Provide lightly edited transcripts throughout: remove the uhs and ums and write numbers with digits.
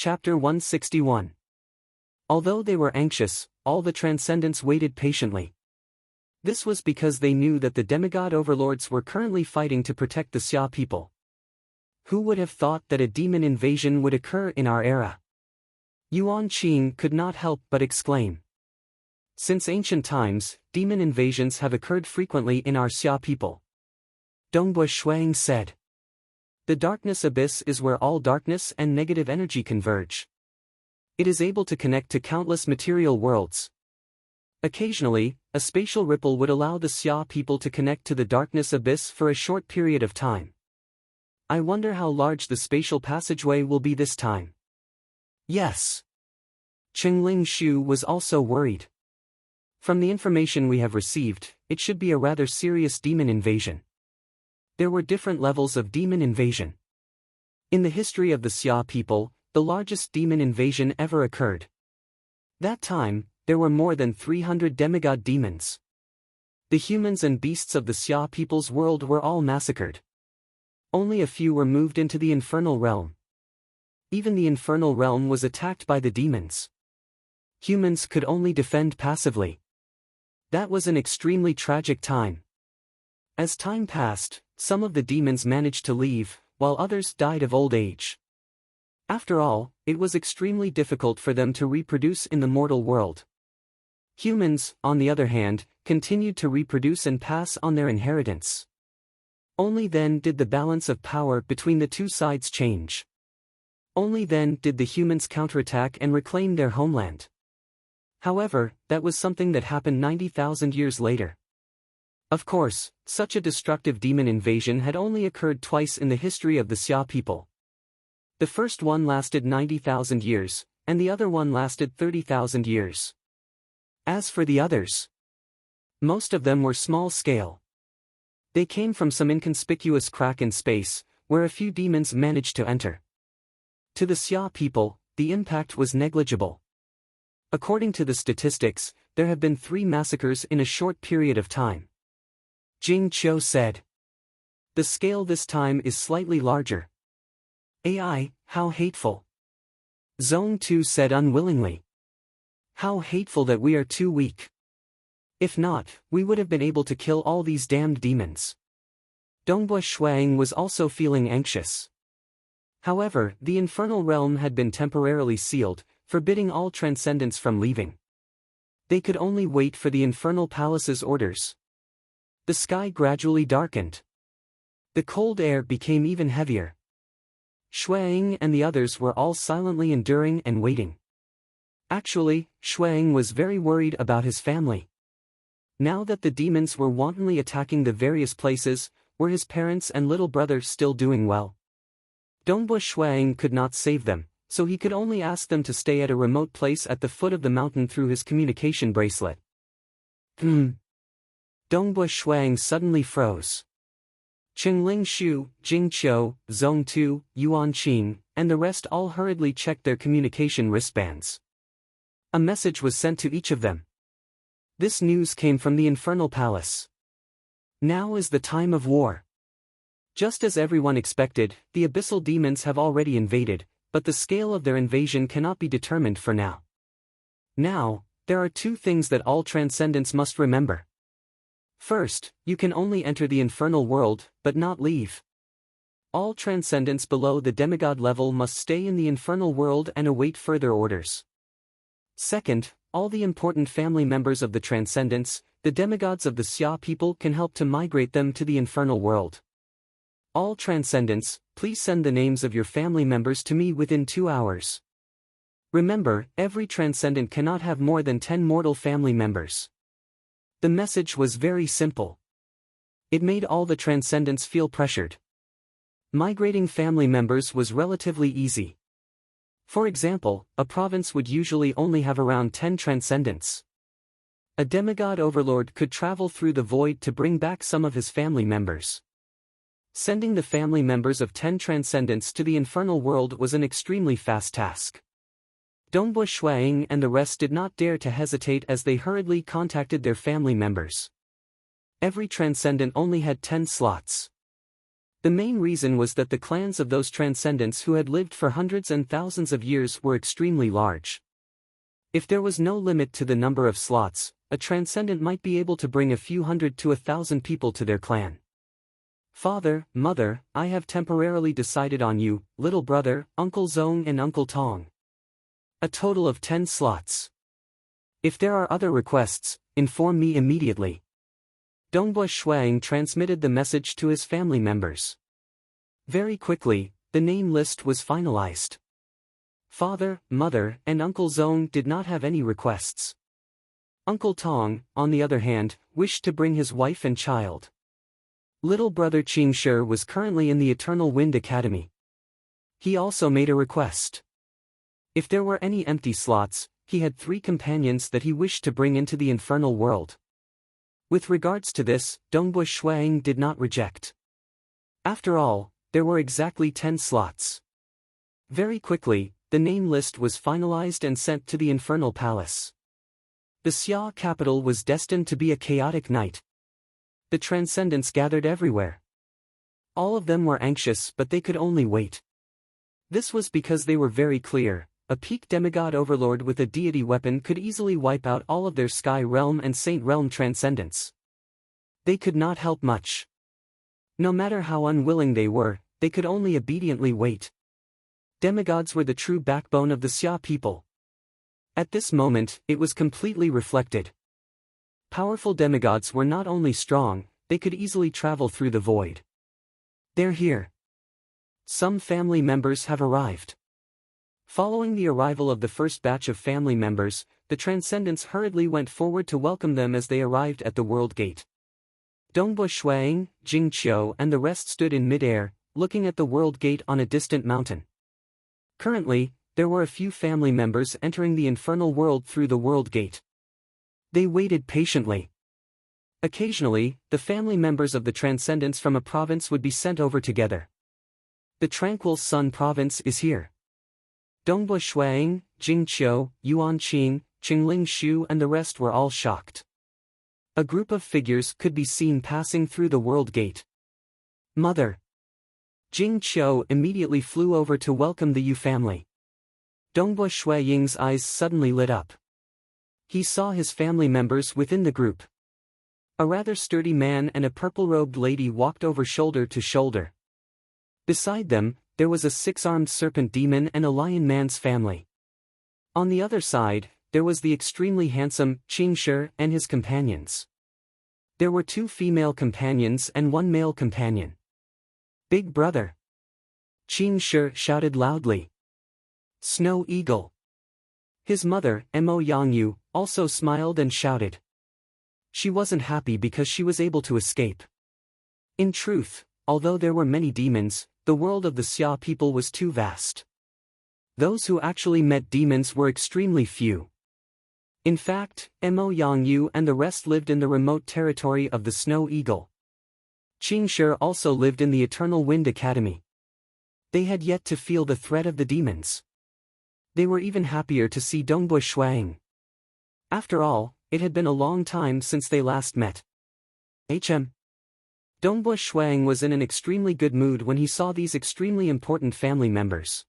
Chapter 161. Although they were anxious, all the Transcendents waited patiently. This was because they knew that the demigod overlords were currently fighting to protect the Xia people. Who would have thought that a demon invasion would occur in our era? Yuan Qing could not help but exclaim. Since ancient times, demon invasions have occurred frequently in our Xia people. Dongbua Shuang said. The darkness abyss is where all darkness and negative energy converge. It is able to connect to countless material worlds. Occasionally, a spatial ripple would allow the Xia people to connect to the darkness abyss for a short period of time. I wonder how large the spatial passageway will be this time. Yes. Qingling Shu was also worried. From the information we have received, it should be a rather serious demon invasion. There were different levels of demon invasion. In the history of the Xia people, the largest demon invasion ever occurred. That time, there were more than 300 demigod demons. The humans and beasts of the Xia people's world were all massacred. Only a few were moved into the infernal realm. Even the infernal realm was attacked by the demons. Humans could only defend passively. That was an extremely tragic time. As time passed, some of the demons managed to leave, while others died of old age. After all, it was extremely difficult for them to reproduce in the mortal world. Humans, on the other hand, continued to reproduce and pass on their inheritance. Only then did the balance of power between the two sides change. Only then did the humans counterattack and reclaim their homeland. However, that was something that happened 90,000 years later. Of course, such a destructive demon invasion had only occurred twice in the history of the Xia people. The first one lasted 90,000 years, and the other one lasted 30,000 years. As for the others, most of them were small-scale. They came from some inconspicuous crack in space, where a few demons managed to enter. To the Xia people, the impact was negligible. According to the statistics, there have been 3 massacres in a short period of time. Jing Qiu said. The scale this time is slightly larger. AI, how hateful. Zone 2 said unwillingly. How hateful that we are too weak. If not, we would have been able to kill all these damned demons. Dongbua Shuang was also feeling anxious. However, the infernal realm had been temporarily sealed, forbidding all transcendents from leaving. They could only wait for the infernal palace's orders. The sky gradually darkened. The cold air became even heavier. Shuang and the others were all silently enduring and waiting. Actually, Shuang was very worried about his family. Now that the demons were wantonly attacking the various places, were his parents and little brother still doing well? Dongbua Shuang could not save them, so he could only ask them to stay at a remote place at the foot of the mountain through his communication bracelet. Dongbua Shuang suddenly froze. Qingling Shu, Jing Qiu, Zong Tu, Yuan Qing, and the rest all hurriedly checked their communication wristbands. A message was sent to each of them. This news came from the Infernal Palace. Now is the time of war. Just as everyone expected, the abyssal demons have already invaded, but the scale of their invasion cannot be determined for now. Now, there are 2 things that all transcendents must remember. First, you can only enter the infernal world, but not leave. All transcendents below the demigod level must stay in the infernal world and await further orders. Second, all the important family members of the transcendents, the demigods of the Xia people, can help to migrate them to the infernal world. All transcendents, please send the names of your family members to me within 2 hours. Remember, every transcendent cannot have more than 10 mortal family members. The message was very simple. It made all the transcendents feel pressured. Migrating family members was relatively easy. For example, a province would usually only have around 10 transcendents. A demigod overlord could travel through the void to bring back some of his family members. Sending the family members of 10 transcendents to the infernal world was an extremely fast task. Dongbua Shuang and the rest did not dare to hesitate as they hurriedly contacted their family members. Every transcendent only had 10 slots. The main reason was that the clans of those transcendents who had lived for hundreds and thousands of years were extremely large. If there was no limit to the number of slots, a transcendent might be able to bring a few hundred to 1,000 people to their clan. Father, mother, I have temporarily decided on you, little brother, Uncle Zong and Uncle Tong. A total of 10 slots. If there are other requests, inform me immediately. Dongbua Shuang transmitted the message to his family members. Very quickly, the name list was finalized. Father, mother, and Uncle Zong did not have any requests. Uncle Tong, on the other hand, wished to bring his wife and child. Little brother Qingshi was currently in the Eternal Wind Academy. He also made a request. If there were any empty slots, he had 3 companions that he wished to bring into the infernal world. With regards to this, Dongbua Shuang did not reject. After all, there were exactly 10 slots. Very quickly, the name list was finalized and sent to the Infernal Palace. The Xia capital was destined to be a chaotic night. The transcendents gathered everywhere. All of them were anxious, but they could only wait. This was because they were very clear. A peak demigod overlord with a deity weapon could easily wipe out all of their Sky Realm and Saint Realm transcendents. They could not help much. No matter how unwilling they were, they could only obediently wait. Demigods were the true backbone of the Xia people. At this moment, it was completely reflected. Powerful demigods were not only strong, they could easily travel through the void. They're here. Some family members have arrived. Following the arrival of the first batch of family members, the transcendents hurriedly went forward to welcome them as they arrived at the world gate. Dongbua Shuang, Jing Qiu and the rest stood in mid-air, looking at the world gate on a distant mountain. Currently, there were a few family members entering the infernal world through the world gate. They waited patiently. Occasionally, the family members of the transcendents from a province would be sent over together. The Tranquil Sun province is here. Dongbua Shuang, Jing Qiu, Yuan Qing, Qingling Shu and the rest were all shocked. A group of figures could be seen passing through the world gate. Mother. Jing Qiu immediately flew over to welcome the Yu family. Dongbua Shuaying's eyes suddenly lit up. He saw his family members within the group. A rather sturdy man and a purple-robed lady walked over shoulder to shoulder. Beside them, there was a 6-armed serpent demon and a lion man's family. On the other side, there was the extremely handsome Qingshi and his companions. There were 2 female companions and 1 male companion. Big brother. Qingshi shouted loudly. Snow Eagle. His mother, Mo Yangyu, also smiled and shouted. She wasn't happy because she was able to escape. In truth, although there were many demons, the world of the Xia people was too vast. Those who actually met demons were extremely few. In fact, Mo Yangyu and the rest lived in the remote territory of the Snow Eagle. Qingshi also lived in the Eternal Wind Academy. They had yet to feel the threat of the demons. They were even happier to see Dongbua Shuang. After all, it had been a long time since they last met. Dongbua Shuang was in an extremely good mood when he saw these extremely important family members.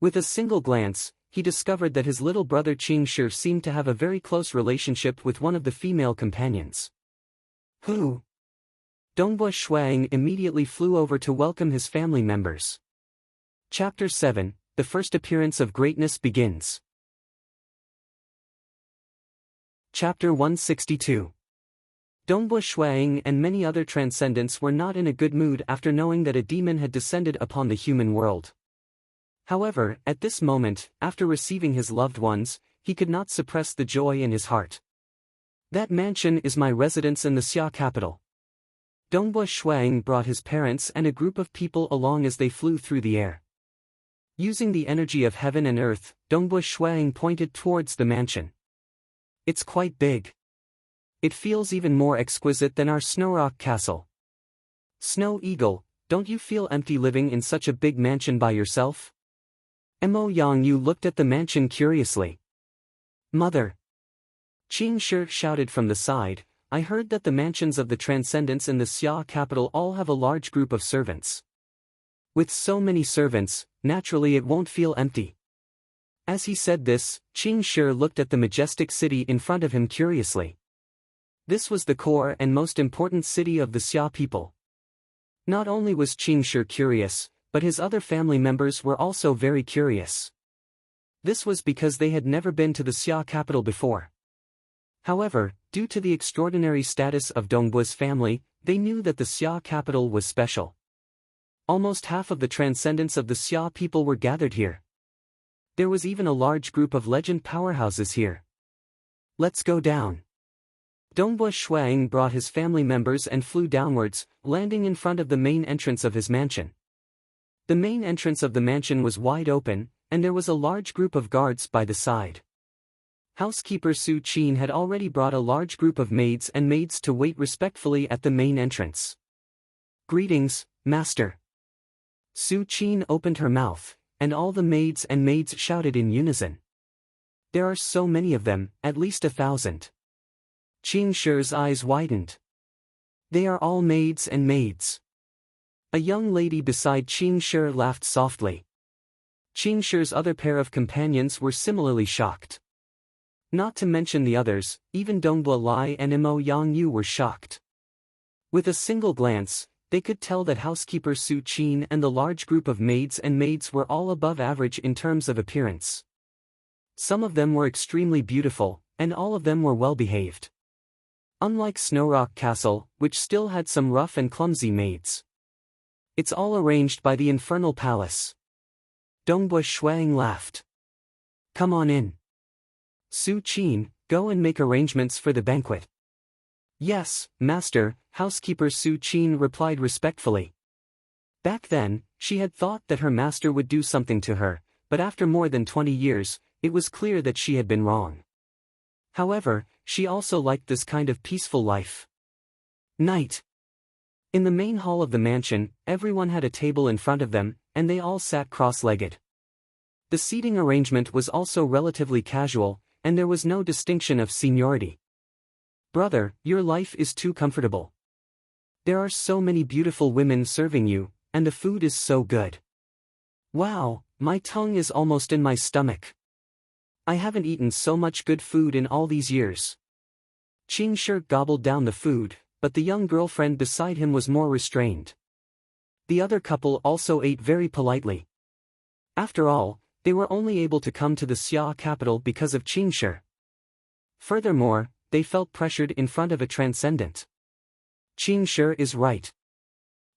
With a single glance, he discovered that his little brother Qingshi seemed to have a very close relationship with one of the female companions. Who? Dongbua Shuang immediately flew over to welcome his family members. Chapter 7, The First Appearance of Greatness begins. Chapter 162. Dongbua Shuang and many other transcendents were not in a good mood after knowing that a demon had descended upon the human world. However, at this moment, after receiving his loved ones, he could not suppress the joy in his heart. That mansion is my residence in the Xia capital. Dongbua Shuang brought his parents and a group of people along as they flew through the air. Using the energy of heaven and earth, Dongbua Shuang pointed towards the mansion. It's quite big. It feels even more exquisite than our Snowrock castle. Snow Eagle, don't you feel empty living in such a big mansion by yourself? Mo Yangyu looked at the mansion curiously. Mother. Qingshi shouted from the side, I heard that the mansions of the Transcendents in the Xia capital all have a large group of servants. With so many servants, naturally it won't feel empty. As he said this, Qing Shi looked at the majestic city in front of him curiously. This was the core and most important city of the Xia people. Not only was Qing Shi curious, but his other family members were also very curious. This was because they had never been to the Xia capital before. However, due to the extraordinary status of Dongbu's family, they knew that the Xia capital was special. Almost half of the transcendents of the Xia people were gathered here. There was even a large group of legend powerhouses here. Let's go down. Dongbu Shuang brought his family members and flew downwards, landing in front of the main entrance of his mansion. The main entrance of the mansion was wide open, and there was a large group of guards by the side. Housekeeper Su Qin had already brought a large group of maids to wait respectfully at the main entrance. Greetings, Master. Su Qin opened her mouth, and all the maids shouted in unison. There are so many of them, at least 1,000. Qing Shi's eyes widened. They are all maids. A young lady beside Qing Shi laughed softly. Qing Shi's other pair of companions were similarly shocked. Not to mention the others, even Dongbu Lai and Mo Yangyu were shocked. With a single glance, they could tell that housekeeper Su Qin and the large group of maids were all above average in terms of appearance. Some of them were extremely beautiful, and all of them were well-behaved. Unlike Snowrock Castle, which still had some rough and clumsy maids. It's all arranged by the Infernal Palace. Dongbu Shuang laughed. Come on in. Su Qin, go and make arrangements for the banquet. Yes, Master, housekeeper Su Qin replied respectfully. Back then, she had thought that her master would do something to her, but after more than 20 years, it was clear that she had been wrong. However, she also liked this kind of peaceful life. Night. In the main hall of the mansion, everyone had a table in front of them, and they all sat cross-legged. The seating arrangement was also relatively casual, and there was no distinction of seniority. Brother, your life is too comfortable. There are so many beautiful women serving you, and the food is so good. Wow, my tongue is almost in my stomach. I haven't eaten so much good food in all these years. Qing Shi gobbled down the food, but the young girlfriend beside him was more restrained. The other couple also ate very politely. After all, they were only able to come to the Xia capital because of Qing Shi. Furthermore, they felt pressured in front of a transcendent. Qing Shi is right.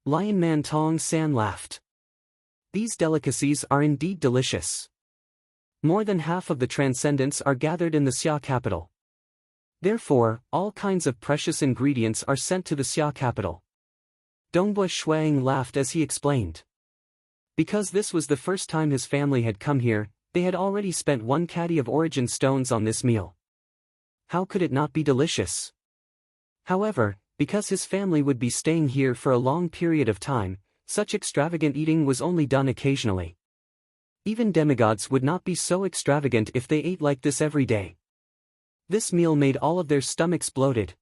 Lion Man Tong San laughed. These delicacies are indeed delicious. More than half of the transcendents are gathered in the Xia capital. Therefore, all kinds of precious ingredients are sent to the Xia capital. Dongbu Shuang laughed as he explained. Because this was the first time his family had come here, they had already spent 1 caddy of origin stones on this meal. How could it not be delicious? However, because his family would be staying here for a long period of time, such extravagant eating was only done occasionally. Even demigods would not be so extravagant if they ate like this every day. This meal made all of their stomachs bloated.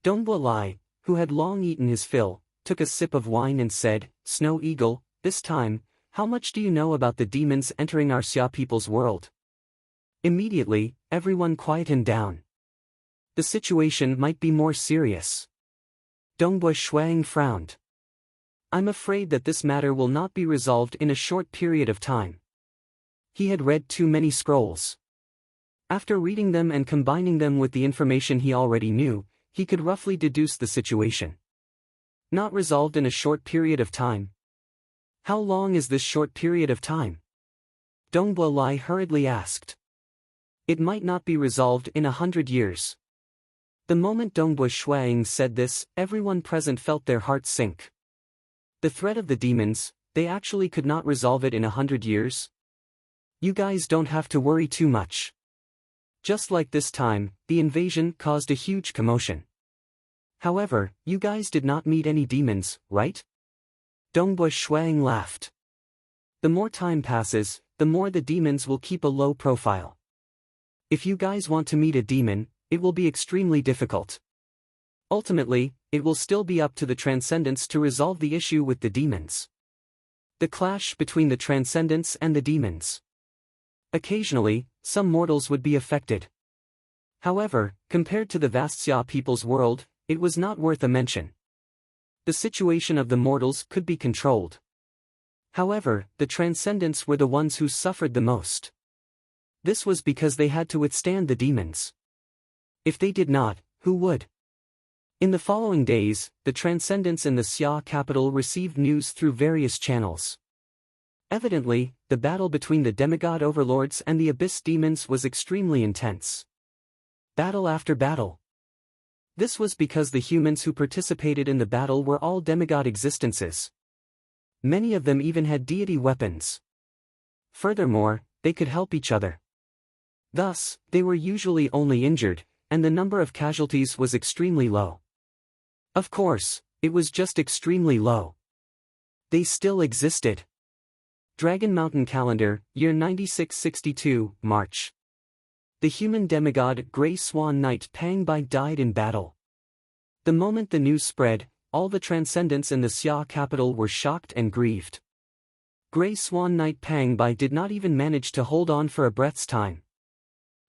Dongbu Lai, who had long eaten his fill, took a sip of wine and said, Snow Eagle, this time, how much do you know about the demons entering our Xia people's world? Immediately, everyone quietened down. The situation might be more serious. Dongbu Shuang frowned. I'm afraid that this matter will not be resolved in a short period of time. He had read too many scrolls. After reading them and combining them with the information he already knew, he could roughly deduce the situation. Not resolved in a short period of time. How long is this short period of time? Dongbu Lai hurriedly asked. It might not be resolved in 100 years. The moment Dongbu Shuang said this, everyone present felt their hearts sink. The threat of the demons, they actually could not resolve it in 100 years? You guys don't have to worry too much. Just like this time, the invasion caused a huge commotion. However, you guys did not meet any demons, right? Dongbu Shuang laughed. The more time passes, the more the demons will keep a low profile. If you guys want to meet a demon, it will be extremely difficult. Ultimately, it will still be up to the Transcendents to resolve the issue with the demons. The clash between the Transcendents and the demons. Occasionally, some mortals would be affected. However, compared to the vast Xia people's world, it was not worth a mention. The situation of the mortals could be controlled. However, the Transcendents were the ones who suffered the most. This was because they had to withstand the demons. If they did not, who would? In the following days, the Transcendents in the Xia capital received news through various channels. Evidently, the battle between the demigod overlords and the abyss demons was extremely intense. Battle after battle. This was because the humans who participated in the battle were all demigod existences. Many of them even had deity weapons. Furthermore, they could help each other. Thus, they were usually only injured, and the number of casualties was extremely low. Of course, it was just extremely low. They still existed. Dragon Mountain Calendar, year 9662, March. The human demigod Grey Swan Knight Pang Bai died in battle. The moment the news spread, all the Transcendents in the Xia capital were shocked and grieved. Grey Swan Knight Pang Bai did not even manage to hold on for a breath's time.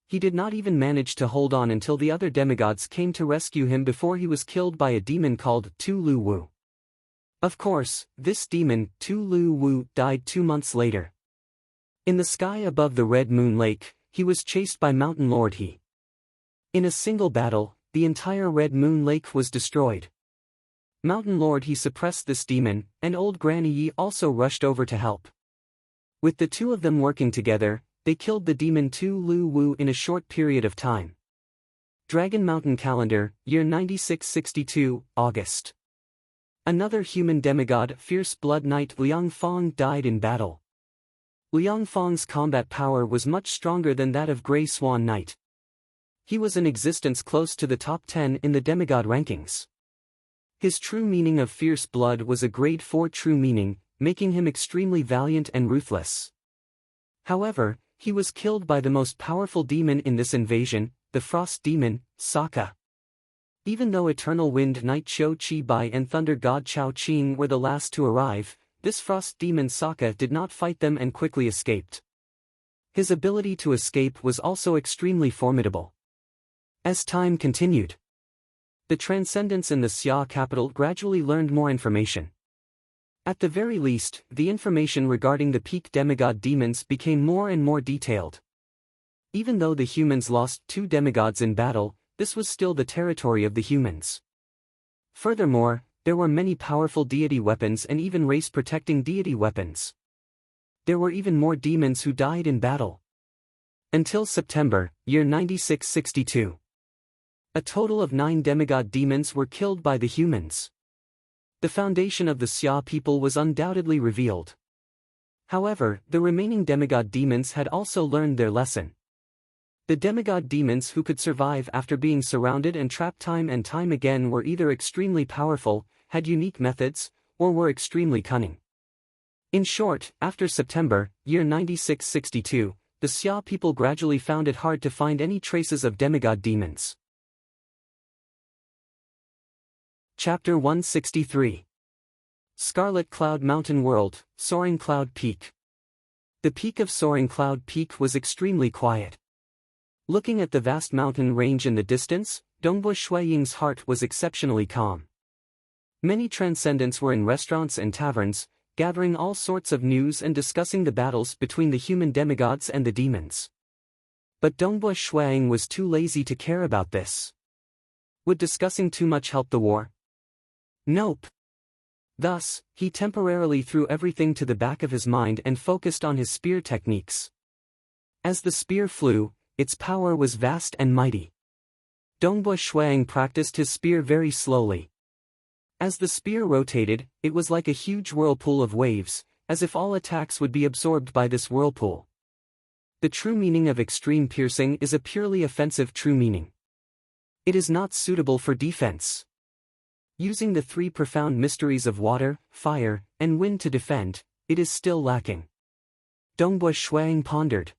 He did not even manage to hold on until the other demigods came to rescue him before he was killed by a demon called Tu Lu Wu. Of course, this demon, Tu Lu Wu, died 2 months later. In the sky above the Red Moon Lake, he was chased by Mountain Lord He. In a single battle, the entire Red Moon Lake was destroyed. Mountain Lord He suppressed this demon, and Old Granny Yi also rushed over to help. With the two of them working together, they killed the demon Tu Lu Wu in a short period of time. Dragon Mountain Calendar, year 9662, August. Another human demigod, Fierce Blood Knight Liang Fong, died in battle. Liang Fong's combat power was much stronger than that of Grey Swan Knight. He was in existence close to the top 10 in the demigod rankings. His true meaning of fierce blood was a grade 4 true meaning, making him extremely valiant and ruthless. However, he was killed by the most powerful demon in this invasion, the frost demon, Sokka. Even though Eternal Wind Knight Qiu Qi Bai and Thunder God Chao Qing were the last to arrive, this frost demon Sokka did not fight them and quickly escaped. His ability to escape was also extremely formidable. As time continued, the Transcendents in the Xia capital gradually learned more information. At the very least, the information regarding the peak demigod demons became more and more detailed. Even though the humans lost 2 demigods in battle, this was still the territory of the humans. Furthermore, there were many powerful deity weapons and even race-protecting deity weapons. There were even more demons who died in battle. Until September, year 9662. A total of 9 demigod demons were killed by the humans. The foundation of the Xia people was undoubtedly revealed. However, the remaining demigod demons had also learned their lesson. The demigod demons who could survive after being surrounded and trapped time and time again were either extremely powerful, had unique methods, or were extremely cunning. In short, after September, year 9662, the Xia people gradually found it hard to find any traces of demigod demons. Chapter 163. Scarlet Cloud Mountain World, Soaring Cloud Peak. The peak of Soaring Cloud Peak was extremely quiet. Looking at the vast mountain range in the distance, Dongbua Shuiying's heart was exceptionally calm. Many Transcendents were in restaurants and taverns, gathering all sorts of news and discussing the battles between the human demigods and the demons. But Dongbua Shuiying was too lazy to care about this. Would discussing too much help the war? Nope. Thus, he temporarily threw everything to the back of his mind and focused on his spear techniques. As the spear flew, its power was vast and mighty. Dongbua Shuiying practiced his spear very slowly. As the spear rotated, it was like a huge whirlpool of waves, as if all attacks would be absorbed by this whirlpool. The true meaning of extreme piercing is a purely offensive true meaning. It is not suitable for defense. Using the 3 profound mysteries of water, fire, and wind to defend, it is still lacking. Dongbua Shuiying pondered.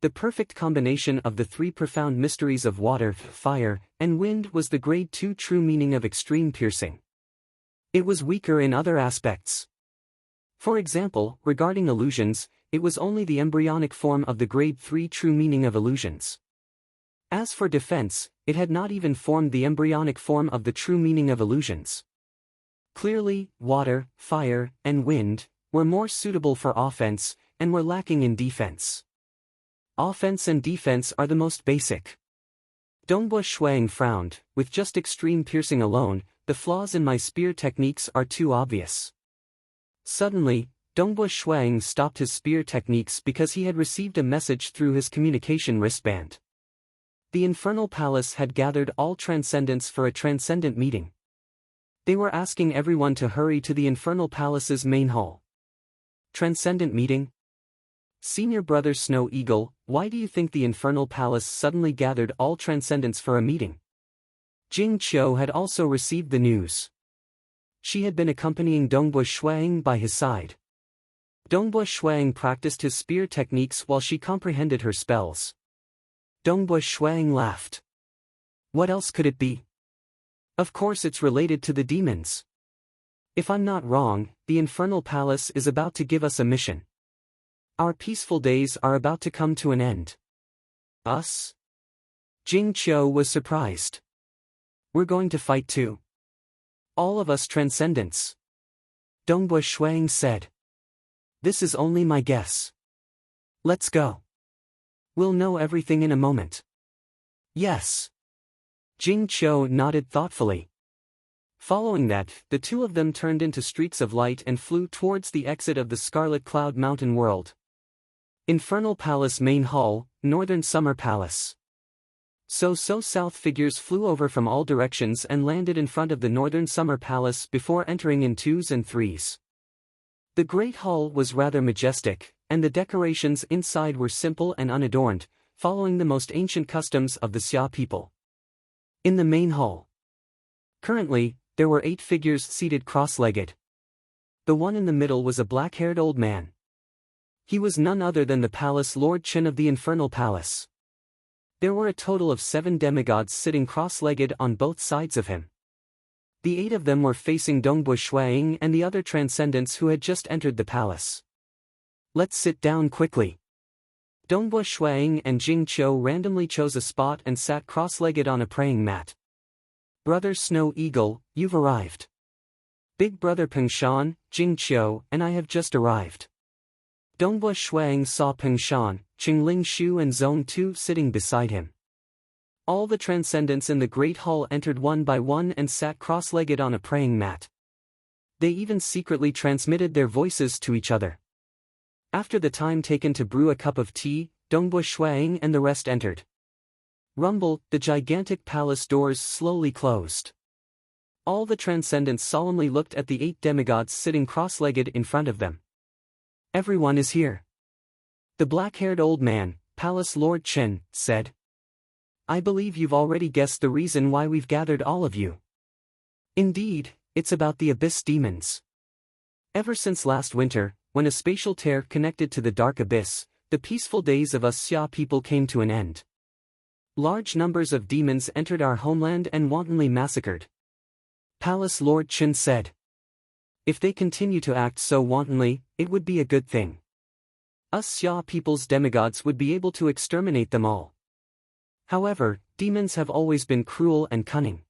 The perfect combination of the three profound mysteries of water, fire, and wind was the grade 2 true meaning of extreme piercing. It was weaker in other aspects. For example, regarding illusions, it was only the embryonic form of the grade 3 true meaning of illusions. As for defense, it had not even formed the embryonic form of the true meaning of illusions. Clearly, water, fire, and wind were more suitable for offense, and were lacking in defense. Offense and defense are the most basic. Dongbua Shuang frowned. With just extreme piercing alone, the flaws in my spear techniques are too obvious. Suddenly, Dongbua Shuang stopped his spear techniques because he had received a message through his communication wristband. The Infernal Palace had gathered all Transcendents for a Transcendent meeting. They were asking everyone to hurry to the Infernal Palace's main hall. Transcendent meeting? Senior Brother Snow Eagle, why do you think the Infernal Palace suddenly gathered all Transcendents for a meeting? Jing Qiu had also received the news. She had been accompanying Dongbua Shuang by his side. Dongbua Shuang practiced his spear techniques while she comprehended her spells. Dongbua Shuang laughed. What else could it be? Of course it's related to the demons. If I'm not wrong, the Infernal Palace is about to give us a mission. Our peaceful days are about to come to an end. Us? Jing Qiu was surprised. We're going to fight too. All of us Transcendents. Dongbua Shuang said. This is only my guess. Let's go. We'll know everything in a moment. Yes. Jing Qiu nodded thoughtfully. Following that, the two of them turned into streaks of light and flew towards the exit of the Scarlet Cloud Mountain world. Infernal Palace Main Hall, Northern Summer Palace. South figures flew over from all directions and landed in front of the Northern Summer Palace before entering in twos and threes. The Great Hall was rather majestic, and the decorations inside were simple and unadorned, following the most ancient customs of the Xia people. In the main hall, currently, there were 8 figures seated cross-legged. The one in the middle was a black-haired old man. He was none other than the Palace Lord Qin of the Infernal Palace. There were a total of 7 demigods sitting cross-legged on both sides of him. The 8 of them were facing Dongbua Shuang and the other Transcendents who had just entered the palace. Let's sit down quickly. Dongbua Shuang and Jing Qiu randomly chose a spot and sat cross-legged on a praying mat. Brother Snow Eagle, you've arrived. Big Brother Pengshan, Jing Qiu, and I have just arrived. Dongbua Shuang saw Pengshan, Qingling Shu and Zone 2 sitting beside him. All the Transcendents in the Great Hall entered one by one and sat cross-legged on a praying mat. They even secretly transmitted their voices to each other. After the time taken to brew a cup of tea, Dongbua Shuang and the rest entered. Rumble, the gigantic palace doors slowly closed. All the Transcendents solemnly looked at the 8 demigods sitting cross-legged in front of them. Everyone is here. The black-haired old man, Palace Lord Qin, said. I believe you've already guessed the reason why we've gathered all of you. Indeed, it's about the Abyss demons. Ever since last winter, when a spatial tear connected to the Dark Abyss, the peaceful days of us Xia people came to an end. Large numbers of demons entered our homeland and wantonly massacred. Palace Lord Qin said. If they continue to act so wantonly, it would be a good thing. Us Xia people's demigods would be able to exterminate them all. However, demons have always been cruel and cunning.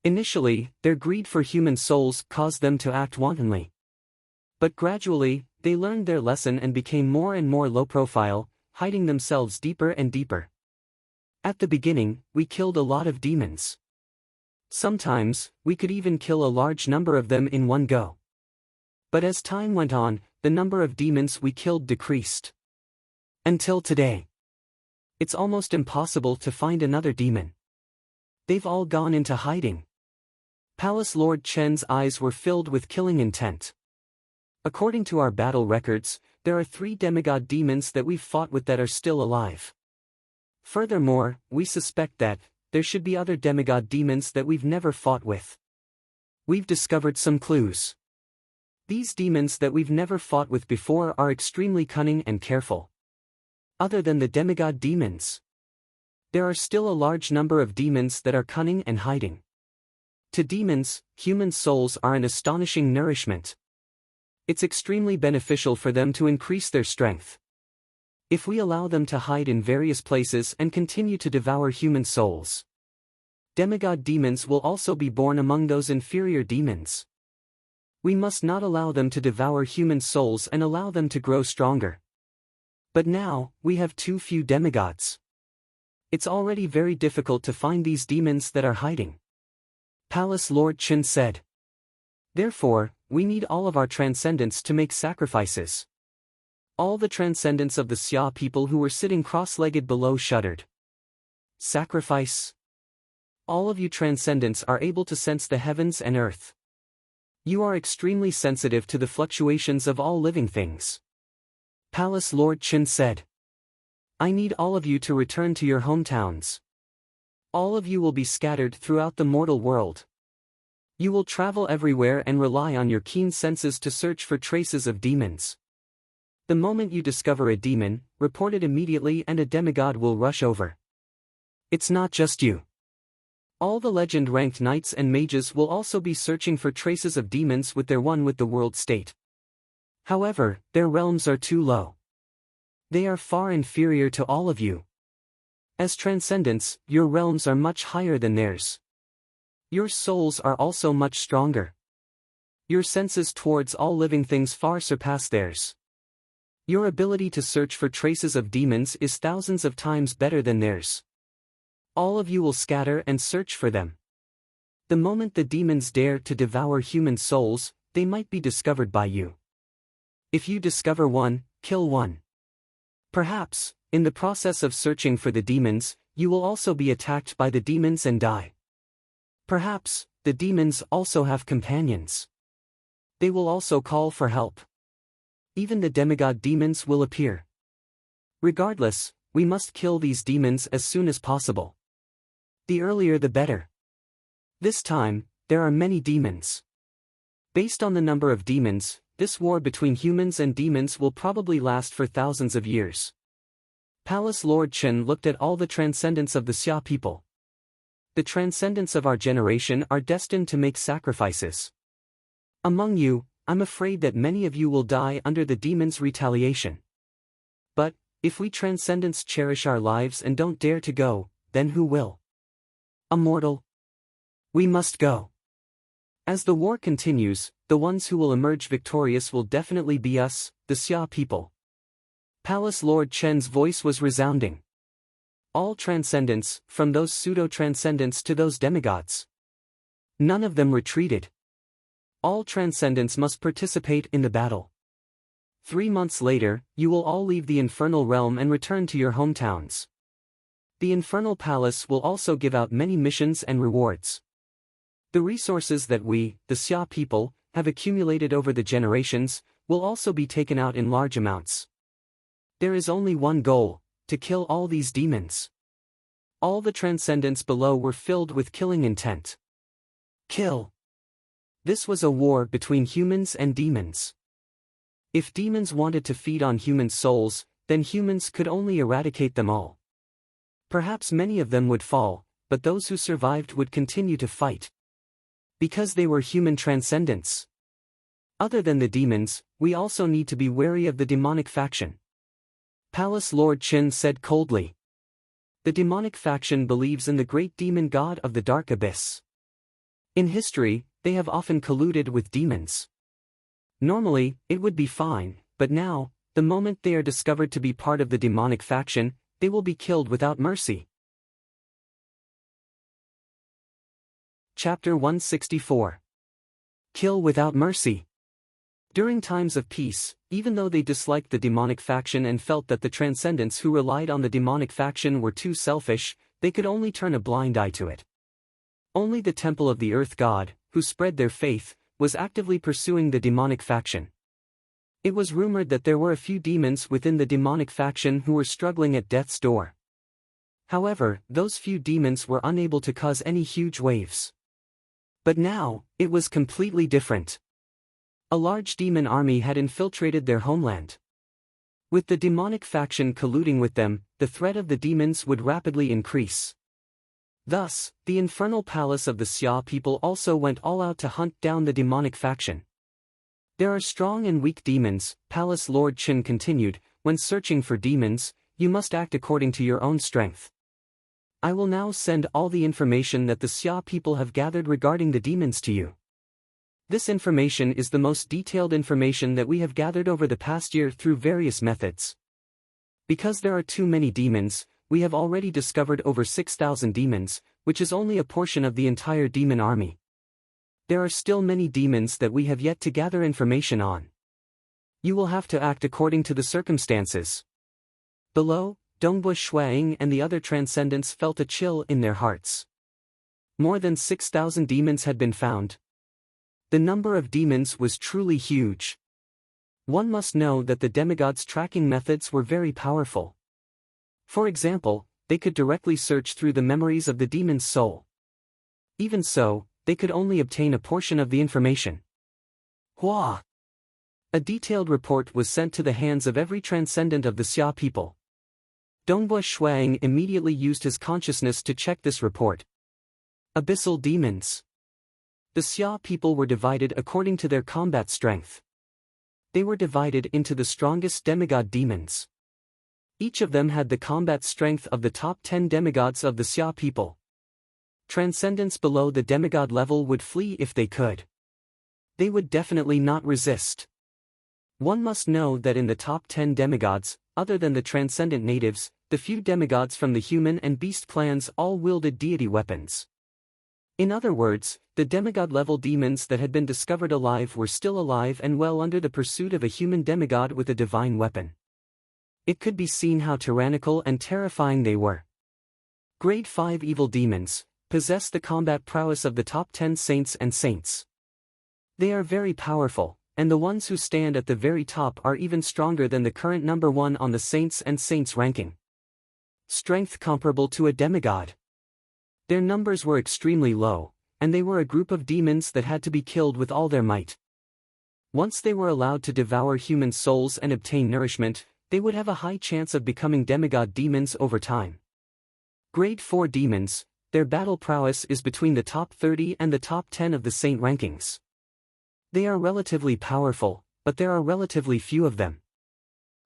Initially, their greed for human souls caused them to act wantonly. But gradually, they learned their lesson and became more and more low-profile, hiding themselves deeper and deeper. At the beginning, we killed a lot of demons. Sometimes, we could even kill a large number of them in one go. But as time went on, the number of demons we killed decreased. Until today. It's almost impossible to find another demon. They've all gone into hiding. Palace Lord Qin's eyes were filled with killing intent. According to our battle records, there are 3 demigod demons that we've fought with that are still alive. Furthermore, we suspect that there should be other demigod demons that we've never fought with. We've discovered some clues. These demons that we've never fought with before are extremely cunning and careful. Other than the demigod demons, there are still a large number of demons that are cunning and hiding. To demons, human souls are an astonishing nourishment. It's extremely beneficial for them to increase their strength. If we allow them to hide in various places and continue to devour human souls, demigod demons will also be born among those inferior demons. We must not allow them to devour human souls and allow them to grow stronger. But now, we have too few demigods. It's already very difficult to find these demons that are hiding. Palace Lord Chen said. Therefore, we need all of our transcendents to make sacrifices. All the transcendents of the Xia people who were sitting cross-legged below shuddered. Sacrifice? All of you transcendents are able to sense the heavens and earth. You are extremely sensitive to the fluctuations of all living things. Palace Lord Chen said. I need all of you to return to your hometowns. All of you will be scattered throughout the mortal world. You will travel everywhere and rely on your keen senses to search for traces of demons. The moment you discover a demon, report it immediately and a demigod will rush over. It's not just you. All the legend-ranked knights and mages will also be searching for traces of demons with their one with the world state. However, their realms are too low. They are far inferior to all of you. As transcendents, your realms are much higher than theirs. Your souls are also much stronger. Your senses towards all living things far surpass theirs. Your ability to search for traces of demons is thousands of times better than theirs. All of you will scatter and search for them. The moment the demons dare to devour human souls, they might be discovered by you. If you discover one, kill one. Perhaps, in the process of searching for the demons, you will also be attacked by the demons and die. Perhaps, the demons also have companions. They will also call for help. Even the demigod demons will appear. Regardless, we must kill these demons as soon as possible. The earlier the better. This time, there are many demons. Based on the number of demons, this war between humans and demons will probably last for thousands of years. Palace Lord Chen looked at all the transcendents of the Xia people. The transcendents of our generation are destined to make sacrifices. Among you, I'm afraid that many of you will die under the demons' retaliation. But, if we transcendents cherish our lives and don't dare to go, then who will? A mortal. We must go. As the war continues, the ones who will emerge victorious will definitely be us, the Xia people. Palace Lord Chen's voice was resounding. All transcendents, from those pseudo-transcendents to those demigods. None of them retreated. All transcendents must participate in the battle. 3 months later, you will all leave the infernal realm and return to your hometowns. The infernal palace will also give out many missions and rewards. The resources that we, the Xia people, have accumulated over the generations, will also be taken out in large amounts. There is only one goal, to kill all these demons. All the transcendents below were filled with killing intent. Kill. This was a war between humans and demons. If demons wanted to feed on human souls, then humans could only eradicate them all. Perhaps many of them would fall, but those who survived would continue to fight. Because they were human transcendents. Other than the demons, we also need to be wary of the demonic faction. Palace Lord Chen said coldly. The demonic faction believes in the great demon god of the dark abyss. In history, they have often colluded with demons. Normally, it would be fine, but now, the moment they are discovered to be part of the demonic faction, they will be killed without mercy. Chapter 164. Kill without mercy. During times of peace, even though they disliked the demonic faction and felt that the transcendents who relied on the demonic faction were too selfish, they could only turn a blind eye to it. Only the temple of the earth god, who spread their faith, was actively pursuing the demonic faction. It was rumored that there were a few demons within the demonic faction who were struggling at death's door. However, those few demons were unable to cause any huge waves. But now, it was completely different. A large demon army had infiltrated their homeland. With the demonic faction colluding with them, the threat of the demons would rapidly increase. Thus, the infernal palace of the Xia people also went all out to hunt down the demonic faction. There are strong and weak demons, Palace Lord Chen continued. When searching for demons, you must act according to your own strength. I will now send all the information that the Xia people have gathered regarding the demons to you. This information is the most detailed information that we have gathered over the past year through various methods. Because there are too many demons, we have already discovered over 6,000 demons, which is only a portion of the entire demon army. There are still many demons that we have yet to gather information on. You will have to act according to the circumstances. Below, Dongbu Shuaying and the other transcendents felt a chill in their hearts. More than 6,000 demons had been found. The number of demons was truly huge. One must know that the demigods' tracking methods were very powerful. For example, they could directly search through the memories of the demon's soul. Even so, they could only obtain a portion of the information. Hua! A detailed report was sent to the hands of every transcendent of the Xia people. Dongbu Shuang immediately used his consciousness to check this report. Abyssal demons. The Xia people were divided according to their combat strength. They were divided into the strongest demigod demons. Each of them had the combat strength of the top 10 demigods of the Xia people. Transcendents below the demigod level would flee if they could. They would definitely not resist. One must know that in the top 10 demigods, other than the transcendent natives, the few demigods from the human and beast clans all wielded deity weapons. In other words, the demigod-level demons that had been discovered alive were still alive and well under the pursuit of a human demigod with a divine weapon. It could be seen how tyrannical and terrifying they were. Grade 5 evil demons possess the combat prowess of the top 10 saints and saints. They are very powerful, and the ones who stand at the very top are even stronger than the current number 1 on the saints and saints ranking. Strength comparable to a demigod. Their numbers were extremely low, and they were a group of demons that had to be killed with all their might. Once they were allowed to devour human souls and obtain nourishment, they would have a high chance of becoming demigod demons over time. Grade 4 demons, their battle prowess is between the top 30 and the top 10 of the saint rankings. They are relatively powerful, but there are relatively few of them.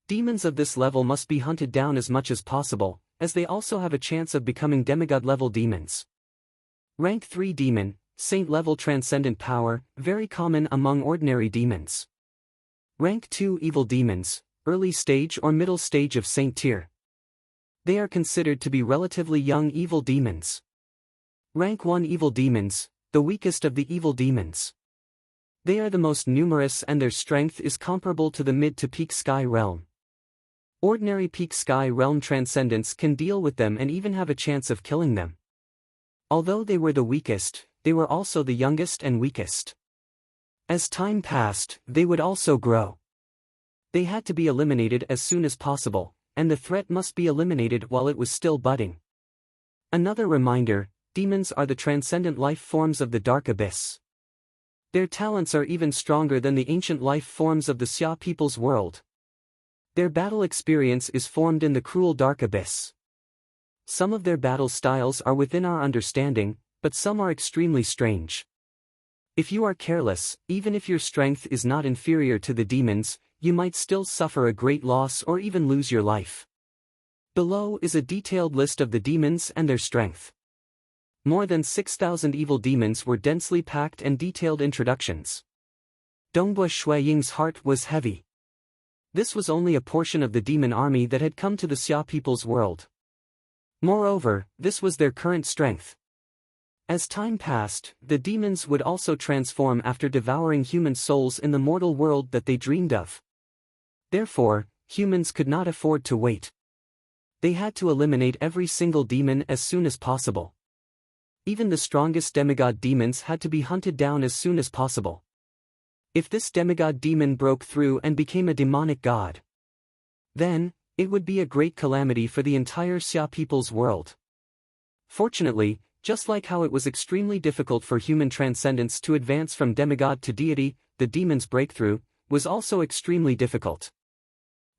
Demons of this level must be hunted down as much as possible, as they also have a chance of becoming demigod-level demons. Rank 3 demon, saint-level transcendent power, very common among ordinary demons. Rank 2 evil demons, early stage or middle stage of saint tier. They are considered to be relatively young evil demons. Rank 1 evil demons, the weakest of the evil demons. They are the most numerous and their strength is comparable to the mid to peak sky realm. Ordinary peak sky realm transcendents can deal with them and even have a chance of killing them. Although they were the weakest, they were also the youngest and weakest. As time passed, they would also grow. They had to be eliminated as soon as possible, and the threat must be eliminated while it was still budding. Another reminder, demons are the transcendent life forms of the dark abyss. Their talents are even stronger than the ancient life forms of the Xia people's world. Their battle experience is formed in the cruel dark abyss. Some of their battle styles are within our understanding, but some are extremely strange. If you are careless, even if your strength is not inferior to the demons, you might still suffer a great loss or even lose your life. Below is a detailed list of the demons and their strength. More than 6,000 evil demons were densely packed and detailed introductions. Dongbu Shuaying's heart was heavy. This was only a portion of the demon army that had come to the Xia people's world. Moreover, this was their current strength. As time passed, the demons would also transform after devouring human souls in the mortal world that they dreamed of. Therefore, humans could not afford to wait. They had to eliminate every single demon as soon as possible. Even the strongest demigod demons had to be hunted down as soon as possible. If this demigod demon broke through and became a demonic god, then, it would be a great calamity for the entire Xia people's world. Fortunately, just like how it was extremely difficult for human transcendents to advance from demigod to deity, the demon's breakthrough was also extremely difficult.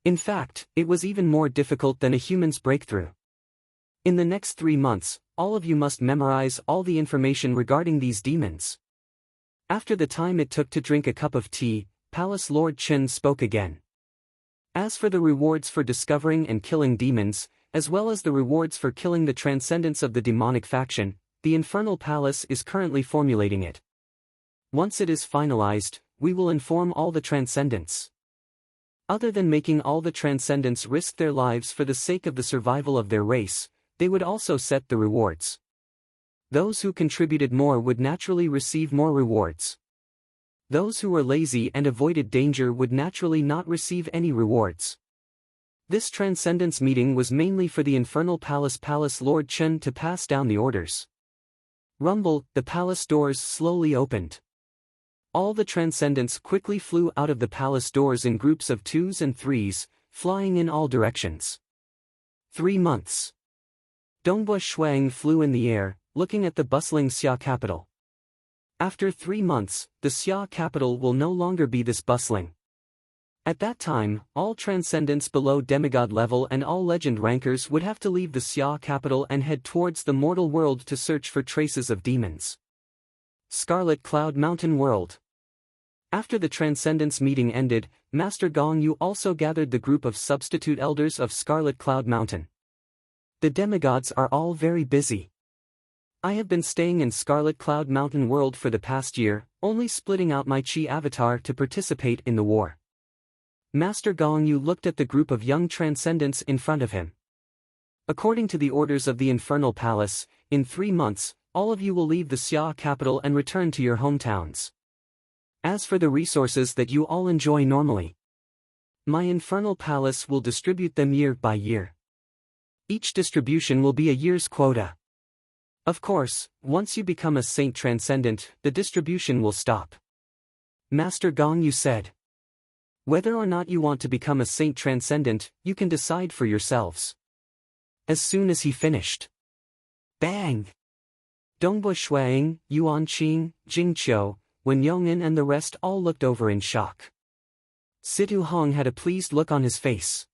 In fact, it was even more difficult than a human's breakthrough. In the next 3 months, all of you must memorize all the information regarding these demons. After the time it took to drink a cup of tea, Palace Lord Chen spoke again. As for the rewards for discovering and killing demons, as well as the rewards for killing the transcendents of the demonic faction, the Infernal Palace is currently formulating it. Once it is finalized, we will inform all the transcendents. Other than making all the transcendents risk their lives for the sake of the survival of their race, they would also set the rewards. Those who contributed more would naturally receive more rewards. Those who were lazy and avoided danger would naturally not receive any rewards. This Transcendence meeting was mainly for the Infernal Palace Lord Chen to pass down the orders. Rumble, the palace doors slowly opened. All the Transcendents quickly flew out of the palace doors in groups of 2s and 3s, flying in all directions. 3 months. Dongbua Shuang flew in the air, looking at the bustling Xia capital. After 3 months, the Xia capital will no longer be this bustling. At that time, all transcendents below demigod level and all legend rankers would have to leave the Xia capital and head towards the mortal world to search for traces of demons. Scarlet Cloud Mountain World. After the Transcendence meeting ended, Master Gong Yu also gathered the group of substitute elders of Scarlet Cloud Mountain. The demigods are all very busy. I have been staying in Scarlet Cloud Mountain World for the past year, only splitting out my Chi avatar to participate in the war. Master Gong Yu looked at the group of young transcendents in front of him. According to the orders of the Infernal Palace, in 3 months, all of you will leave the Xia capital and return to your hometowns. As for the resources that you all enjoy normally, my Infernal Palace will distribute them year by year. Each distribution will be a year's quota. Of course, once you become a Saint Transcendent, the distribution will stop. Master Gong Yu said. Whether or not you want to become a Saint Transcendent, you can decide for yourselves. As soon as he finished. Bang! Dongbua Shuang, Yuan Qing, Jing Qiu, Wen Yong'an and the rest all looked over in shock. Situ Hong had a pleased look on his face.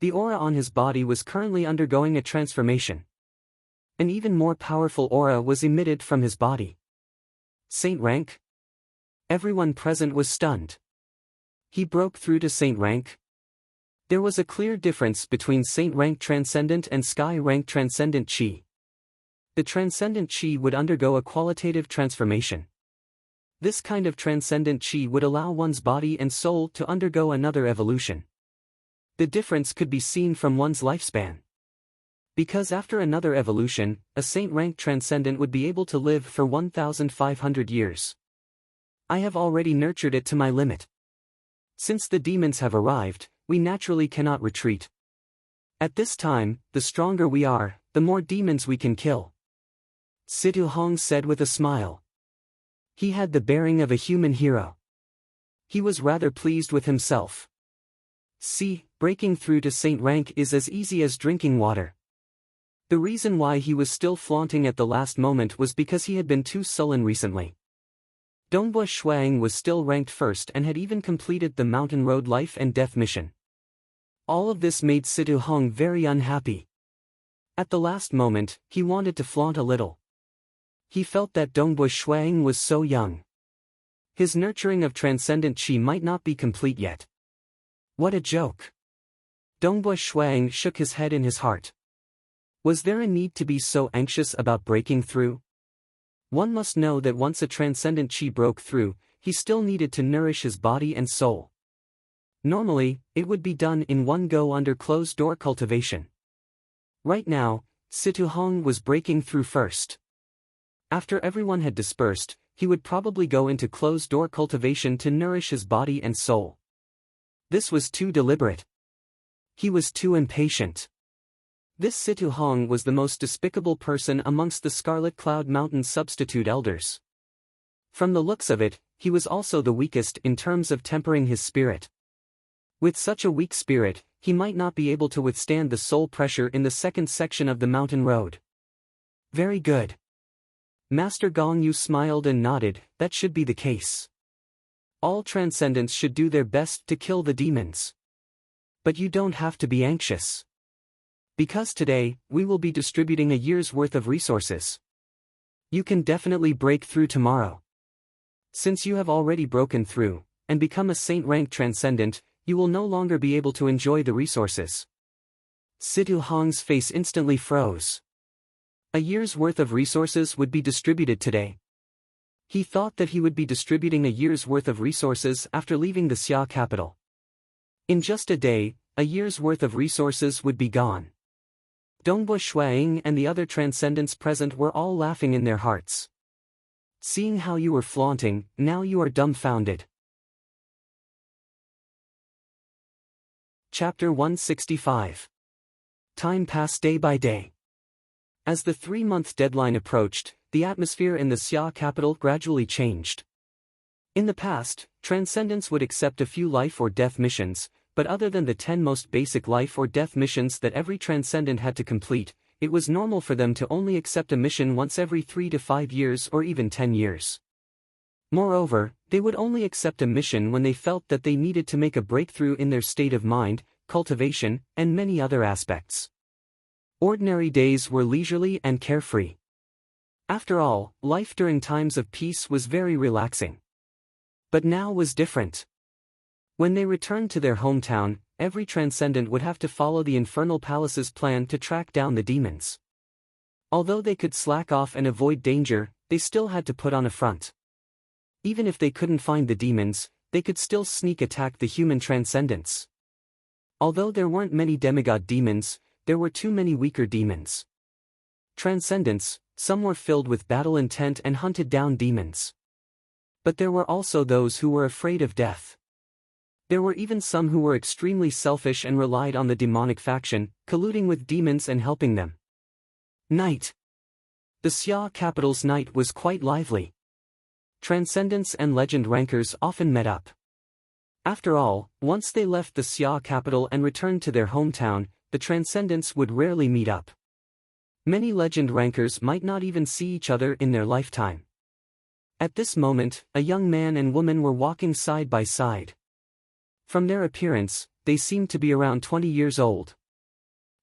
The aura on his body was currently undergoing a transformation. An even more powerful aura was emitted from his body. Saint rank? Everyone present was stunned. He broke through to Saint rank. There was a clear difference between Saint rank Transcendent and Sky rank Transcendent Chi. The Transcendent Chi would undergo a qualitative transformation. This kind of Transcendent Chi would allow one's body and soul to undergo another evolution. The difference could be seen from one's lifespan. Because after another evolution, a Saint rank Transcendent would be able to live for 1,500 years. I have already nurtured it to my limit. Since the demons have arrived, we naturally cannot retreat. At this time, the stronger we are, the more demons we can kill. Situ Hong said with a smile. He had the bearing of a human hero. He was rather pleased with himself. See, breaking through to Saint rank is as easy as drinking water. The reason why he was still flaunting at the last moment was because he had been too sullen recently. Dongbua Shuang was still ranked first and had even completed the Mountain Road Life and Death mission. All of this made Situ Hong very unhappy. At the last moment, he wanted to flaunt a little. He felt that Dongbua Shuang was so young. His nurturing of Transcendent Chi might not be complete yet. What a joke. Dongbua Shuang shook his head in his heart. Was there a need to be so anxious about breaking through? One must know that once a Transcendent Chi broke through, he still needed to nourish his body and soul. Normally, it would be done in one go under closed-door cultivation. Right now, Situ Hong was breaking through first. After everyone had dispersed, he would probably go into closed-door cultivation to nourish his body and soul. This was too deliberate. He was too impatient. This Situ Hong was the most despicable person amongst the Scarlet Cloud Mountain substitute elders. From the looks of it, he was also the weakest in terms of tempering his spirit. With such a weak spirit, he might not be able to withstand the soul pressure in the second section of the mountain road. Very good. Master Gong Yu smiled and nodded, that should be the case. All transcendents should do their best to kill the demons. But you don't have to be anxious. Because today, we will be distributing a year's worth of resources. You can definitely break through tomorrow. Since you have already broken through, and become a saint-rank transcendent, you will no longer be able to enjoy the resources. Situ Hong's face instantly froze. A year's worth of resources would be distributed today. He thought that he would be distributing a year's worth of resources after leaving the Xia capital. In just a day, a year's worth of resources would be gone. Dongbui Shuaiying and the other transcendents present were all laughing in their hearts. Seeing how you were flaunting, now you are dumbfounded. Chapter 165. Time passed day by day. As the 3-month deadline approached, the atmosphere in the Xia capital gradually changed. In the past, transcendents would accept a few life or death missions, but other than the 10 most basic life or death missions that every transcendent had to complete, it was normal for them to only accept a mission once every 3 to 5 years or even 10 years. Moreover, they would only accept a mission when they felt that they needed to make a breakthrough in their state of mind, cultivation, and many other aspects. Ordinary days were leisurely and carefree. After all, life during times of peace was very relaxing. But now was different. When they returned to their hometown, every transcendent would have to follow the Infernal Palace's plan to track down the demons. Although they could slack off and avoid danger, they still had to put on a front. Even if they couldn't find the demons, they could still sneak attack the human transcendents. Although there weren't many demigod demons, there were too many weaker demons. Transcendents, some were filled with battle intent and hunted down demons. But there were also those who were afraid of death. There were even some who were extremely selfish and relied on the demonic faction, colluding with demons and helping them. Night. The Xia capital's night was quite lively. Transcendents and legend rankers often met up. After all, once they left the Xia capital and returned to their hometown, the transcendents would rarely meet up. Many legend rankers might not even see each other in their lifetime. At this moment, a young man and woman were walking side by side. From their appearance, they seemed to be around 20 years old.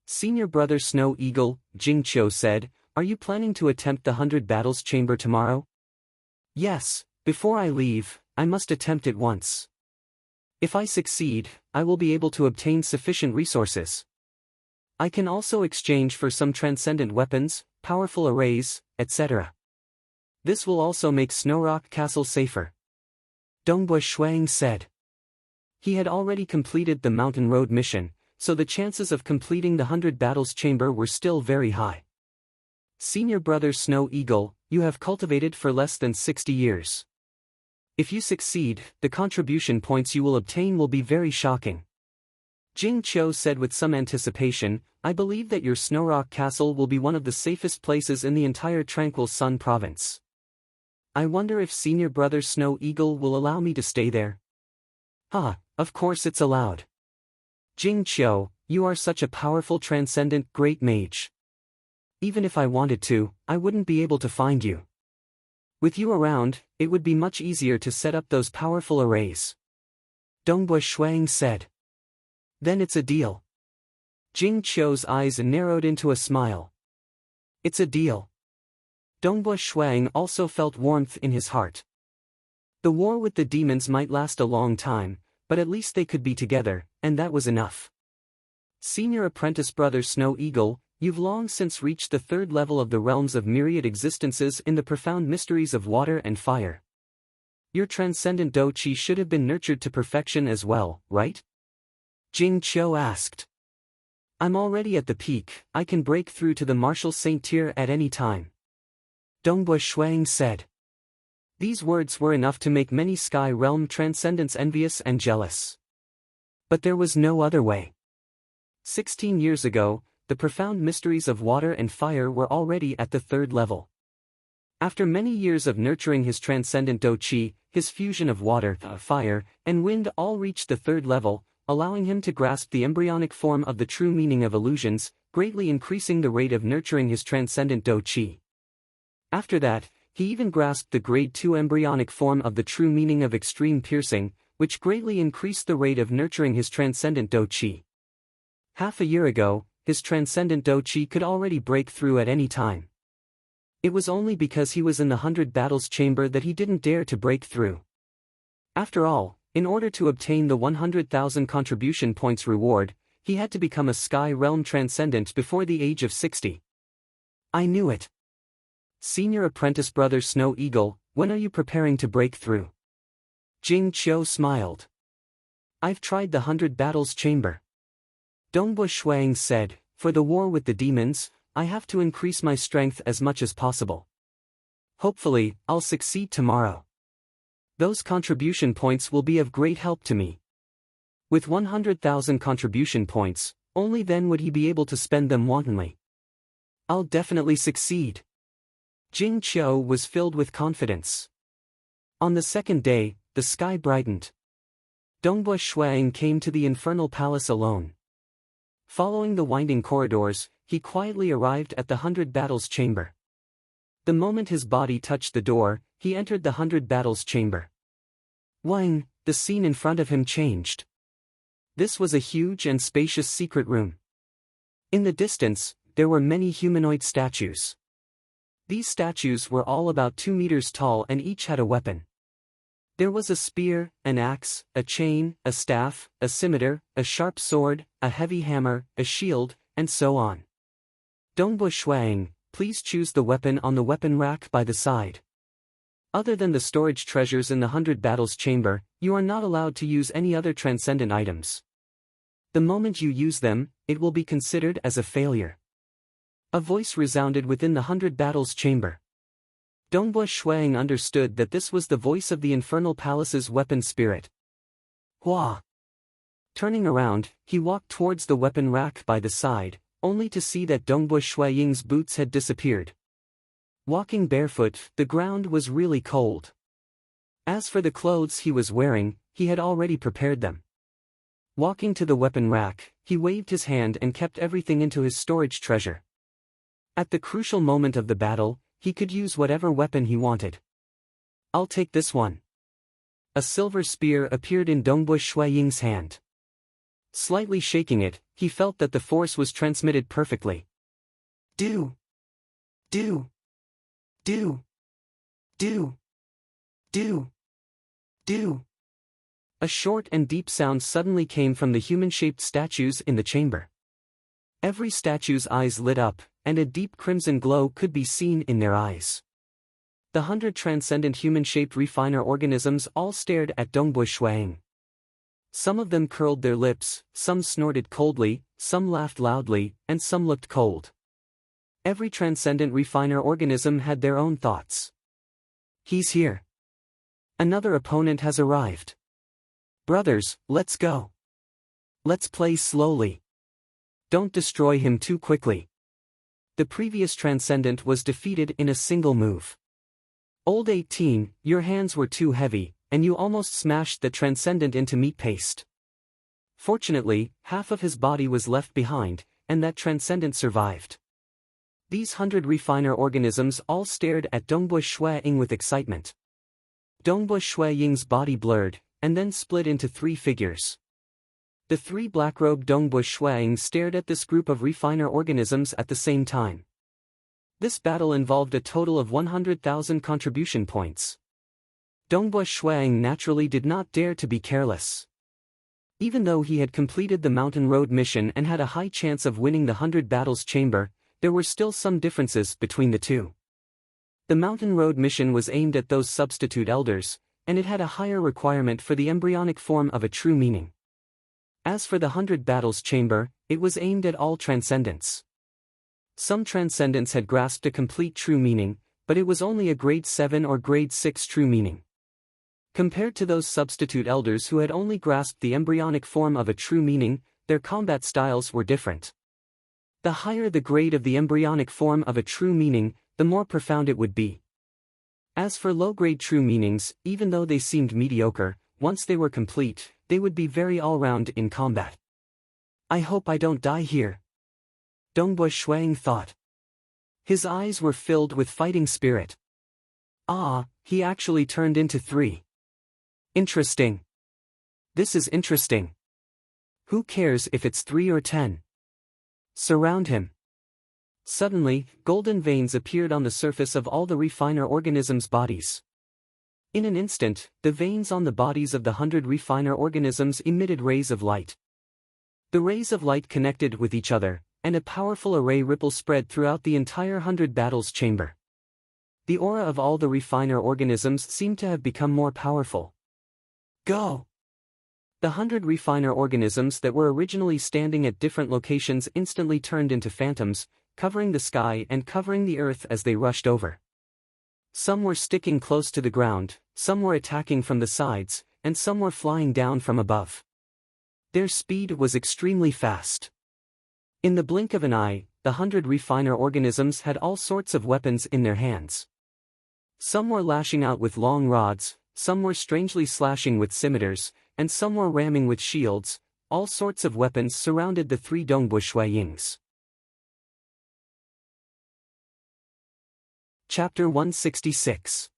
Senior brother Snow Eagle, Jing said, "Are you planning to attempt the 100 Battles Chamber tomorrow?" "Yes, before I leave, I must attempt it once. If I succeed, I will be able to obtain sufficient resources. I can also exchange for some transcendent weapons, powerful arrays, etc. This will also make Snowrock Castle safer," Dongbui Shuang said. He had already completed the Mountain Road mission, so the chances of completing the 100 Battles Chamber were still very high. "Senior brother Snow Eagle, you have cultivated for less than 60 years. If you succeed, the contribution points you will obtain will be very shocking." Jing said with some anticipation, "I believe that your Snowrock Castle will be one of the safest places in the entire Tranquil Sun province. I wonder if senior brother Snow Eagle will allow me to stay there." Of course it's allowed. Jing you are such a powerful transcendent great mage. Even if I wanted to, I wouldn't be able to find you. With you around, it would be much easier to set up those powerful arrays," Dongbui Shuang said. "Then it's a deal." Jing eyes narrowed into a smile. "It's a deal." Dongbui Shuang also felt warmth in his heart. The war with the demons might last a long time, but at least they could be together, and that was enough. "Senior apprentice brother Snow Eagle, you've long since reached the 3rd level of the realms of myriad existences in the profound mysteries of water and fire. Your transcendent Do Chi should have been nurtured to perfection as well, right?" Jing asked. "I'm already at the peak, I can break through to the martial saint tier at any time," Dongbui Shuang said. These words were enough to make many Sky Realm transcendents envious and jealous. But there was no other way. 16 years ago, the profound mysteries of water and fire were already at the 3rd level. After many years of nurturing his transcendent Do Chi, his fusion of water, fire, and wind all reached the 3rd level, allowing him to grasp the embryonic form of the true meaning of illusions, greatly increasing the rate of nurturing his transcendent Do Chi. After that, he even grasped the grade 2 embryonic form of the true meaning of extreme piercing, which greatly increased the rate of nurturing his transcendent Do Chi. Half a year ago, his transcendent Doqi could already break through at any time. It was only because he was in the 100 Battles chamber that he didn't dare to break through. After all, in order to obtain the 100,000 contribution points reward, he had to become a Sky Realm Transcendent before the age of 60. I knew it. Senior apprentice brother Snow Eagle, when are you preparing to break through? Jing Qiu smiled. I've tried the 100 Battles chamber. Dongbu Shuang said, for the war with the demons, I have to increase my strength as much as possible. Hopefully, I'll succeed tomorrow. Those contribution points will be of great help to me. With 100,000 contribution points, only then would he be able to spend them wantonly. I'll definitely succeed. Jing Qiu was filled with confidence. On the second day, the sky brightened. Dongbu Shuang came to the infernal palace alone. Following the winding corridors, he quietly arrived at the 100 Battles chamber. The moment his body touched the door, he entered the 100 Battles chamber. Wang, the scene in front of him changed. This was a huge and spacious secret room. In the distance, there were many humanoid statues. These statues were all about 2 meters tall and each had a weapon. There was a spear, an axe, a chain, a staff, a scimitar, a sharp sword, a heavy hammer, a shield, and so on. Dongbu Shuang, please choose the weapon on the weapon rack by the side. Other than the storage treasures in the 100 Battles chamber, you are not allowed to use any other transcendent items. The moment you use them, it will be considered as a failure. A voice resounded within the 100 Battles chamber. Dongbu Shuang understood that this was the voice of the Infernal Palace's weapon spirit. Hua! Turning around, he walked towards the weapon rack by the side, only to see that Dongbu Shuang's boots had disappeared. Walking barefoot, the ground was really cold. As for the clothes he was wearing, he had already prepared them. Walking to the weapon rack, he waved his hand and kept everything into his storage treasure. At the crucial moment of the battle, he could use whatever weapon he wanted. I'll take this one. A silver spear appeared in Dongbu Shuang's hand. Slightly shaking it, he felt that the force was transmitted perfectly. Do. Do. Do. Do. Do. Do. A short and deep sound suddenly came from the human-shaped statues in the chamber. Every statue's eyes lit up, and a deep crimson glow could be seen in their eyes. The 100 transcendent human-shaped refiner organisms all stared at Dongbu Shuang. Some of them curled their lips, some snorted coldly, some laughed loudly, and some looked cold. Every transcendent refiner organism had their own thoughts. He's here. Another opponent has arrived. Brothers, let's go. Let's play slowly. Don't destroy him too quickly. The previous transcendent was defeated in a single move. Old 18, your hands were too heavy, and you almost smashed the transcendent into meat paste. Fortunately, half of his body was left behind, and that transcendent survived. These 100 refiner organisms all stared at Dongbu Shuang with excitement. Dongbu Shuang's body blurred, and then split into 3 figures. The 3 black-robed Dongbu Shuang stared at this group of refiner organisms at the same time. This battle involved a total of 100,000 contribution points. Dongbu Shuang naturally did not dare to be careless. Even though he had completed the Mountain Road mission and had a high chance of winning the 100 Battles chamber, there were still some differences between the two. The Mountain Road mission was aimed at those substitute elders, and it had a higher requirement for the embryonic form of a true meaning. As for the 100 Battles chamber, it was aimed at all transcendents. Some transcendents had grasped a complete true meaning, but it was only a grade 7 or grade 6 true meaning. Compared to those substitute elders who had only grasped the embryonic form of a true meaning, their combat styles were different. The higher the grade of the embryonic form of a true meaning, the more profound it would be. As for low-grade true meanings, even though they seemed mediocre, once they were complete, they would be very all-round in combat. I hope I don't die here. Dongbu Shuang thought. His eyes were filled with fighting spirit. Ah, he actually turned into 3. Interesting. This is interesting. Who cares if it's 3 or 10? Surround him. Suddenly, golden veins appeared on the surface of all the refiner organisms' bodies. In an instant, the veins on the bodies of the 100 refiner organisms emitted rays of light. The rays of light connected with each other, and a powerful array ripple spread throughout the entire 100 battles chamber. The aura of all the refiner organisms seemed to have become more powerful. Go! The 100 refiner organisms that were originally standing at different locations instantly turned into phantoms, covering the sky and covering the earth as they rushed over. Some were sticking close to the ground, some were attacking from the sides, and some were flying down from above. Their speed was extremely fast. In the blink of an eye, the 100 refiner organisms had all sorts of weapons in their hands. Some were lashing out with long rods, some were strangely slashing with scimitars, and some were ramming with shields. All sorts of weapons surrounded the 3 Dongbu Shui Yings. Chapter 166.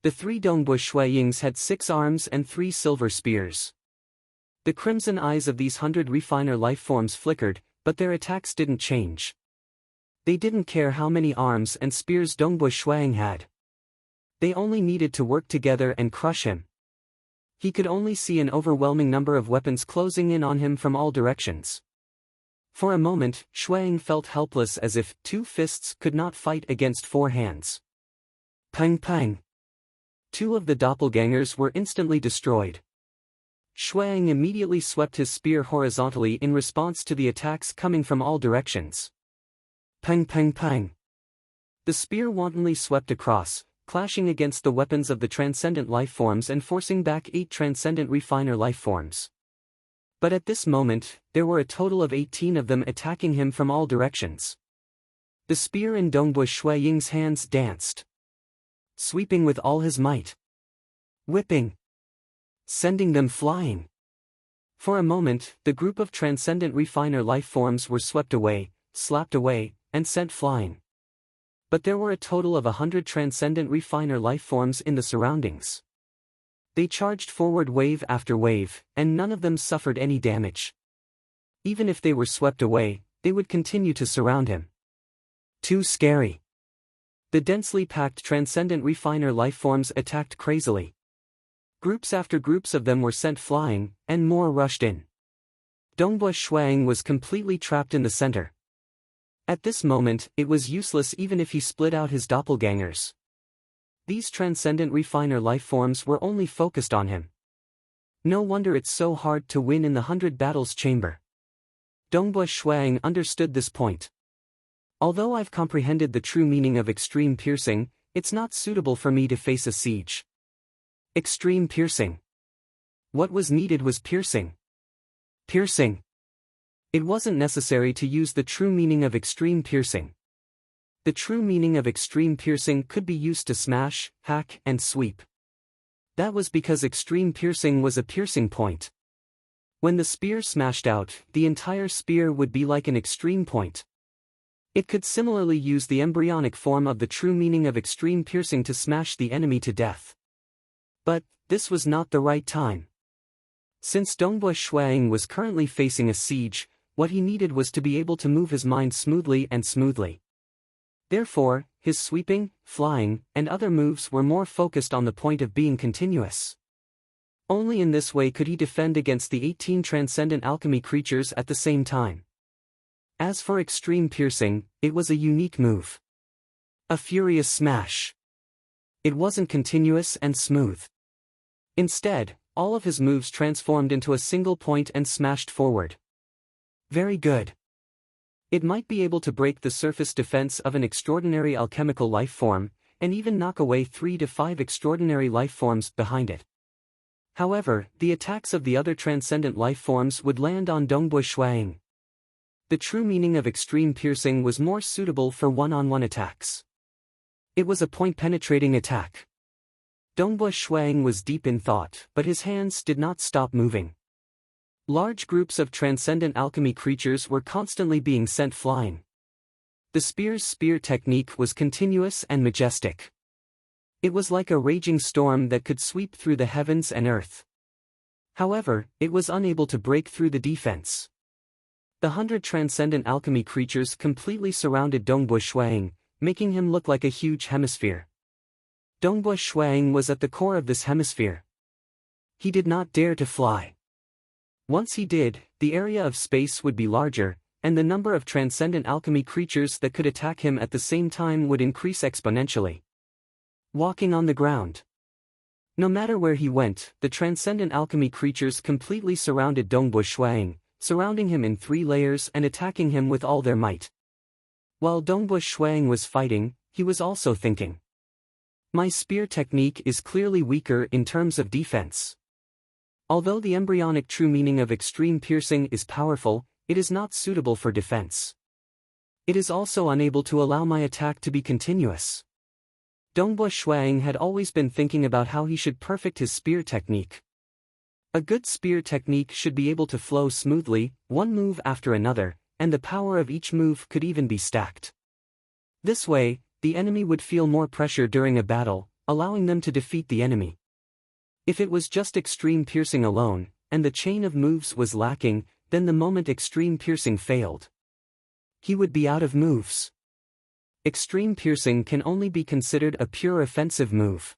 The 3 Dongbu Shui Yings had 6 arms and 3 silver spears. The crimson eyes of these 100 refiner life forms flickered, but their attacks didn't change. They didn't care how many arms and spears Dongbu Shuang had. They only needed to work together and crush him. He could only see an overwhelming number of weapons closing in on him from all directions. For a moment, Shuang felt helpless, as if 2 fists could not fight against 4 hands. Pang pang! 2 of the doppelgangers were instantly destroyed. Shuang immediately swept his spear horizontally in response to the attacks coming from all directions. Pang pang pang! The spear wantonly swept across, clashing against the weapons of the transcendent life forms and forcing back 8 transcendent refiner life forms. But at this moment, there were a total of 18 of them attacking him from all directions. The spear in Dongbu Shui Ying's hands danced, sweeping with all his might, whipping, sending them flying. For a moment, the group of transcendent refiner life forms were swept away, slapped away, and sent flying. But there were a total of 100 transcendent refiner life forms in the surroundings. They charged forward wave after wave, and none of them suffered any damage. Even if they were swept away, they would continue to surround him. Too scary. The densely packed transcendent refiner life forms attacked crazily. Groups after groups of them were sent flying, and more rushed in. Dongbu Shuang was completely trapped in the center. At this moment, it was useless even if he split out his doppelgangers. These transcendent refiner life forms were only focused on him. No wonder it's so hard to win in the 100 battles chamber. Dongbu Shuang understood this point. Although I've comprehended the true meaning of extreme piercing, it's not suitable for me to face a siege. Extreme piercing. What was needed was piercing. Piercing. It wasn't necessary to use the true meaning of extreme piercing. The true meaning of extreme piercing could be used to smash, hack, and sweep. That was because extreme piercing was a piercing point. When the spear smashed out, the entire spear would be like an extreme point. It could similarly use the embryonic form of the true meaning of extreme piercing to smash the enemy to death. But this was not the right time. Since Dongbu Shuang was currently facing a siege, what he needed was to be able to move his mind smoothly and smoothly. Therefore, his sweeping, flying, and other moves were more focused on the point of being continuous. Only in this way could he defend against the 18 transcendent alchemy creatures at the same time. As for extreme piercing, it was a unique move. A furious smash. It wasn't continuous and smooth. Instead, all of his moves transformed into a single point and smashed forward. Very good. It might be able to break the surface defense of an extraordinary alchemical life form, and even knock away 3 to 5 extraordinary life forms behind it. However, the attacks of the other transcendent life forms would land on Dongbu Shuang. The true meaning of extreme piercing was more suitable for one-on-one attacks. It was a point-penetrating attack. Dongbu Shuang was deep in thought, but his hands did not stop moving. Large groups of transcendent alchemy creatures were constantly being sent flying. The spear's spear technique was continuous and majestic. It was like a raging storm that could sweep through the heavens and earth. However, it was unable to break through the defense. The 100 transcendent alchemy creatures completely surrounded Dongbo Shuang, making him look like a huge hemisphere. Dongbo Shuang was at the core of this hemisphere. He did not dare to fly. Once he did, the area of space would be larger, and the number of transcendent alchemy creatures that could attack him at the same time would increase exponentially. Walking on the ground. No matter where he went, the transcendent alchemy creatures completely surrounded Dongbo Shuang, surrounding him in 3 layers and attacking him with all their might. While Dongbo Shuang was fighting, he was also thinking. My spear technique is clearly weaker in terms of defense. Although the embryonic true meaning of extreme piercing is powerful, it is not suitable for defense. It is also unable to allow my attack to be continuous. Dongbo Shuang had always been thinking about how he should perfect his spear technique. A good spear technique should be able to flow smoothly, one move after another, and the power of each move could even be stacked. This way, the enemy would feel more pressure during a battle, allowing them to defeat the enemy. If it was just extreme piercing alone, and the chain of moves was lacking, then the moment extreme piercing failed, he would be out of moves. Extreme piercing can only be considered a pure offensive move.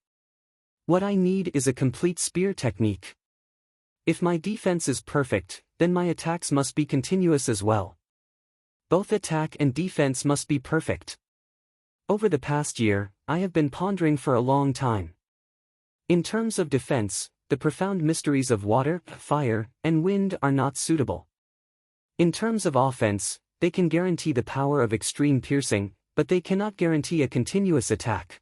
What I need is a complete spear technique. If my defense is perfect, then my attacks must be continuous as well. Both attack and defense must be perfect. Over the past year, I have been pondering for a long time. In terms of defense, the profound mysteries of water, fire, and wind are not suitable. In terms of offense, they can guarantee the power of extreme piercing, but they cannot guarantee a continuous attack.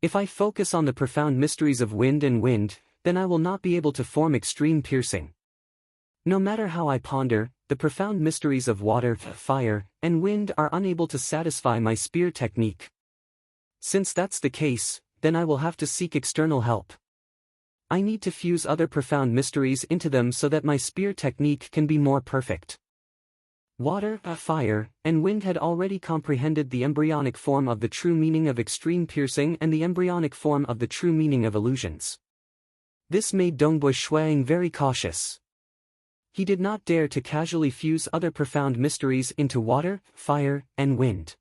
If I focus on the profound mysteries of wind and wind, then I will not be able to form extreme piercing. No matter how I ponder, the profound mysteries of water, fire, and wind are unable to satisfy my spear technique. Since that's the case, then I will have to seek external help. I need to fuse other profound mysteries into them so that my spear technique can be more perfect. Water, fire, and wind had already comprehended the embryonic form of the true meaning of extreme piercing and the embryonic form of the true meaning of illusions. This made Dongbo Shuang very cautious. He did not dare to casually fuse other profound mysteries into water, fire, and wind.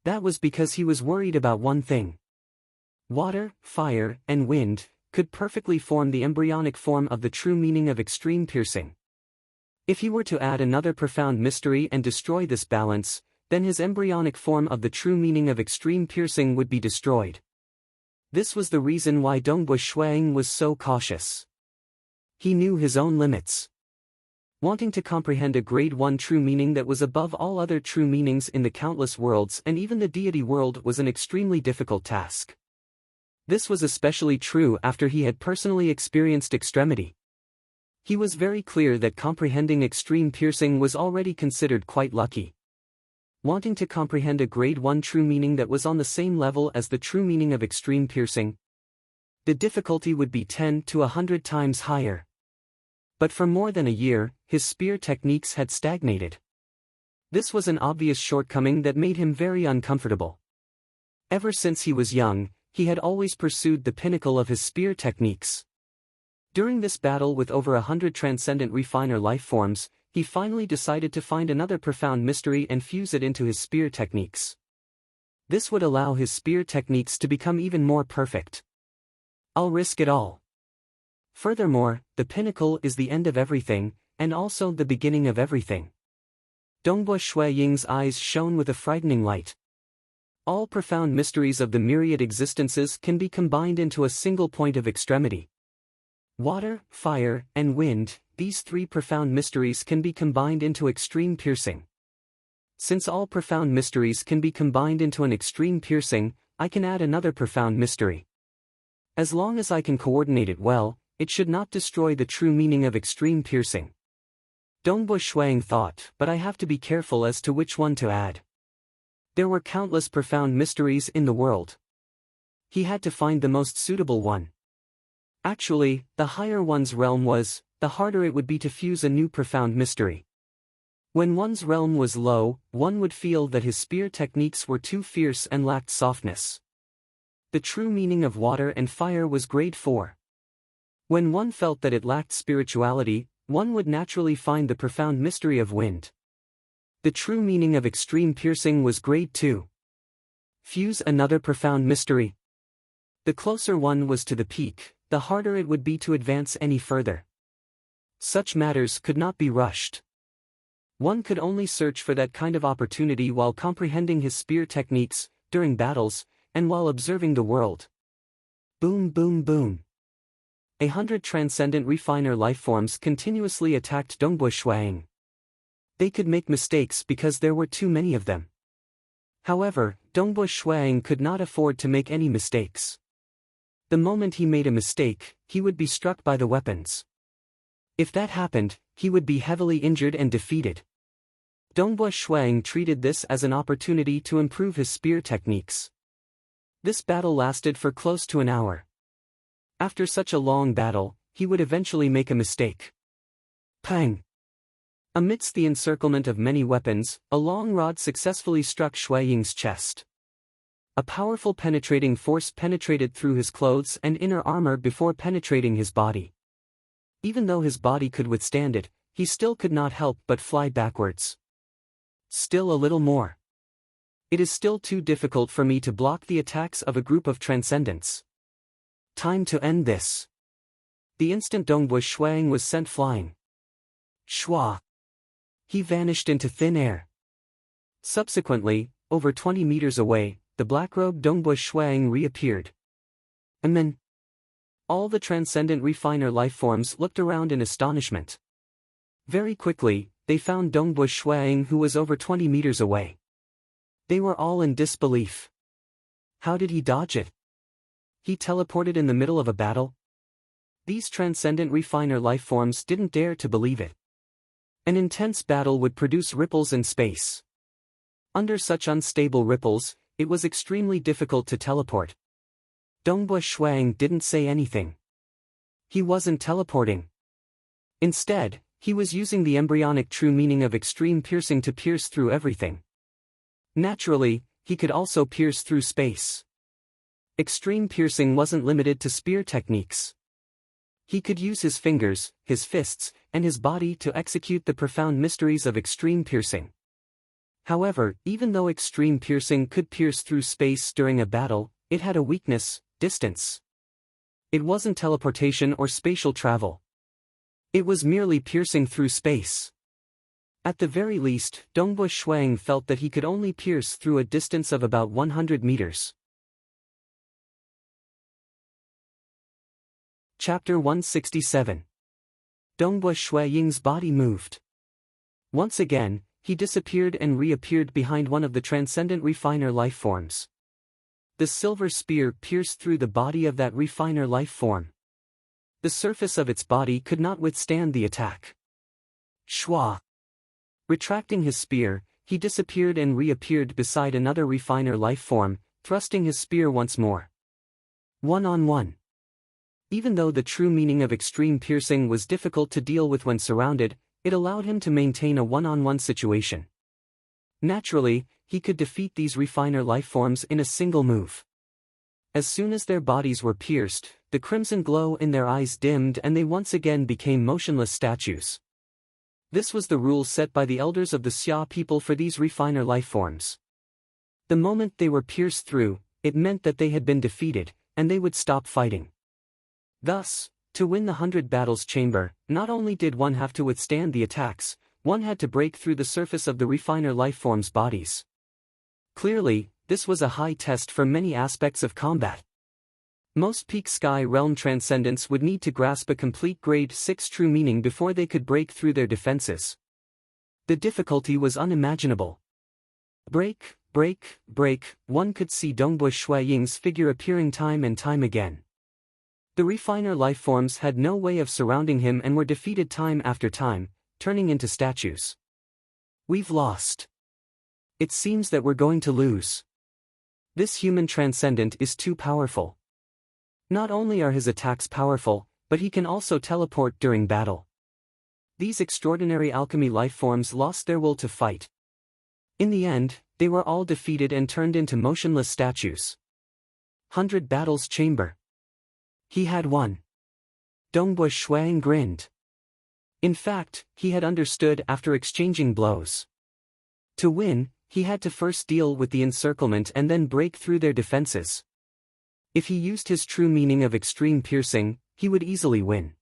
That was because he was worried about one thing. Water, fire, and wind could perfectly form the embryonic form of the true meaning of extreme piercing. If he were to add another profound mystery and destroy this balance, then his embryonic form of the true meaning of extreme piercing would be destroyed. This was the reason why Dongbo Shuang was so cautious. He knew his own limits. Wanting to comprehend a grade 1 true meaning that was above all other true meanings in the countless worlds and even the deity world was an extremely difficult task. This was especially true after he had personally experienced extremity. He was very clear that comprehending extreme piercing was already considered quite lucky. Wanting to comprehend a grade 1 true meaning that was on the same level as the true meaning of extreme piercing, the difficulty would be 10 to 100 times higher. But for more than a year, his spear techniques had stagnated. This was an obvious shortcoming that made him very uncomfortable. Ever since he was young, he had always pursued the pinnacle of his spear techniques. During this battle with over 100 transcendent refiner life forms, he finally decided to find another profound mystery and fuse it into his spear techniques. This would allow his spear techniques to become even more perfect. I'll risk it all. Furthermore, the pinnacle is the end of everything, and also the beginning of everything. Dongbo Shuaying's eyes shone with a frightening light. All profound mysteries of the myriad existences can be combined into a single point of extremity. Water, fire, and wind, these 3 profound mysteries can be combined into extreme piercing. Since all profound mysteries can be combined into an extreme piercing, I can add another profound mystery. As long as I can coordinate it well, it should not destroy the true meaning of extreme piercing. Dongbo Shuang thought, but I have to be careful as to which one to add. There were countless profound mysteries in the world. He had to find the most suitable one. Actually, the higher one's realm was, the harder it would be to fuse a new profound mystery. When one's realm was low, one would feel that his spear techniques were too fierce and lacked softness. The true meaning of water and fire was grade 4. When one felt that it lacked spirituality, one would naturally find the profound mystery of wind. The true meaning of extreme piercing was grade 2. Fuse another profound mystery. The closer one was to the peak, the harder it would be to advance any further. Such matters could not be rushed. One could only search for that kind of opportunity while comprehending his spear techniques, during battles, and while observing the world. Boom boom boom. 100 transcendent refiner lifeforms continuously attacked Dongbo Shuang. They could make mistakes because there were too many of them. However, Dongbo Shuang could not afford to make any mistakes. The moment he made a mistake, he would be struck by the weapons. If that happened, he would be heavily injured and defeated. Dongbo Shuang treated this as an opportunity to improve his spear techniques. This battle lasted for close to an hour. After such a long battle, he would eventually make a mistake. Pang! Amidst the encirclement of many weapons, a long rod successfully struck Shui Ying's chest. A powerful penetrating force penetrated through his clothes and inner armor before penetrating his body. Even though his body could withstand it, he still could not help but fly backwards. Still a little more. It is still too difficult for me to block the attacks of a group of transcendents. Time to end this. The instant Dongbo Shuang was sent flying. Shua! He vanished into thin air. Subsequently, over 20 meters away, the black-robed Dongbo Shuang reappeared. Amen. All the transcendent refiner lifeforms looked around in astonishment. Very quickly, they found Dongbo Shuang, who was over 20 meters away. They were all in disbelief. How did he dodge it? He teleported in the middle of a battle? These transcendent refiner lifeforms didn't dare to believe it. An intense battle would produce ripples in space. Under such unstable ripples, it was extremely difficult to teleport. Dongbo Shuang didn't say anything. He wasn't teleporting. Instead, he was using the embryonic true meaning of extreme piercing to pierce through everything. Naturally, he could also pierce through space. Extreme piercing wasn't limited to spear techniques. He could use his fingers, his fists, and his body to execute the profound mysteries of extreme piercing. However, even though extreme piercing could pierce through space during a battle, it had a weakness: distance. It wasn't teleportation or spatial travel. It was merely piercing through space. At the very least, Dongbo Shuang felt that he could only pierce through a distance of about 100 meters. Chapter 167. Dongbo Shui Ying's body moved. Once again, he disappeared and reappeared behind one of the transcendent refiner lifeforms. The silver spear pierced through the body of that refiner lifeform. The surface of its body could not withstand the attack. Shua! Retracting his spear, he disappeared and reappeared beside another refiner lifeform, thrusting his spear once more. One-on-one. Even though the true meaning of extreme piercing was difficult to deal with when surrounded, it allowed him to maintain a one-on-one situation. Naturally, he could defeat these refiner lifeforms in a single move. As soon as their bodies were pierced, the crimson glow in their eyes dimmed and they once again became motionless statues. This was the rule set by the elders of the Xia people for these refiner lifeforms. The moment they were pierced through, it meant that they had been defeated, and they would stop fighting. Thus, to win the 100 battles chamber, not only did one have to withstand the attacks, one had to break through the surface of the refiner lifeforms' bodies. Clearly, this was a high test for many aspects of combat. Most Peak Sky Realm transcendents would need to grasp a complete Grade 6 true meaning before they could break through their defenses. The difficulty was unimaginable. Break, break, break, one could see Dongbo Shui Ying's figure appearing time and time again. The refiner lifeforms had no way of surrounding him and were defeated time after time, turning into statues. We've lost. It seems that we're going to lose. This human transcendent is too powerful. Not only are his attacks powerful, but he can also teleport during battle. These extraordinary alchemy lifeforms lost their will to fight. In the end, they were all defeated and turned into motionless statues. 100 battles chamber. He had won. Dongbo Shuang grinned. In fact, he had understood after exchanging blows. To win, he had to first deal with the encirclement and then break through their defenses. If he used his true meaning of extreme piercing, he would easily win.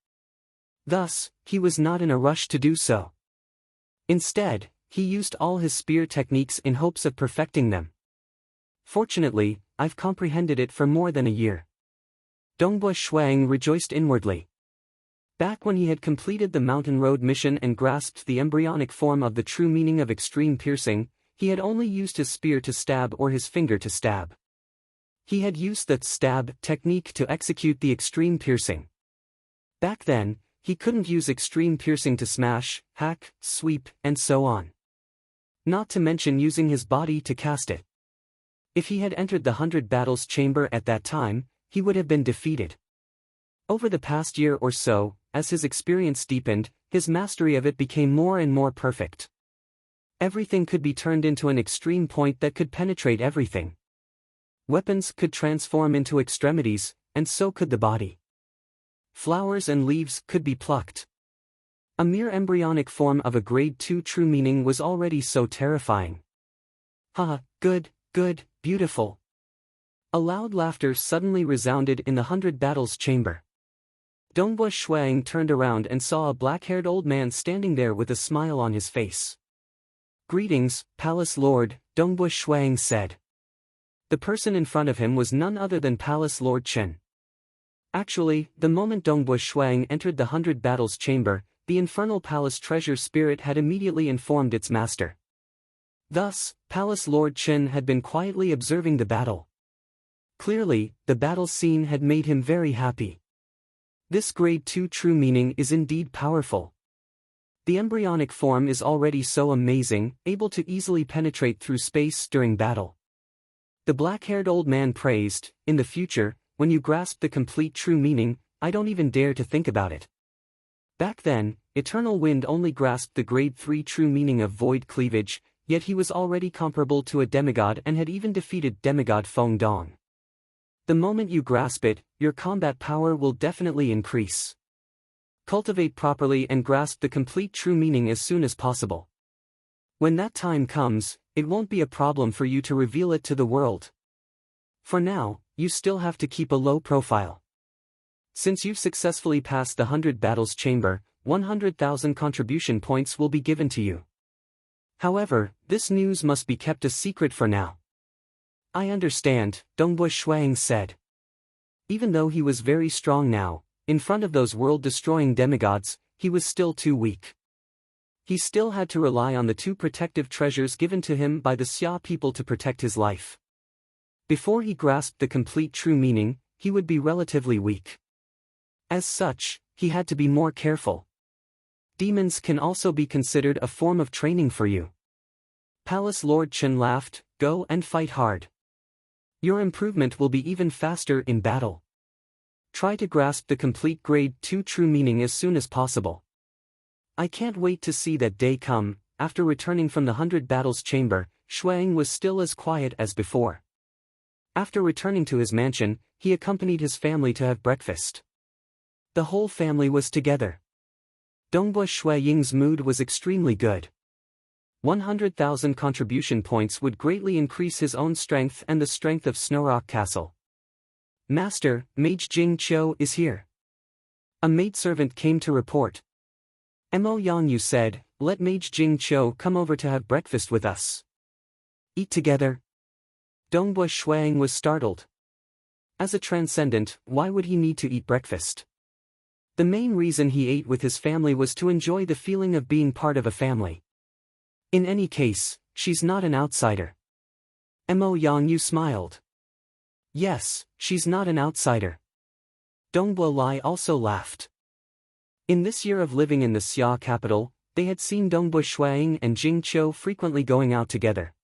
Thus, he was not in a rush to do so. Instead, he used all his spear techniques in hopes of perfecting them. Fortunately, I've comprehended it for more than a year. Dongbua Shuang rejoiced inwardly. Back when he had completed the Mountain Road mission and grasped the embryonic form of the true meaning of extreme piercing, he had only used his spear to stab or his finger to stab. He had used the stab technique to execute the extreme piercing. Back then, he couldn't use extreme piercing to smash, hack, sweep, and so on. Not to mention using his body to cast it. If he had entered the 100 Battles chamber at that time, he would have been defeated. Over the past year or so, as his experience deepened, his mastery of it became more and more perfect. Everything could be turned into an extreme point that could penetrate everything. Weapons could transform into extremities, and so could the body. Flowers and leaves could be plucked. A mere embryonic form of a grade 2 true meaning was already so terrifying. Haha, good, beautiful. A loud laughter suddenly resounded in the 100 Battles chamber. Dongbua Shuang turned around and saw a black-haired old man standing there with a smile on his face. "Greetings, Palace Lord," Dongbua Shuang said. The person in front of him was none other than Palace Lord Chen. Actually, the moment Dongbua Shuang entered the 100 Battles chamber, the infernal palace treasure spirit had immediately informed its master. Thus, Palace Lord Chen had been quietly observing the battle. Clearly, the battle scene had made him very happy. This grade 2 true meaning is indeed powerful. The embryonic form is already so amazing, able to easily penetrate through space during battle. The black-haired old man praised, "In the future, when you grasp the complete true meaning, I don't even dare to think about it." Back then, Eternal Wind only grasped the grade 3 true meaning of void cleavage, yet he was already comparable to a demigod and had even defeated demigod Feng Dong. The moment you grasp it, your combat power will definitely increase. Cultivate properly and grasp the complete true meaning as soon as possible. When that time comes, it won't be a problem for you to reveal it to the world. For now, you still have to keep a low profile. Since you've successfully passed the 100 Battles chamber, 100,000 contribution points will be given to you. However, this news must be kept a secret for now. I understand, Dongbua Shuang said. Even though he was very strong now, in front of those world-destroying demigods, he was still too weak. He still had to rely on the 2 protective treasures given to him by the Xia people to protect his life. Before he grasped the complete true meaning, he would be relatively weak. As such, he had to be more careful. Demons can also be considered a form of training for you. Palace Lord Chen laughed, "Go and fight hard. Your improvement will be even faster in battle. Try to grasp the complete grade 2 true meaning as soon as possible." I can't wait to see that day come. After returning from the 100 Battles chamber, Shuang was still as quiet as before. After returning to his mansion, he accompanied his family to have breakfast. The whole family was together. Dongbua Shuaying's mood was extremely good. 100,000 contribution points would greatly increase his own strength and the strength of Snowrock Castle. "Master, Mage Jing Qiu is here." A maidservant came to report. Mo Yangyu said, "Let Mage Jing Qiu come over to have breakfast with us." "Eat together?" Dongbua Shuang was startled. As a transcendent, why would he need to eat breakfast? The main reason he ate with his family was to enjoy the feeling of being part of a family. In any case, she's not an outsider. Mo Yangyu smiled. "Yes, she's not an outsider." Dongbua Lai also laughed. In this year of living in the Xia capital, they had seen Dongbua Shuang and Jing Qiu frequently going out together.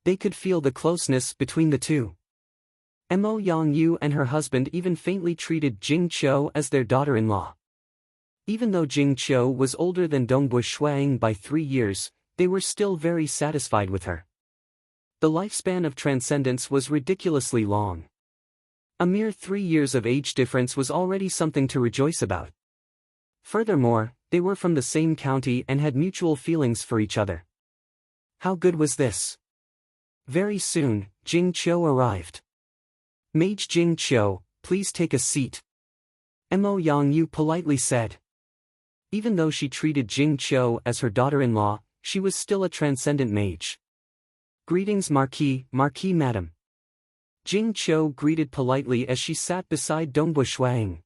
They could feel the closeness between the two. Mo Yangyu and her husband even faintly treated Jing Qiu as their daughter-in-law. Even though Jing Qiu was older than Dongbua Shuang by 3 years, they were still very satisfied with her. The lifespan of transcendence was ridiculously long. A mere 3 years of age difference was already something to rejoice about. Furthermore, they were from the same county and had mutual feelings for each other. How good was this? Very soon, Jing Qiu arrived. Mage Jing Qiu, please take a seat. Mo Yang Yu politely said. Even though she treated Jing Qiu as her daughter-in-law, she was still a transcendent mage. Greetings Marquis Madam. Jing Qiu greeted politely as she sat beside Dongbu Shuang.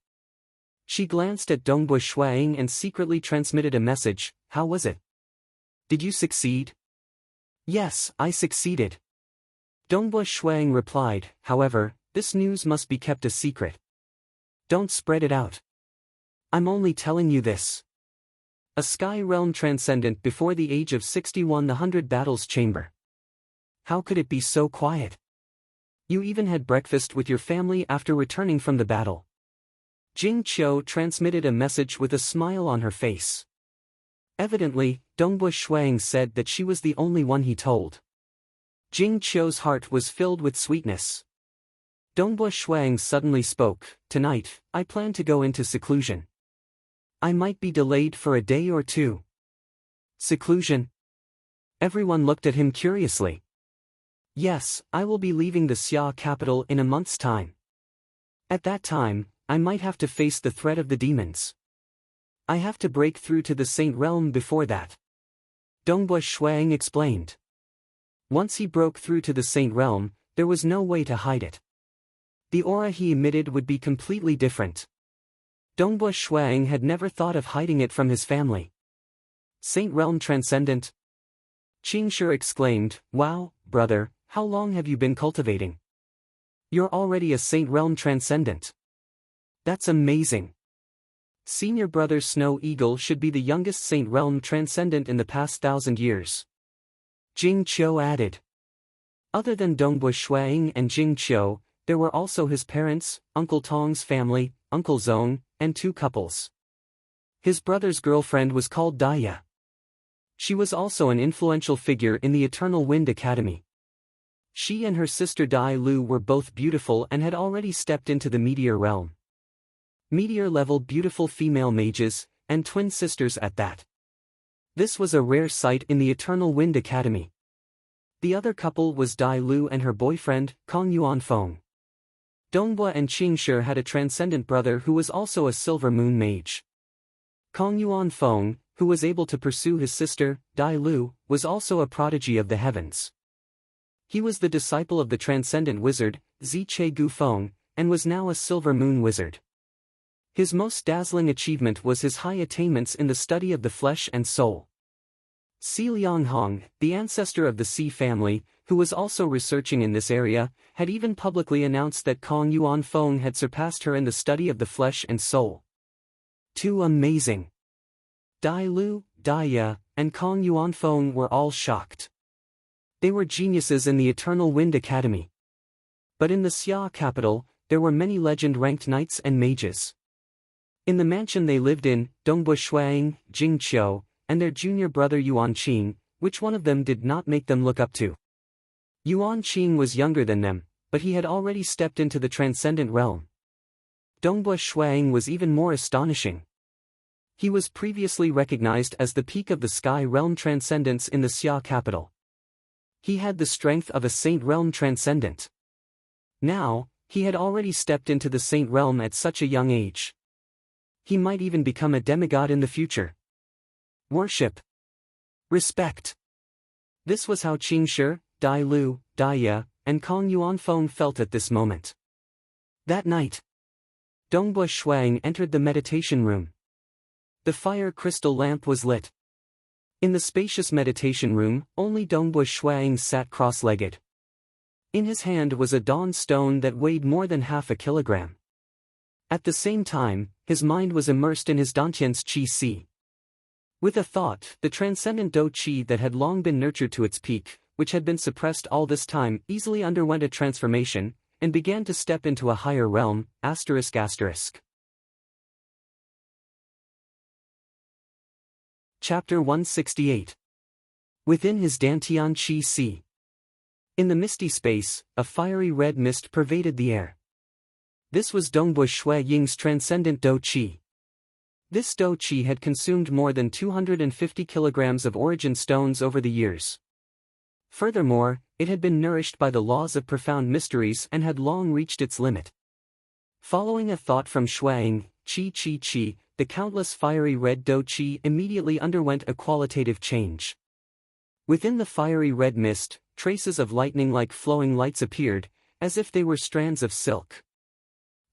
She glanced at Dongbu Shuang and secretly transmitted a message. How was it? Did you succeed? Yes, I succeeded. Dongbu Shuang replied, however, this news must be kept a secret. Don't spread it out. I'm only telling you this. A sky realm transcendent before the age of 61 the 100 battles chamber. How could it be so quiet? You even had breakfast with your family after returning from the battle. Jing Qiu transmitted a message with a smile on her face. Evidently, Dongbu Shuang said that she was the only one he told. Jing Qiu's heart was filled with sweetness. Dongbu Shuang suddenly spoke, tonight, I plan to go into seclusion. I might be delayed for a day or two. Seclusion? Everyone looked at him curiously. Yes, I will be leaving the Xia capital in a month's time. At that time, I might have to face the threat of the demons. I have to break through to the Saint Realm before that. Dongbu Shuang explained. Once he broke through to the Saint Realm, there was no way to hide it. The aura he emitted would be completely different. Dongbu Shuang had never thought of hiding it from his family. Saint Realm Transcendent? Qingshi exclaimed, wow, brother, how long have you been cultivating? You're already a Saint Realm Transcendent. That's amazing. Senior brother Snow Eagle should be the youngest Saint Realm Transcendent in the past 1,000 years. Jing Qiu added. Other than Dongbu Shuang and Jing Qiu, there were also his parents, Uncle Tong's family, Uncle Zong, and 2 couples. His brother's girlfriend was called Daya. She was also an influential figure in the Eternal Wind Academy. She and her sister Dai Lu were both beautiful and had already stepped into the meteor realm. Meteor-level beautiful female mages, and twin sisters at that. This was a rare sight in the Eternal Wind Academy. The other couple was Dai Lu and her boyfriend, Kong Yuanfeng. Dongbu and Qingshi had a transcendent brother who was also a silver moon mage. Kong Yuanfeng, who was able to pursue his sister, Dai Lu, was also a prodigy of the heavens. He was the disciple of the transcendent wizard, Ziche Gufeng, and was now a silver moon wizard. His most dazzling achievement was his high attainments in the study of the flesh and soul. Si Lianghong, the ancestor of the Si family, who was also researching in this area, had even publicly announced that Kong Yuanfeng had surpassed her in the study of the flesh and soul. Too amazing. Dai Lu, Daya, and Kong Yuanfeng were all shocked. They were geniuses in the Eternal Wind Academy. But in the Xia capital, there were many legend-ranked knights and mages. In the mansion they lived in, Dongbu Shuang, Jing Qiu, and their junior brother Yuan Qing, which one of them did not make them look up to? Yuan Qing was younger than them, but he had already stepped into the transcendent realm. Dongbu Shuang was even more astonishing. He was previously recognized as the peak of the sky realm transcendence in the Xia capital. He had the strength of a saint realm transcendent. Now, he had already stepped into the saint realm at such a young age. He might even become a demigod in the future. Worship. Respect. This was how Qingshi, Dai Lu, Daya, and Kong Yuanfeng felt at this moment. That night, Dongbu Shuang entered the meditation room. The fire crystal lamp was lit. In the spacious meditation room, only Dongbu Shuang sat cross-legged. In his hand was a dawn stone that weighed more than half a kilogram. At the same time, his mind was immersed in his Dantian's Qi Si. With a thought, the transcendent Do Qi that had long been nurtured to its peak, which had been suppressed all this time, easily underwent a transformation, and began to step into a higher realm, ***. Chapter 168. Within his Dantian Qi Si. In the misty space, a fiery red mist pervaded the air. This was Dongbu Shui Ying's transcendent Do Qi. This Do Chi had consumed more than 250 kilograms of origin stones over the years. Furthermore, it had been nourished by the laws of profound mysteries and had long reached its limit. Following a thought from Shuang, Qi, the countless fiery red Do Chi immediately underwent a qualitative change. Within the fiery red mist, traces of lightning-like flowing lights appeared, as if they were strands of silk.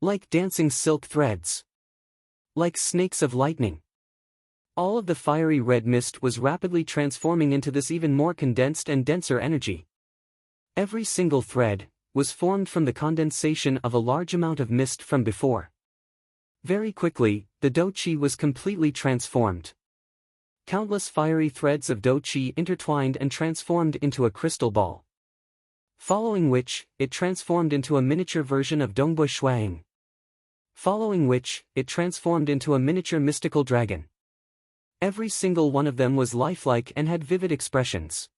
Like dancing silk threads. Like snakes of lightning. All of the fiery red mist was rapidly transforming into this even more condensed and denser energy. Every single thread was formed from the condensation of a large amount of mist from before. Very quickly, the Do Chi was completely transformed. Countless fiery threads of Do Chi intertwined and transformed into a crystal ball. Following which, it transformed into a miniature version of Dongbo Shuang. Following which, it transformed into a miniature mystical dragon. Every single one of them was lifelike and had vivid expressions.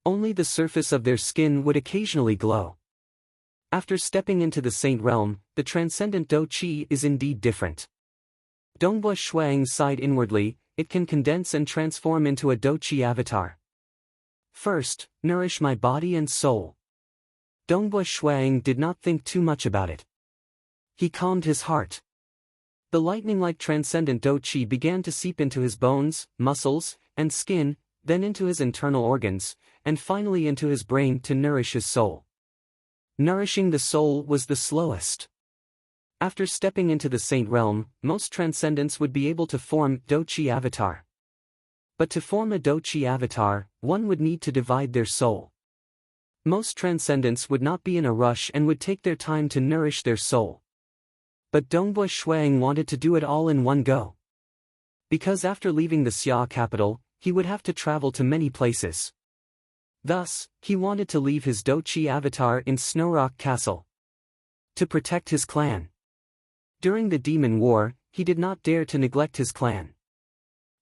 Only the surface of their skin would occasionally glow. After stepping into the Saint Realm, the transcendent Do Chi is indeed different. Dongbo Shuang sighed inwardly, it can condense and transform into a Do Chi avatar. First, nourish my body and soul. Dongbo Shuang did not think too much about it. He calmed his heart. The lightning-like transcendent Do Chi began to seep into his bones, muscles, and skin, then into his internal organs, and finally into his brain to nourish his soul. Nourishing the soul was the slowest. After stepping into the Saint Realm, most transcendents would be able to form Do Chi avatar. But to form a Do Chi avatar, one would need to divide their soul. Most transcendents would not be in a rush and would take their time to nourish their soul. But Dongbo Shuang wanted to do it all in one go. Because after leaving the Xia capital, he would have to travel to many places. Thus, he wanted to leave his Do Chi avatar in Snow Rock Castle. To protect his clan. During the Demon War, he did not dare to neglect his clan.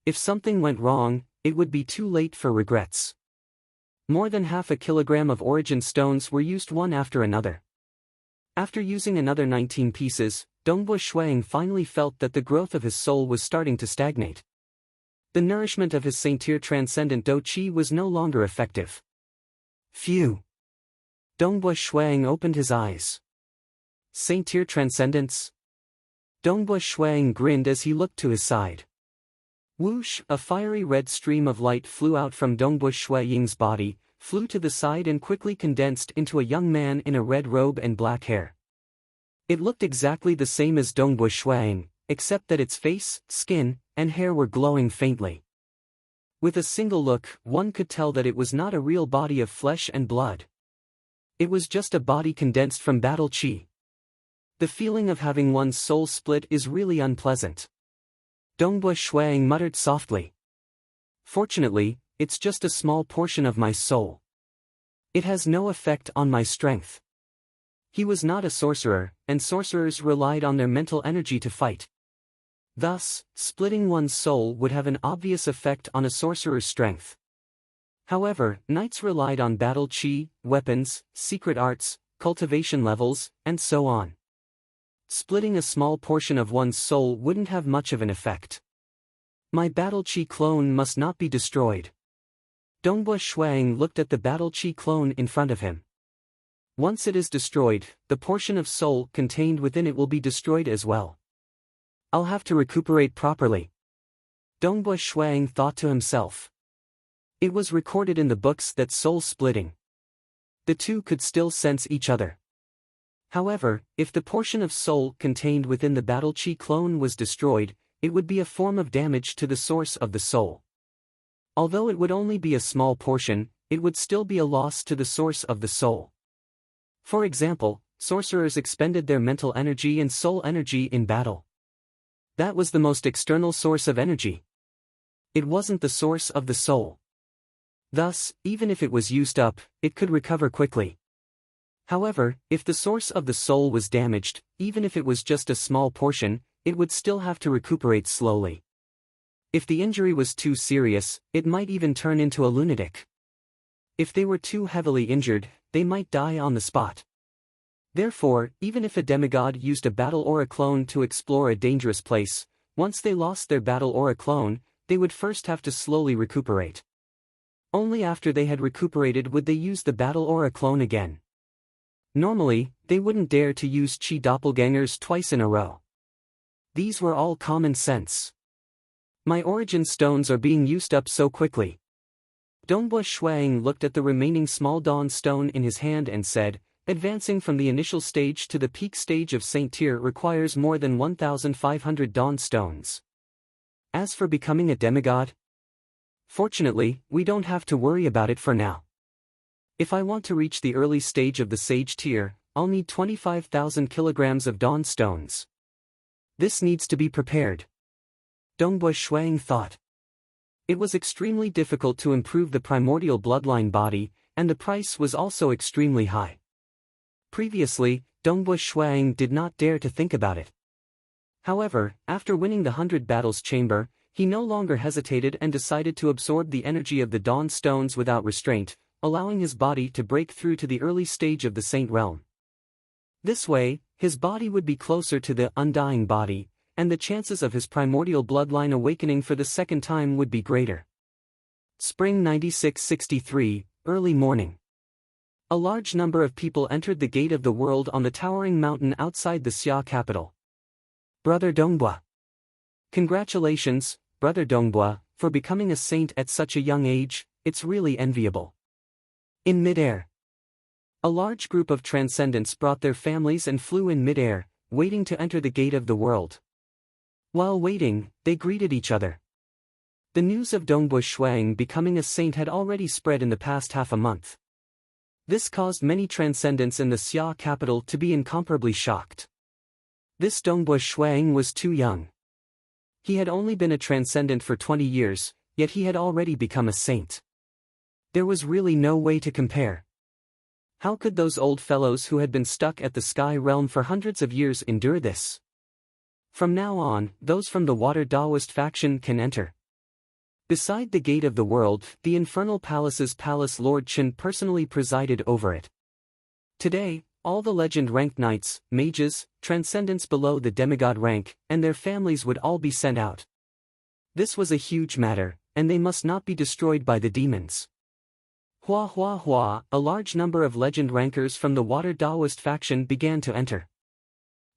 If something went wrong, it would be too late for regrets. More than half a kilogram of origin stones were used one after another. After using another 19 pieces, Dongbo Shuang finally felt that the growth of his soul was starting to stagnate. The nourishment of his Saint-Tier transcendent Do Chi was no longer effective. Phew! Dongbo Shuang opened his eyes. Saint-Tier transcendence? Dongbo Shuang grinned as he looked to his side. Whoosh! A fiery red stream of light flew out from Dongbo Shuang's body, flew to the side and quickly condensed into a young man in a red robe and black hair. It looked exactly the same as Dongbo Shuang, except that its face, skin, and hair were glowing faintly. With a single look, one could tell that it was not a real body of flesh and blood. It was just a body condensed from battle chi. The feeling of having one's soul split is really unpleasant. Dongbo Shuang muttered softly. Fortunately, it's just a small portion of my soul. It has no effect on my strength. He was not a sorcerer, and sorcerers relied on their mental energy to fight. Thus, splitting one's soul would have an obvious effect on a sorcerer's strength. However, knights relied on battle chi, weapons, secret arts, cultivation levels, and so on. Splitting a small portion of one's soul wouldn't have much of an effect. My battle chi clone must not be destroyed. Dongbo Shuang looked at the battle chi clone in front of him. Once it is destroyed, the portion of soul contained within it will be destroyed as well. I'll have to recuperate properly. Dongbo Shuang thought to himself. It was recorded in the books that soul splitting. The two could still sense each other. However, if the portion of soul contained within the battle chi clone was destroyed, it would be a form of damage to the source of the soul. Although it would only be a small portion, it would still be a loss to the source of the soul. For example, sorcerers expended their mental energy and soul energy in battle. That was the most external source of energy. It wasn't the source of the soul. Thus, even if it was used up, it could recover quickly. However, if the source of the soul was damaged, even if it was just a small portion, it would still have to recuperate slowly. If the injury was too serious, it might even turn into a lunatic. If they were too heavily injured, they might die on the spot. Therefore, even if a demigod used a battle or a clone to explore a dangerous place, Once they lost their battle aura clone, they would first have to slowly recuperate. Only after they had recuperated would they use the battle aura clone again. Normally, they wouldn't dare to use Chi doppelgangers twice in a row. These were all common sense. My origin stones are being used up so quickly. Dongbua Shuang looked at the remaining small dawn stone in his hand and said, advancing from the initial stage to the peak stage of Saint Tier requires more than 1,500 dawn stones. As for becoming a demigod, fortunately, we don't have to worry about it for now. If I want to reach the early stage of the Sage Tier, I'll need 25,000 kilograms of dawn stones. This needs to be prepared. Dongbua Shuang thought. It was extremely difficult to improve the primordial bloodline body, and the price was also extremely high. Previously, Dongbua Shuang did not dare to think about it. However, after winning the 100 Battles Chamber, he no longer hesitated and decided to absorb the energy of the Dawn Stones without restraint, allowing his body to break through to the early stage of the Saint Realm. This way, his body would be closer to the Undying Body, and the chances of his primordial bloodline awakening for the second time would be greater. Spring 9663, early morning. A large number of people entered the Gate of the World on the towering mountain outside the Xia capital. Brother Dongbua. Congratulations, Brother Dongbua, for becoming a saint at such a young age, it's really enviable. In midair. A large group of transcendents brought their families and flew in midair, waiting to enter the Gate of the World. While waiting, they greeted each other. The news of Dongbua Shuang becoming a saint had already spread in the past half a month. This caused many transcendents in the Xia capital to be incomparably shocked. This Dongbua Shuang was too young. He had only been a transcendent for 20 years, yet he had already become a saint. There was really no way to compare. How could those old fellows who had been stuck at the Sky Realm for hundreds of years endure this? From now on, those from the Water Daoist faction can enter. Beside the Gate of the World, the Infernal Palace's Palace Lord Chen personally presided over it. Today, all the legend-ranked knights, mages, transcendents below the demigod rank, and their families would all be sent out. This was a huge matter, and they must not be destroyed by the demons. Hua hua hua, a large number of legend rankers from the Water Daoist faction began to enter.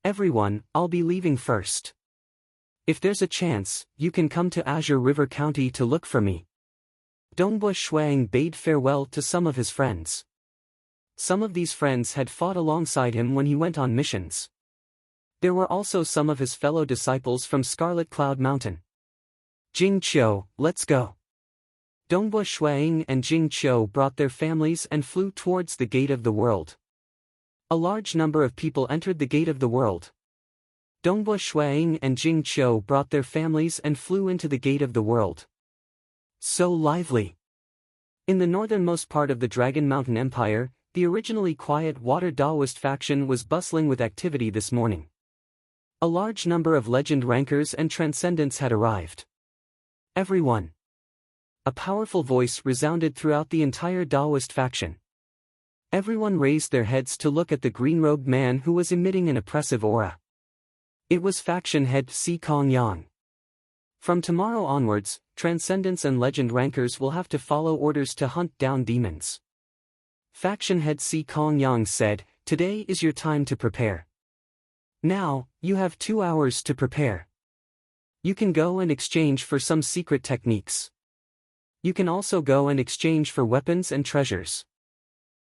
Everyone, I'll be leaving first. If there's a chance, you can come to Azure River County to look for me. Dongbua Shuang bade farewell to some of his friends. Some of these friends had fought alongside him when he went on missions. There were also some of his fellow disciples from Scarlet Cloud Mountain. Jing Qiu, let's go. Dongbua Shuang and Jing Qiu brought their families and flew towards the Gate of the World. A large number of people entered the Gate of the World. Dongbua Shuang and Jing Qiu brought their families and flew into the Gate of the World. So lively. In the northernmost part of the Dragon Mountain Empire, the originally quiet Water Daoist faction was bustling with activity this morning. A large number of legend rankers and transcendents had arrived. Everyone. A powerful voice resounded throughout the entire Daoist faction. Everyone raised their heads to look at the green-robed man who was emitting an oppressive aura. It was faction head Si Kong Yang. From tomorrow onwards, transcendents and legend rankers will have to follow orders to hunt down demons. Faction head Si Kong Yang said, "Today is your time to prepare. Now, you have 2 hours to prepare. You can go and exchange for some secret techniques. You can also go and exchange for weapons and treasures.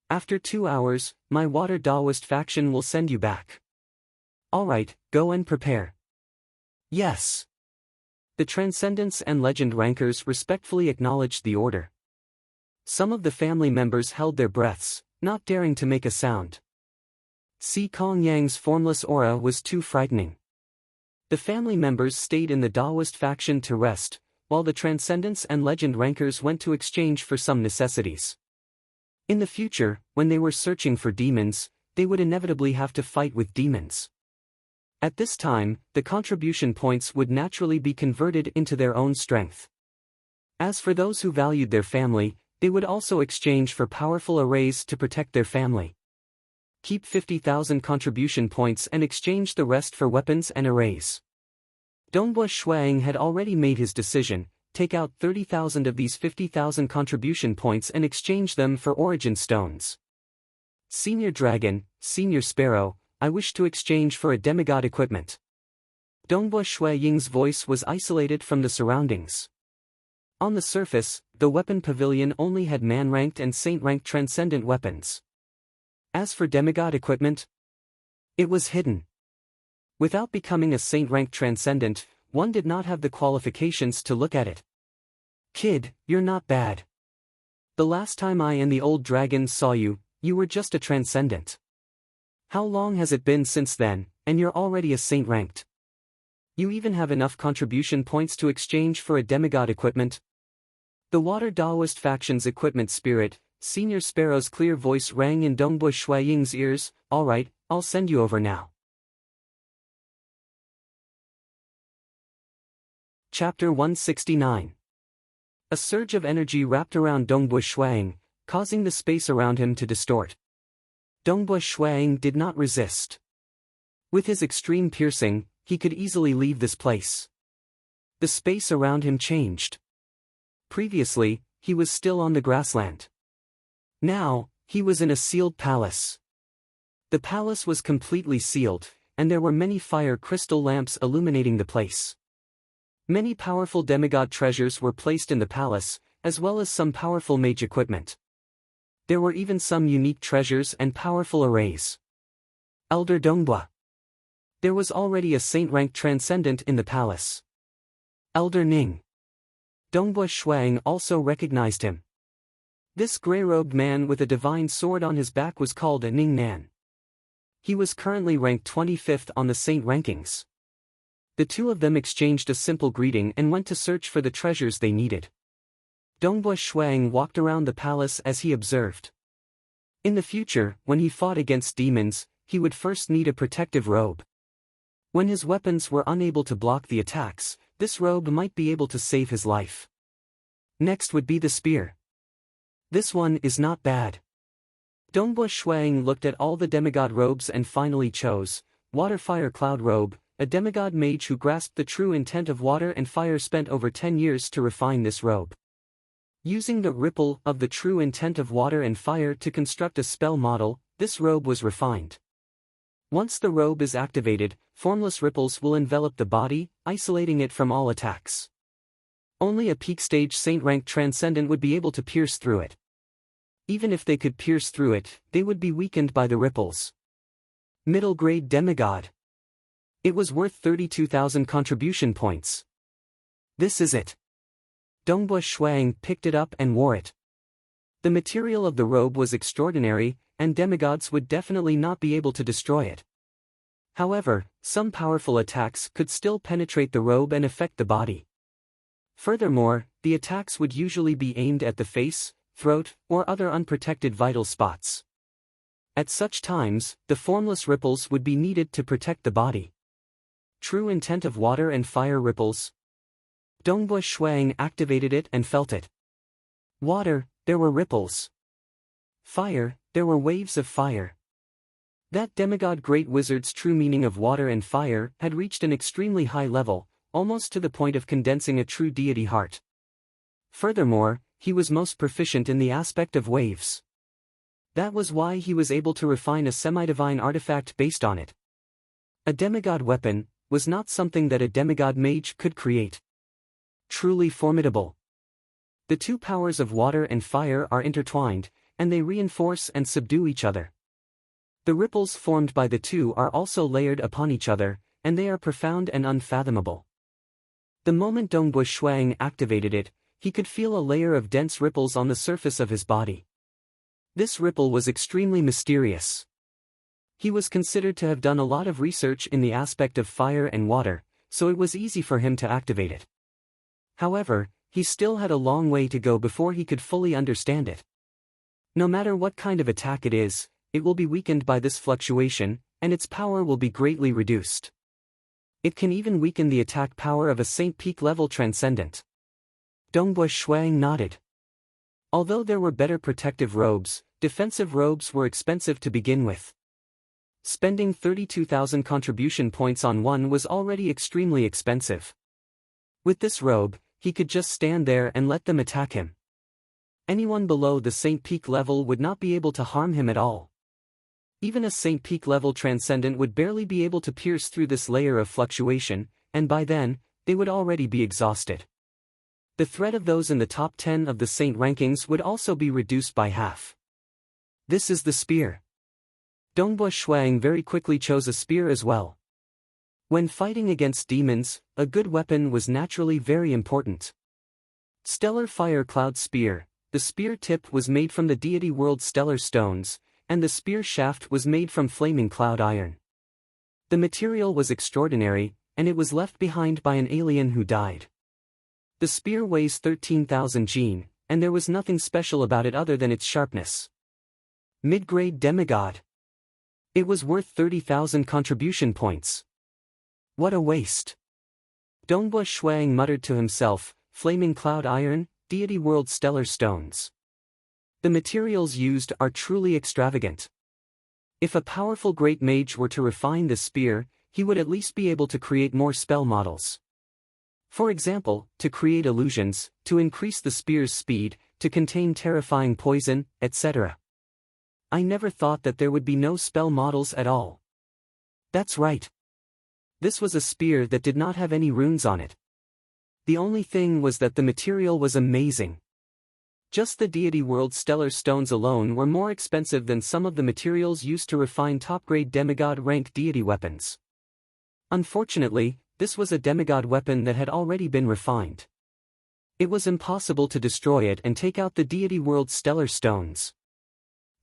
After 2 hours, my Water Daoist faction will send you back. Alright, go and prepare." Yes. The transcendents and legend rankers respectfully acknowledged the order. Some of the family members held their breaths, not daring to make a sound. Si Kong Yang's formless aura was too frightening. The family members stayed in the Daoist faction to rest, while the transcendents and legend rankers went to exchange for some necessities. In the future, when they were searching for demons, they would inevitably have to fight with demons. At this time, the contribution points would naturally be converted into their own strength. As for those who valued their family, they would also exchange for powerful arrays to protect their family. Keep 50,000 contribution points and exchange the rest for weapons and arrays. Dongbua Shuang had already made his decision: take out 30,000 of these 50,000 contribution points and exchange them for origin stones. Senior Dragon, Senior Sparrow, I wish to exchange for a demigod equipment. Dongbua Ying's voice was isolated from the surroundings. On the surface, the weapon pavilion only had man-ranked and saint-ranked transcendent weapons. As for demigod equipment, it was hidden. Without becoming a saint-ranked transcendent, one did not have the qualifications to look at it. Kid, you're not bad. The last time I and the old dragons saw you, you were just a transcendent. How long has it been since then, and you're already a saint-ranked? You even have enough contribution points to exchange for a demigod equipment? The Water Daoist faction's equipment spirit, Senior Sparrow's clear voice rang in Dongbua Ying's ears. Alright, I'll send you over now. Chapter 169. A surge of energy wrapped around Dongbua Ying, causing the space around him to distort. Dongbua Ying did not resist. With his extreme piercing, he could easily leave this place. The space around him changed. Previously, he was still on the grassland. Now, he was in a sealed palace. The palace was completely sealed, and there were many fire crystal lamps illuminating the place. Many powerful demigod treasures were placed in the palace, as well as some powerful mage equipment. There were even some unique treasures and powerful arrays. Elder Dongbua. There was already a saint-ranked transcendent in the palace. Elder Ning. Dongbua Ying also recognized him. This grey-robed man with a divine sword on his back was called a Ning Nan. He was currently ranked 25th on the saint rankings. The two of them exchanged a simple greeting and went to search for the treasures they needed. Dongbua Ying walked around the palace as he observed. In the future, when he fought against demons, he would first need a protective robe. When his weapons were unable to block the attacks, this robe might be able to save his life. Next would be the spear. This one is not bad. Dongbua Ying looked at all the demigod robes and finally chose Water Fire Cloud Robe. A demigod mage who grasped the true intent of water and fire spent over 10 years to refine this robe. Using the ripple of the true intent of water and fire to construct a spell model, this robe was refined. Once the robe is activated, formless ripples will envelop the body, isolating it from all attacks. Only a peak stage saint-ranked transcendent would be able to pierce through it. Even if they could pierce through it, they would be weakened by the ripples. Middle grade demigod. It was worth 32,000 contribution points. This is it. Dongbua Ying picked it up and wore it. The material of the robe was extraordinary, and demigods would definitely not be able to destroy it. However, some powerful attacks could still penetrate the robe and affect the body. Furthermore, the attacks would usually be aimed at the face, throat, or other unprotected vital spots. At such times, the formless ripples would be needed to protect the body. True intent of water and fire ripples. Dongbua Ying activated it and felt it. Water, there were ripples. Fire, there were waves of fire. That demigod great wizard's true meaning of water and fire had reached an extremely high level, almost to the point of condensing a true deity heart. Furthermore, he was most proficient in the aspect of waves. That was why he was able to refine a semi-divine artifact based on it. A demigod weapon was not something that a demigod mage could create. Truly formidable. The two powers of water and fire are intertwined, and they reinforce and subdue each other. The ripples formed by the two are also layered upon each other, and they are profound and unfathomable. The moment Dongbua Ying activated it, he could feel a layer of dense ripples on the surface of his body. This ripple was extremely mysterious. He was considered to have done a lot of research in the aspect of fire and water, so it was easy for him to activate it. However, he still had a long way to go before he could fully understand it. No matter what kind of attack it is, it will be weakened by this fluctuation, and its power will be greatly reduced. It can even weaken the attack power of a Saint Peak level transcendent. Dongbua Ying nodded. Although there were better protective robes, defensive robes were expensive to begin with. Spending 32,000 contribution points on one was already extremely expensive. With this robe, he could just stand there and let them attack him. Anyone below the Saint Peak level would not be able to harm him at all. Even a Saint Peak level transcendent would barely be able to pierce through this layer of fluctuation, and by then, they would already be exhausted. The threat of those in the top 10 of the Saint rankings would also be reduced by half. This is the spear. Dongbua Shuang very quickly chose a spear as well. When fighting against demons, a good weapon was naturally very important. Stellar Fire Cloud Spear. The spear tip was made from the deity world stellar stones, and the spear shaft was made from flaming cloud iron. The material was extraordinary, and it was left behind by an alien who died. The spear weighs 13,000 jin, and there was nothing special about it other than its sharpness. Mid-grade demigod. It was worth 30,000 contribution points. What a waste. Dongbua Shuang muttered to himself, flaming cloud iron, deity world stellar stones. The materials used are truly extravagant. If a powerful great mage were to refine this spear, he would at least be able to create more spell models. For example, to create illusions, to increase the spear's speed, to contain terrifying poison, etc. I never thought that there would be no spell models at all. That's right. This was a spear that did not have any runes on it. The only thing was that the material was amazing. Just the deity world stellar stones alone were more expensive than some of the materials used to refine top-grade demigod rank deity weapons. Unfortunately, this was a demigod weapon that had already been refined. It was impossible to destroy it and take out the deity world stellar stones.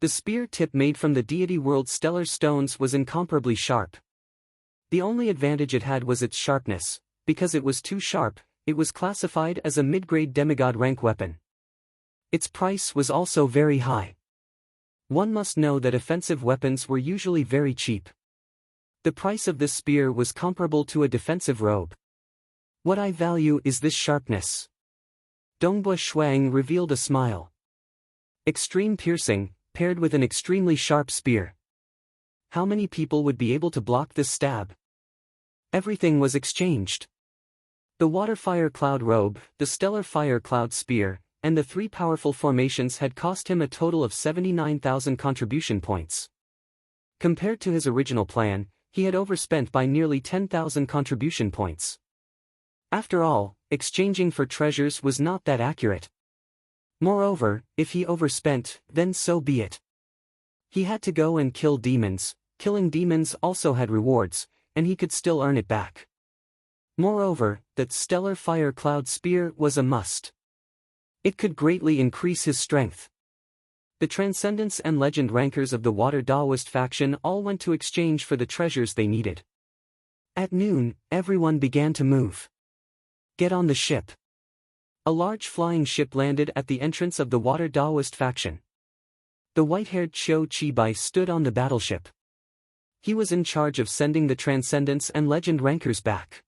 The spear tip made from the deity world stellar stones was incomparably sharp. The only advantage it had was its sharpness. Because it was too sharp, it was classified as a mid-grade demigod rank weapon. Its price was also very high. One must know that offensive weapons were usually very cheap. The price of this spear was comparable to a defensive robe. What I value is this sharpness. Dongbua Shuang revealed a smile. Extreme piercing, paired with an extremely sharp spear. How many people would be able to block this stab? Everything was exchanged. The Water Fire Cloud Robe, the Stellar Fire Cloud Spear, and the 3 powerful formations had cost him a total of 79,000 contribution points. Compared to his original plan, he had overspent by nearly 10,000 contribution points. After all, exchanging for treasures was not that accurate. Moreover, if he overspent, then so be it. He had to go and kill demons. Killing demons also had rewards, and he could still earn it back. Moreover, that Stellar Fire Cloud Spear was a must. It could greatly increase his strength. The Transcendence and Legend rankers of the Water Daoist faction all went to exchange for the treasures they needed. At noon, everyone began to move. Get on the ship. A large flying ship landed at the entrance of the Water Daoist faction. The white-haired Qiu Qibai stood on the battleship. He was in charge of sending the Transcendence and Legend rankers back.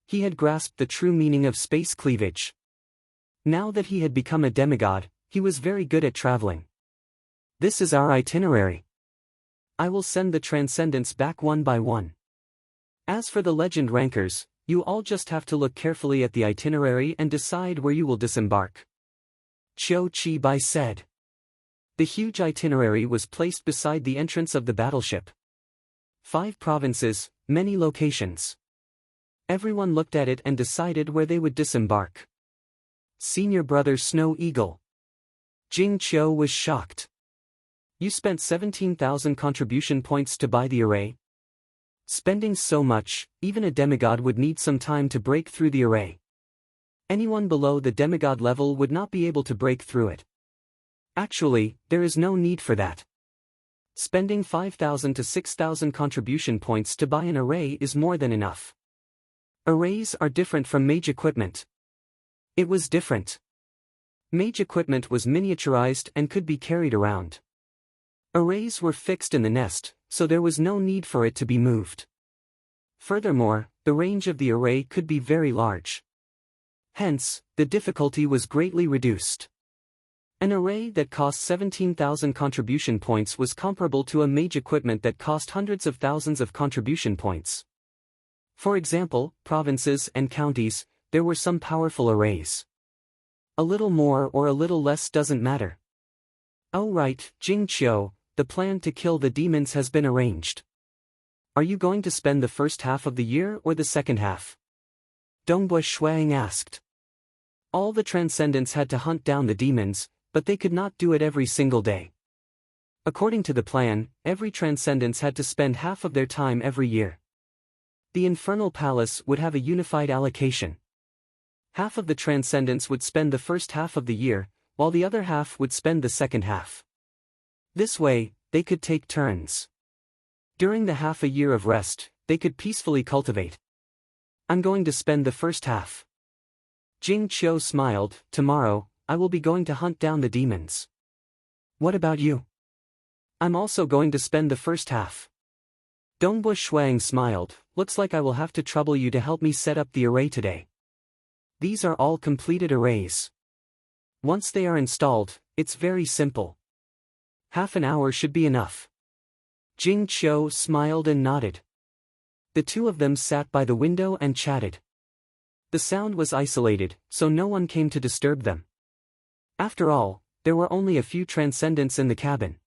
He had grasped the true meaning of space cleavage. Now that he had become a demigod, he was very good at traveling. This is our itinerary. I will send the Transcendents back one by one. As for the Legend rankers, you all just have to look carefully at the itinerary and decide where you will disembark. Qiu Qibai said. The huge itinerary was placed beside the entrance of the battleship. 5 provinces, many locations. Everyone looked at it and decided where they would disembark. Senior brother Snow Eagle. Jing Qiu was shocked. You spent 17,000 contribution points to buy the array? Spending so much, even a demigod would need some time to break through the array. Anyone below the demigod level would not be able to break through it. Actually, there is no need for that. Spending 5,000 to 6,000 contribution points to buy an array is more than enough. Arrays are different from mage equipment. It was different. Mage equipment was miniaturized and could be carried around. Arrays were fixed in the nest, so there was no need for it to be moved. Furthermore, the range of the array could be very large. Hence, the difficulty was greatly reduced. An array that cost 17,000 contribution points was comparable to a mage equipment that cost hundreds of thousands of contribution points. For example, provinces and counties, there were some powerful arrays. A little more or a little less doesn't matter. Oh right, Jing Qiu, the plan to kill the demons has been arranged. Are you going to spend the first half of the year or the second half? Dongbui Shuang asked. All the transcendents had to hunt down the demons, but they could not do it every single day. According to the plan, every transcendents had to spend half of their time every year. The Infernal Palace would have a unified allocation. Half of the transcendents would spend the first half of the year, while the other half would spend the second half. This way, they could take turns. During the half a year of rest, they could peacefully cultivate. I'm going to spend the first half. Jing Qiu smiled. Tomorrow, I will be going to hunt down the demons. What about you? I'm also going to spend the first half. Dongbui Shuang smiled. Looks like I will have to trouble you to help me set up the array today. These are all completed arrays. Once they are installed, it's very simple. Half an hour should be enough. Jing Qiu smiled and nodded. The two of them sat by the window and chatted. The sound was isolated, so no one came to disturb them. After all, there were only a few transcendents in the cabin.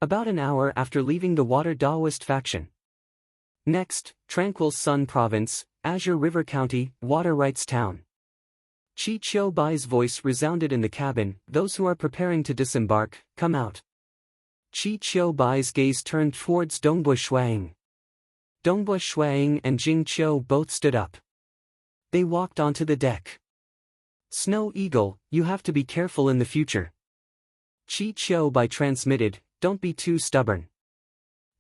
About an hour after leaving the Water Daoist faction. Next, Tranquil Sun Province, Azure River County, Water Rights Town. Qi Qiu Bai's voice resounded in the cabin. Those who are preparing to disembark, come out. Qi Qiu Bai's gaze turned towards Dongbui Shuang. Dongbui Shuang and Jing Qiu both stood up. They walked onto the deck. Snow Eagle, you have to be careful in the future. Qi Qiu Bai transmitted, don't be too stubborn.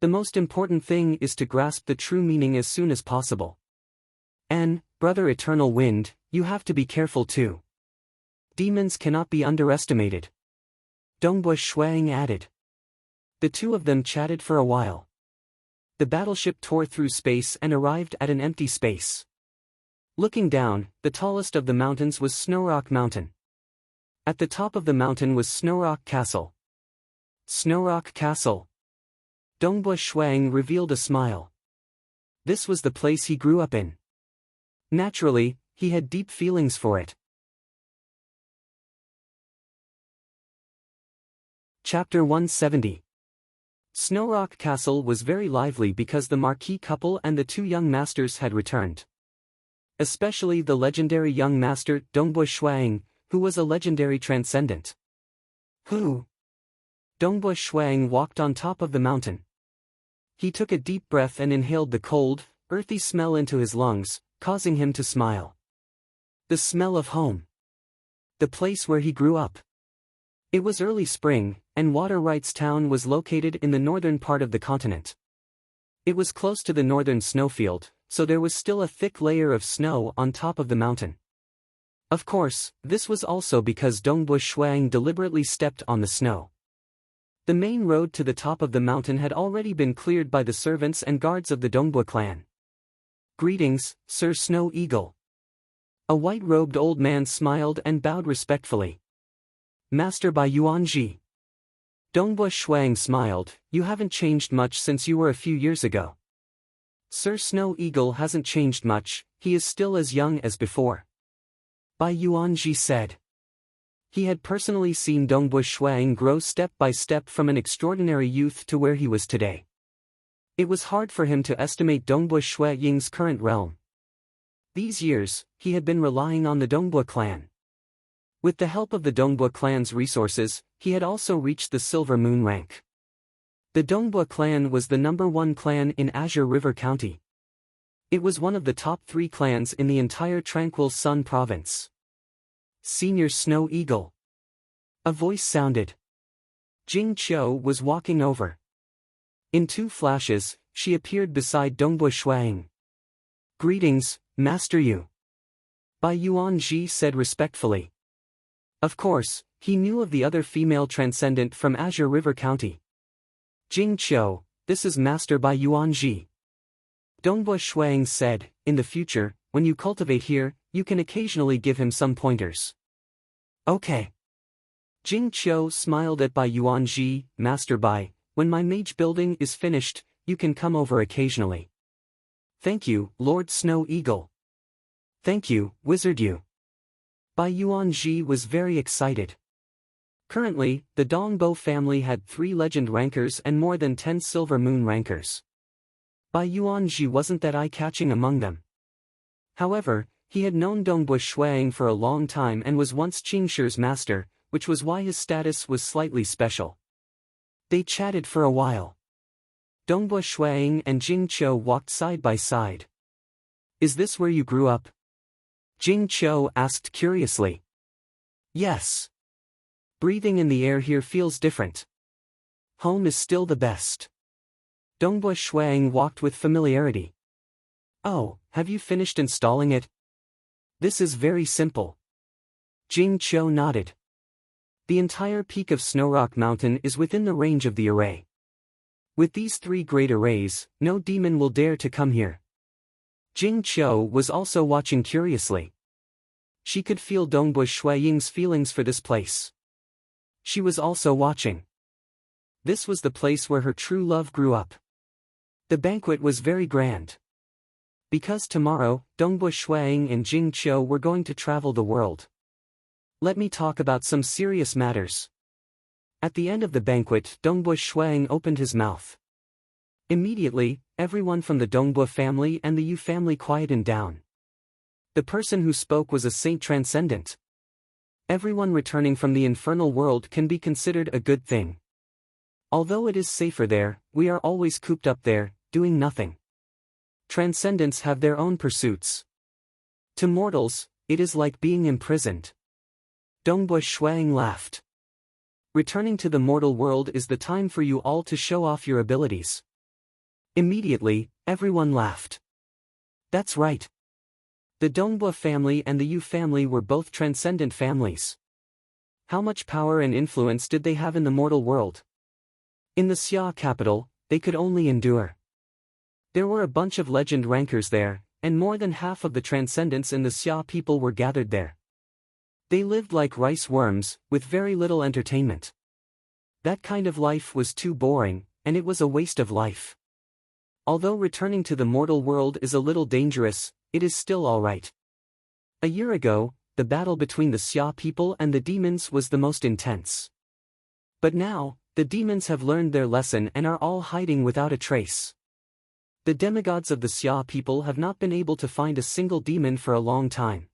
The most important thing is to grasp the true meaning as soon as possible. And, Brother Eternal Wind, you have to be careful too. Demons cannot be underestimated. Dongbui Shuang added. The two of them chatted for a while. The battleship tore through space and arrived at an empty space. Looking down, the tallest of the mountains was Snowrock Mountain. At the top of the mountain was Snowrock Castle. Snowrock Castle. Dongbui Shuang revealed a smile. This was the place he grew up in. Naturally, he had deep feelings for it. Chapter 170. Snowrock Castle was very lively because the Marquis couple and the two young masters had returned. Especially the legendary young master, Dongbui Shuang, who was a legendary transcendent. Who? Dongbui Shuang walked on top of the mountain. He took a deep breath and inhaled the cold, earthy smell into his lungs, causing him to smile. The smell of home. The place where he grew up. It was early spring, and Water Rights Town was located in the northern part of the continent. It was close to the northern snowfield, so there was still a thick layer of snow on top of the mountain. Of course, this was also because Dongbui Shuang deliberately stepped on the snow. The main road to the top of the mountain had already been cleared by the servants and guards of the Dongbui clan. Greetings, Sir Snow Eagle. A white-robed old man smiled and bowed respectfully. Master Bai Yuanji. Dongbui Shuang smiled, you haven't changed much since you were a few years ago. Sir Snow Eagle hasn't changed much, he is still as young as before. Bai Yuanji said. He had personally seen Dongbui Shuang grow step by step from an extraordinary youth to where he was today. It was hard for him to estimate Dongbui Shuang's current realm. These years, he had been relying on the Dongbui clan. With the help of the Dongbui clan's resources, he had also reached the Silver Moon rank. The Dongbui clan was the #1 clan in Azure River County. It was one of the top 3 clans in the entire Tranquil Sun province. Senior Snow Eagle. A voice sounded. Jing Qiu was walking over. In 2 flashes, she appeared beside Dongbui Shuang. Greetings, Master Yu. Bai Yuanji said respectfully. Of course, he knew of the other female transcendent from Azure River County. Jing Qiu, this is Master Bai Yuanji. Dongbui Shuang said, in the future, when you cultivate here, you can occasionally give him some pointers. Okay. Jing Qiu smiled at Bai Yuanji. Master Bai, when my mage building is finished, you can come over occasionally. Thank you, Lord Snow Eagle. Thank you, Wizard Yu. Bai Yuanji was very excited. Currently, the Dongbo family had 3 legend rankers and more than 10 silver moon rankers. Bai Yuanji wasn't that eye-catching among them. However, he had known Dongbo Shuang for a long time and was once Qingshi's master, which was why his status was slightly special. They chatted for a while. Dongbo Shuang and Jing Qiu walked side by side. Is this where you grew up? Jing Qiu asked curiously. Yes. Breathing in the air here feels different. Home is still the best. Dongbo Shuang walked with familiarity. Oh, have you finished installing it? This is very simple. Jing Qiu nodded. The entire peak of Snowrock Mountain is within the range of the array. With these 3 great arrays, no demon will dare to come here. Jing Qiu was also watching curiously. She could feel Dongbo Shuaying's feelings for this place. She was also watching. This was the place where her true love grew up. The banquet was very grand. Because tomorrow, Dongbo Shuaying and Jing Qiu were going to travel the world. Let me talk about some serious matters. At the end of the banquet, Dongbo Shuaying opened his mouth. Immediately, everyone from the Dongbo family and the Yu family quieted down. The person who spoke was a saint transcendent. Everyone returning from the infernal world can be considered a good thing. Although it is safer there, we are always cooped up there, doing nothing. Transcendents have their own pursuits. To mortals, it is like being imprisoned. Dongbo Shuang laughed. Returning to the mortal world is the time for you all to show off your abilities. Immediately, everyone laughed. That's right. The Dongbo family and the Yu family were both transcendent families. How much power and influence did they have in the mortal world? In the Xia capital, they could only endure. There were a bunch of legend rankers there, and more than half of the transcendents in the Xia people were gathered there. They lived like rice worms, with very little entertainment. That kind of life was too boring, and it was a waste of life. Although returning to the mortal world is a little dangerous, it is still alright. A year ago, the battle between the Xia people and the demons was the most intense. But now, the demons have learned their lesson and are all hiding without a trace. The demigods of the Xia people have not been able to find a single demon for a long time.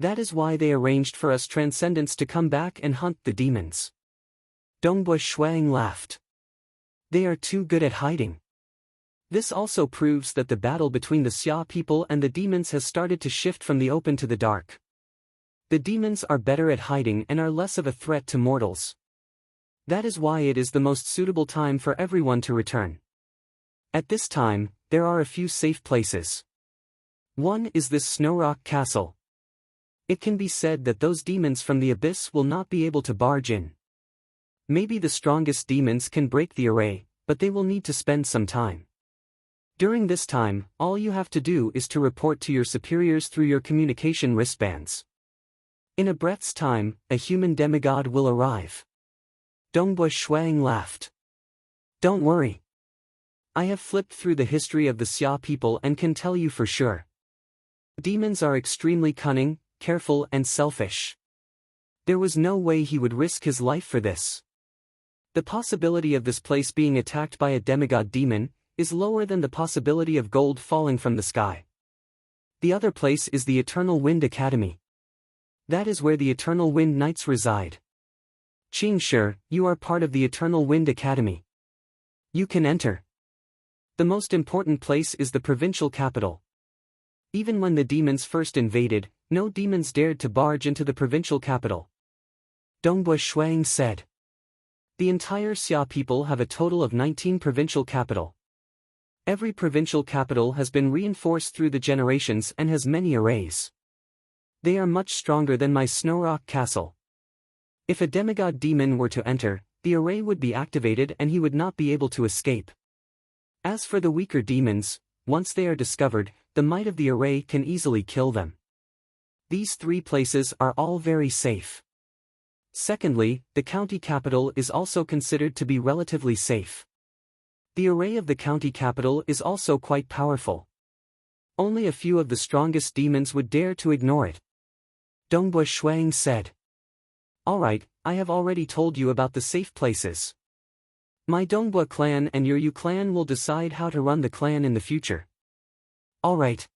That is why they arranged for us transcendents to come back and hunt the demons. Dongbo Shuang laughed. They are too good at hiding. This also proves that the battle between the Xia people and the demons has started to shift from the open to the dark. The demons are better at hiding and are less of a threat to mortals. That is why it is the most suitable time for everyone to return. At this time, there are a few safe places. One is this Snowrock Castle. It can be said that those demons from the abyss will not be able to barge in. Maybe the strongest demons can break the array, but they will need to spend some time. During this time, all you have to do is to report to your superiors through your communication wristbands. In a breath's time, a human demigod will arrive. Dongbo Shuang laughed. Don't worry. I have flipped through the history of the Xia people and can tell you for sure. Demons are extremely cunning, careful and selfish. There was no way he would risk his life for this. The possibility of this place being attacked by a demigod demon is lower than the possibility of gold falling from the sky. The other place is the Eternal Wind Academy. That is where the Eternal Wind Knights reside. Qingshi, you are part of the Eternal Wind Academy. You can enter. The most important place is the provincial capital. Even when the demons first invaded, no demons dared to barge into the provincial capital. Dongbo Shuang said. The entire Xia people have a total of 19 provincial capital. Every provincial capital has been reinforced through the generations and has many arrays. They are much stronger than my Snowrock Castle. If a demigod demon were to enter, the array would be activated and he would not be able to escape. As for the weaker demons, once they are discovered, the might of the array can easily kill them. These 3 places are all very safe. Secondly, the county capital is also considered to be relatively safe. The array of the county capital is also quite powerful. Only a few of the strongest demons would dare to ignore it. Dongbua Shuang said. Alright, I have already told you about the safe places. My Dongbua clan and your Yu clan will decide how to run the clan in the future. Alright.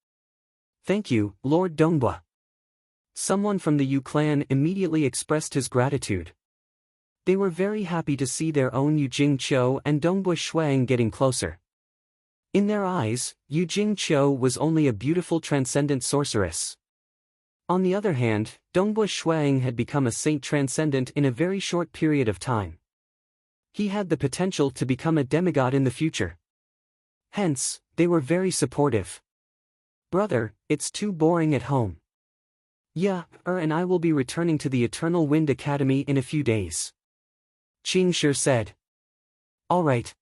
Thank you, Lord Dongbua. Someone from the Yu clan immediately expressed his gratitude. They were very happy to see their own Yu Jingqiu and Dongbua Shuang getting closer. In their eyes, Yu Jingqiu was only a beautiful transcendent sorceress. On the other hand, Dongbua Shuang had become a saint transcendent in a very short period of time. He had the potential to become a demigod in the future. Hence, they were very supportive. Brother, it's too boring at home. Yeah, and I will be returning to the Eternal Wind Academy in a few days. Qingshi said. Alright.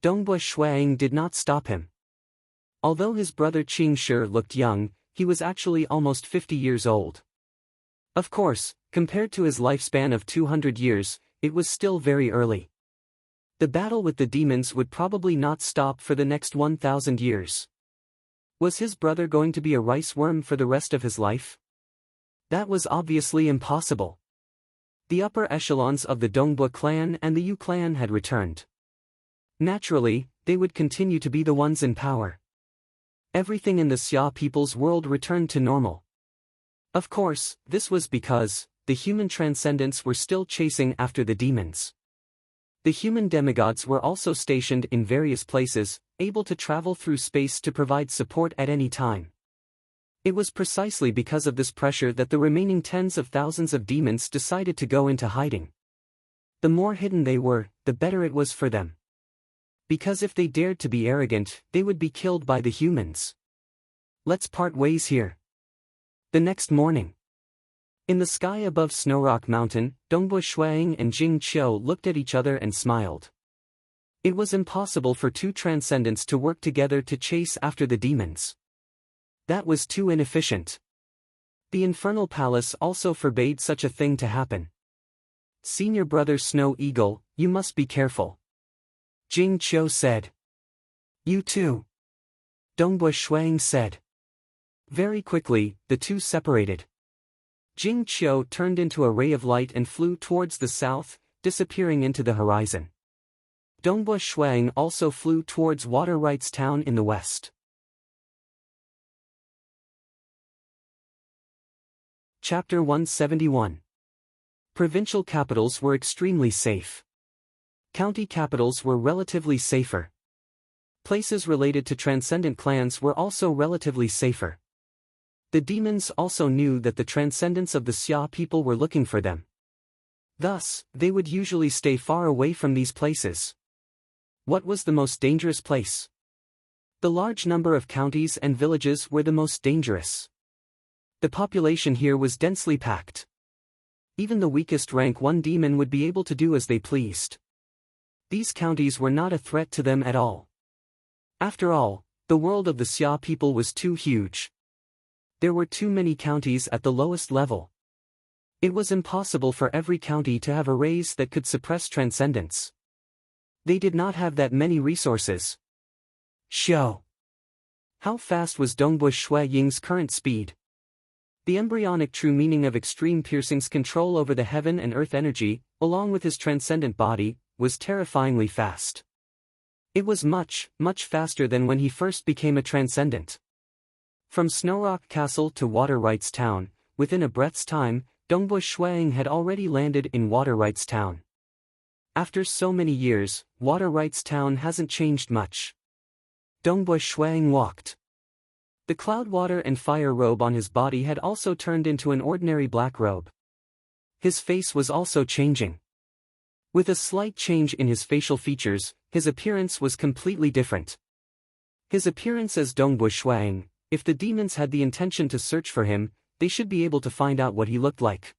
Dongbua Shuang did not stop him. Although his brother Qingshi looked young, he was actually almost 50 years old. Of course, compared to his lifespan of 200 years, it was still very early. The battle with the demons would probably not stop for the next 1,000 years. Was his brother going to be a rice worm for the rest of his life? That was obviously impossible. The upper echelons of the Dongbua clan and the Yu clan had returned. Naturally, they would continue to be the ones in power. Everything in the Xia people's world returned to normal. Of course, this was because the human transcendents were still chasing after the demons. The human demigods were also stationed in various places, able to travel through space to provide support at any time. It was precisely because of this pressure that the remaining tens of thousands of demons decided to go into hiding. The more hidden they were, the better it was for them. Because if they dared to be arrogant, they would be killed by the humans. Let's part ways here. The next morning. In the sky above Snowrock Mountain, Dongbua Shuang and Jing Qiu looked at each other and smiled. It was impossible for two transcendents to work together to chase after the demons. That was too inefficient. The Infernal Palace also forbade such a thing to happen. Senior brother Snow Eagle, you must be careful. Jing Qiu said. You too. Dongbua Shuang said. Very quickly, the two separated. Jing Qiu turned into a ray of light and flew towards the south, disappearing into the horizon. Dongbua Shuang also flew towards Water Rights Town in the west. Chapter 171. Provincial capitals were extremely safe. County capitals were relatively safer. Places related to transcendent clans were also relatively safer. The demons also knew that the transcendents of the Xia people were looking for them. Thus, they would usually stay far away from these places. What was the most dangerous place? The large number of counties and villages were the most dangerous. The population here was densely packed. Even the weakest rank 1 demon would be able to do as they pleased. These counties were not a threat to them at all. After all, the world of the Xia people was too huge. There were too many counties at the lowest level. It was impossible for every county to have arrays that could suppress transcendence. They did not have that many resources. Show. How fast was Dongbua Shui Ying's current speed? The embryonic true meaning of Extreme Piercing's control over the heaven and earth energy, along with his transcendent body, was terrifyingly fast. It was much, much faster than when he first became a transcendent. From Snowrock Castle to Water Rights Town, within a breath's time, Dongbua Shuang had already landed in Water Rights Town. After so many years, Water Rights Town hasn't changed much. Dongbua Shuang walked. The cloud water and fire robe on his body had also turned into an ordinary black robe. His face was also changing. With a slight change in his facial features, his appearance was completely different. His appearance as Dongbua Shuang, if the demons had the intention to search for him, they should be able to find out what he looked like.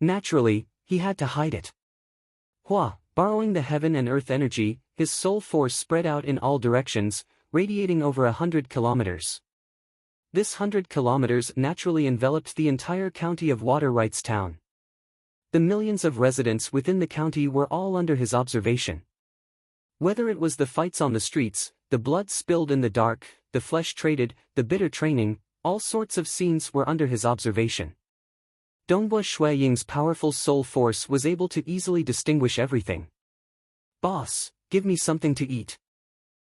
Naturally, he had to hide it. Borrowing the heaven and earth energy, his soul force spread out in all directions, radiating over 100 kilometers. This 100 kilometers naturally enveloped the entire county of Water Rights Town. The millions of residents within the county were all under his observation. Whether it was the fights on the streets, the blood spilled in the dark, the flesh traded, the bitter training, all sorts of scenes were under his observation. Dongbua Shuiying's powerful soul force was able to easily distinguish everything. "Boss, give me something to eat."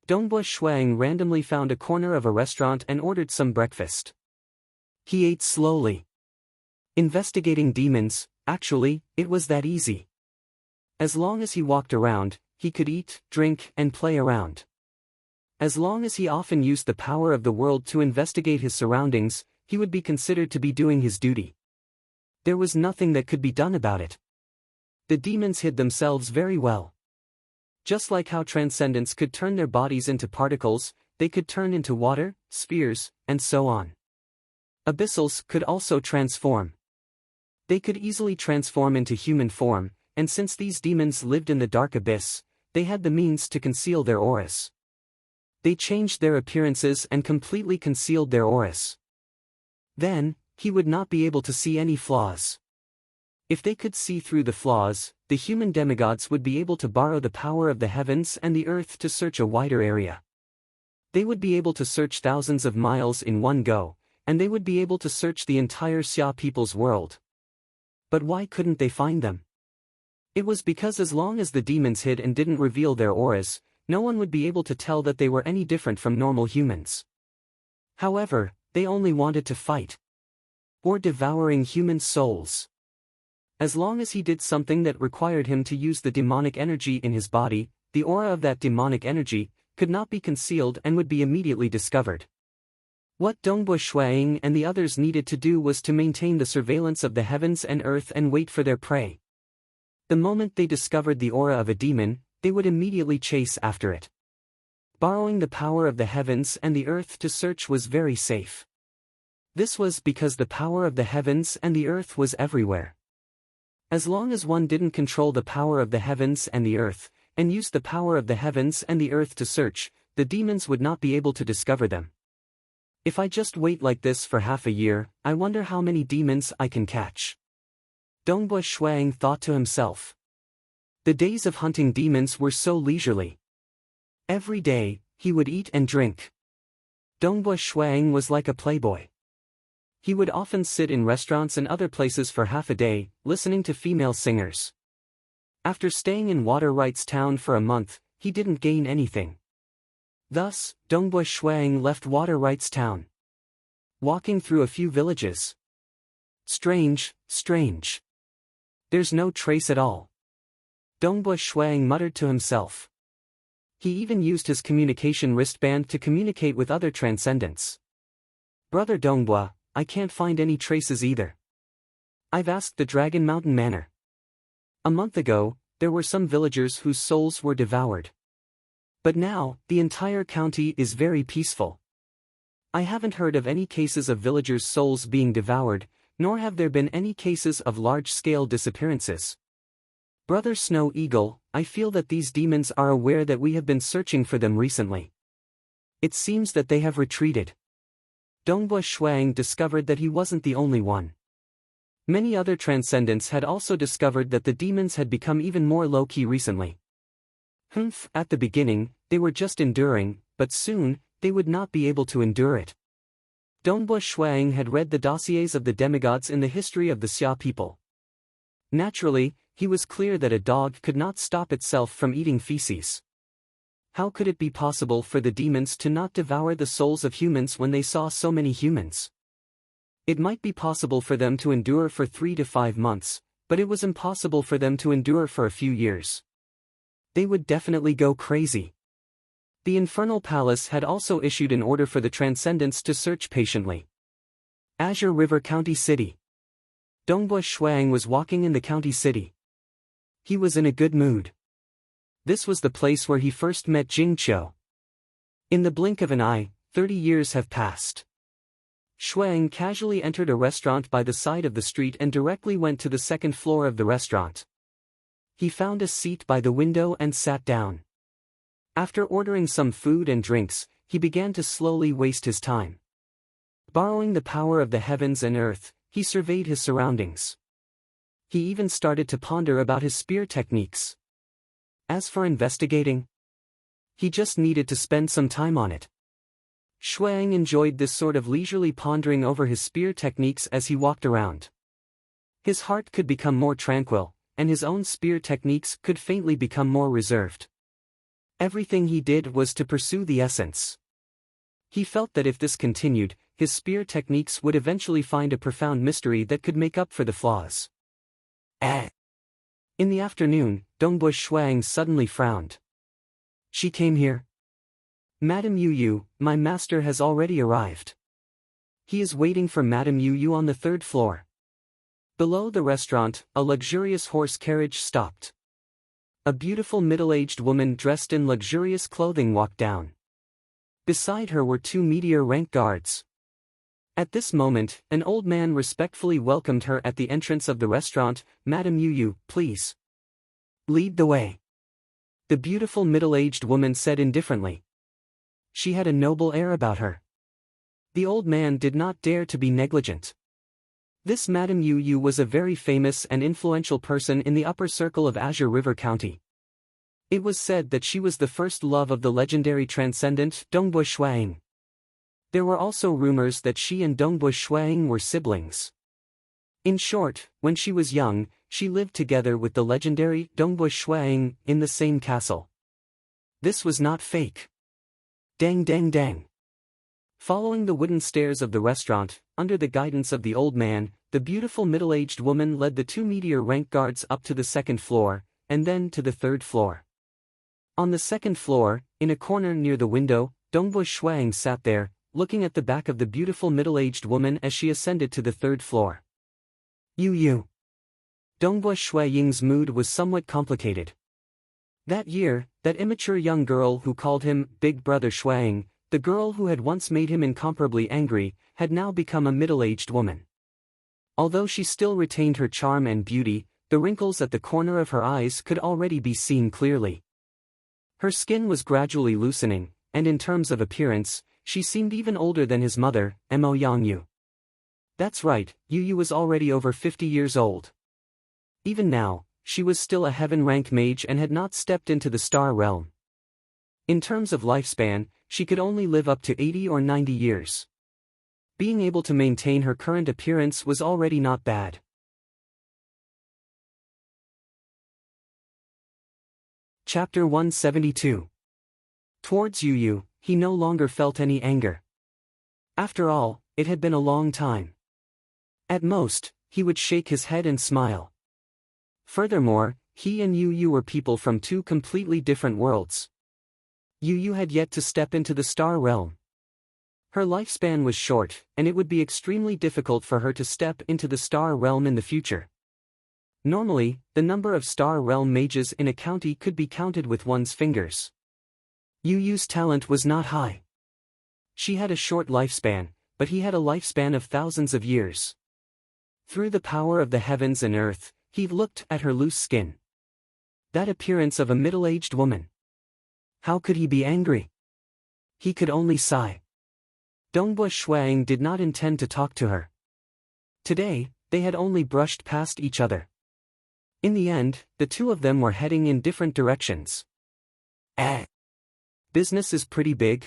Dongbua Shuiying randomly found a corner of a restaurant and ordered some breakfast. He ate slowly. Investigating demons, actually, it was that easy. As long as he walked around, he could eat, drink, and play around. As long as he often used the power of the world to investigate his surroundings, he would be considered to be doing his duty. There was nothing that could be done about it. The demons hid themselves very well. Just like how transcendents could turn their bodies into particles, they could turn into water, spheres, and so on. Abyssals could also transform. They could easily transform into human form, and since these demons lived in the dark abyss, they had the means to conceal their auras. They changed their appearances and completely concealed their auras. Then, he would not be able to see any flaws. If they could see through the flaws, the human demigods would be able to borrow the power of the heavens and the earth to search a wider area. They would be able to search thousands of miles in one go, and they would be able to search the entire Xia people's world. But why couldn't they find them? It was because as long as the demons hid and didn't reveal their auras, no one would be able to tell that they were any different from normal humans. However, they only wanted to fight. Or devouring human souls. As long as he did something that required him to use the demonic energy in his body, the aura of that demonic energy could not be concealed and would be immediately discovered. What Dongbua Shuiying and the others needed to do was to maintain the surveillance of the heavens and earth and wait for their prey. The moment they discovered the aura of a demon, they would immediately chase after it. Borrowing the power of the heavens and the earth to search was very safe. This was because the power of the heavens and the earth was everywhere. As long as one didn't control the power of the heavens and the earth, and used the power of the heavens and the earth to search, the demons would not be able to discover them. If I just wait like this for half a year, I wonder how many demons I can catch. Dongbua Shuiying thought to himself. The days of hunting demons were so leisurely. Every day, he would eat and drink. Dongbua Shuiying was like a playboy. He would often sit in restaurants and other places for half a day, listening to female singers. After staying in Water Rights Town for a month, he didn't gain anything. Thus, Dongbua Shuiying left Water Rights Town. Walking through a few villages. Strange, strange. There's no trace at all. Dongbua Shuiying muttered to himself. He even used his communication wristband to communicate with other transcendents. Brother Dongbua, I can't find any traces either. I've asked the Dragon Mountain Manor. A month ago, there were some villagers whose souls were devoured. But now, the entire county is very peaceful. I haven't heard of any cases of villagers' souls being devoured, nor have there been any cases of large-scale disappearances. Brother Snow Eagle, I feel that these demons are aware that we have been searching for them recently. It seems that they have retreated. Dongbua Shuiying discovered that he wasn't the only one. Many other transcendents had also discovered that the demons had become even more low-key recently. At the beginning, they were just enduring, but soon, they would not be able to endure it. Dongbua Shuiying had read the dossiers of the demigods in the history of the Xia people. Naturally, he was clear that a dog could not stop itself from eating feces. How could it be possible for the demons to not devour the souls of humans when they saw so many humans? It might be possible for them to endure for 3 to 5 months, but it was impossible for them to endure for a few years. They would definitely go crazy. The Infernal Palace had also issued an order for the Transcendents to search patiently. Azure River County City. Dongbua Shuiying was walking in the county city. He was in a good mood. This was the place where he first met Jing. In the blink of an eye, 30 years have passed. Shuiying casually entered a restaurant by the side of the street and directly went to the second floor of the restaurant. He found a seat by the window and sat down. After ordering some food and drinks, he began to slowly waste his time. Borrowing the power of the heavens and earth, he surveyed his surroundings. He even started to ponder about his spear techniques. As for investigating, he just needed to spend some time on it. Xuang enjoyed this sort of leisurely pondering over his spear techniques as he walked around. His heart could become more tranquil, and his own spear techniques could faintly become more reserved. Everything he did was to pursue the essence. He felt that if this continued, his spear techniques would eventually find a profound mystery that could make up for the flaws. In the afternoon, Dongbu Xuang suddenly frowned. She came here? Madame Yu, my master has already arrived. He is waiting for Madame Yu on the 3rd floor. Below the restaurant, a luxurious horse carriage stopped. A beautiful middle-aged woman dressed in luxurious clothing walked down. Beside her were 2 meteor rank guards. At this moment, an old man respectfully welcomed her at the entrance of the restaurant. Madame Yu, please lead the way. The beautiful middle-aged woman said indifferently. She had a noble air about her. The old man did not dare to be negligent. This Madame Yu was a very famous and influential person in the upper circle of Azure River County. It was said that she was the first love of the legendary transcendent Dongbu Xuang. There were also rumors that she and Dongbu Xuang were siblings. In short, when she was young, she lived together with the legendary Dongbu Xuang in the same castle. This was not fake. Dang dang dang. Following the wooden stairs of the restaurant, under the guidance of the old man, the beautiful middle-aged woman led the 2 meteor rank guards up to the 2nd floor, and then to the 3rd floor. On the 2nd floor, in a corner near the window, Dongbu Xuang sat there, looking at the back of the beautiful middle-aged woman as she ascended to the 3rd floor. Yu. Dongbu Xuanying's mood was somewhat complicated. That year, that immature young girl who called him Big Brother Xuang, the girl who had once made him incomparably angry, had now become a middle-aged woman. Although she still retained her charm and beauty, the wrinkles at the corner of her eyes could already be seen clearly. Her skin was gradually loosening, and in terms of appearance, she seemed even older than his mother, Mo Yangyu. That's right, Yu was already over 50 years old. Even now, she was still a heaven rank mage and had not stepped into the star realm. In terms of lifespan, she could only live up to 80 or 90 years. Being able to maintain her current appearance was already not bad. Chapter 172. Towards Yu, he no longer felt any anger. After all, it had been a long time. At most, he would shake his head and smile. Furthermore, he and Yu were people from 2 completely different worlds. Yu had yet to step into the star realm. Her lifespan was short, and it would be extremely difficult for her to step into the star realm in the future. Normally, the number of star realm mages in a county could be counted with one's fingers. Yu's talent was not high. She had a short lifespan, but he had a lifespan of thousands of years. Through the power of the heavens and earth, he looked at her loose skin. That appearance of a middle-aged woman. How could he be angry? He could only sigh. Dongbu Xuang did not intend to talk to her. Today, they had only brushed past each other. In the end, the 2 of them were heading in different directions. Business is pretty big.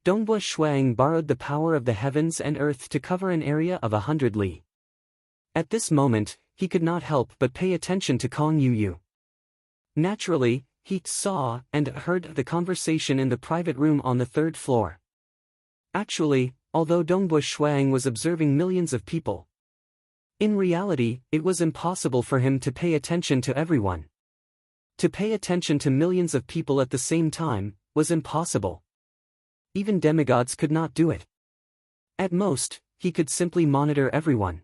Dongbu Xuang borrowed the power of the heavens and earth to cover an area of 100 li. At this moment, he could not help but pay attention to Kong Yu. Naturally, he saw and heard the conversation in the private room on the 3rd floor. Actually, although Dongbu Xuang was observing millions of people, in reality, it was impossible for him to pay attention to everyone. To pay attention to millions of people at the same time was impossible. Even demigods could not do it. At most, he could simply monitor everyone.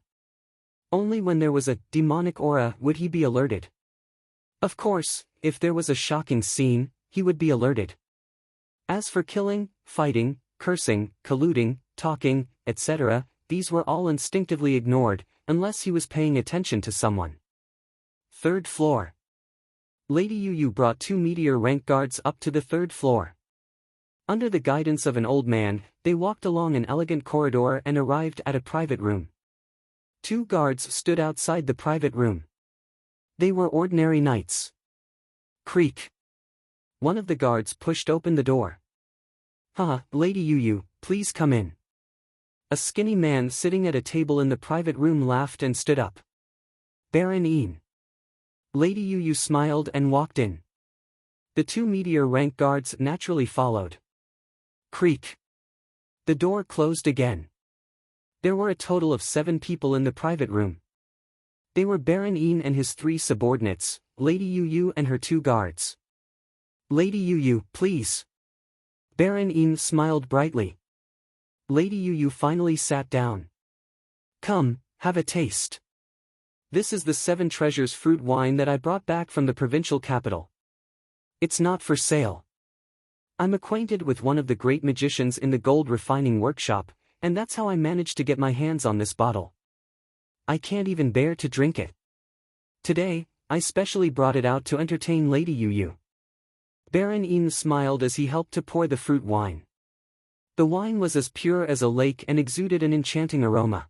Only when there was a demonic aura would he be alerted. Of course, if there was a shocking scene, he would be alerted. As for killing, fighting, cursing, colluding, talking, etc., these were all instinctively ignored, unless he was paying attention to someone. 3rd floor. Lady Yu brought 2 meteor rank guards up to the 3rd floor. Under the guidance of an old man, they walked along an elegant corridor and arrived at a private room. Two guards stood outside the private room. They were ordinary knights. Creak. One of the guards pushed open the door. Haha, Lady Yu, please come in. A skinny man sitting at a table in the private room laughed and stood up. Baron Ying. Lady Yu smiled and walked in. The two meteor rank guards naturally followed. Creak. The door closed again. There were a total of 7 people in the private room. They were Baron Ying and his 3 subordinates, Lady Yu and her 2 guards. Lady Yu, please. Baron Ying smiled brightly. Lady Yu finally sat down. Come, have a taste. This is the 7 treasures fruit wine that I brought back from the provincial capital. It's not for sale. I'm acquainted with one of the great magicians in the gold refining workshop, and that's how I managed to get my hands on this bottle. I can't even bear to drink it. Today, I specially brought it out to entertain Lady Yu. Baron Ying smiled as he helped to pour the fruit wine. The wine was as pure as a lake and exuded an enchanting aroma.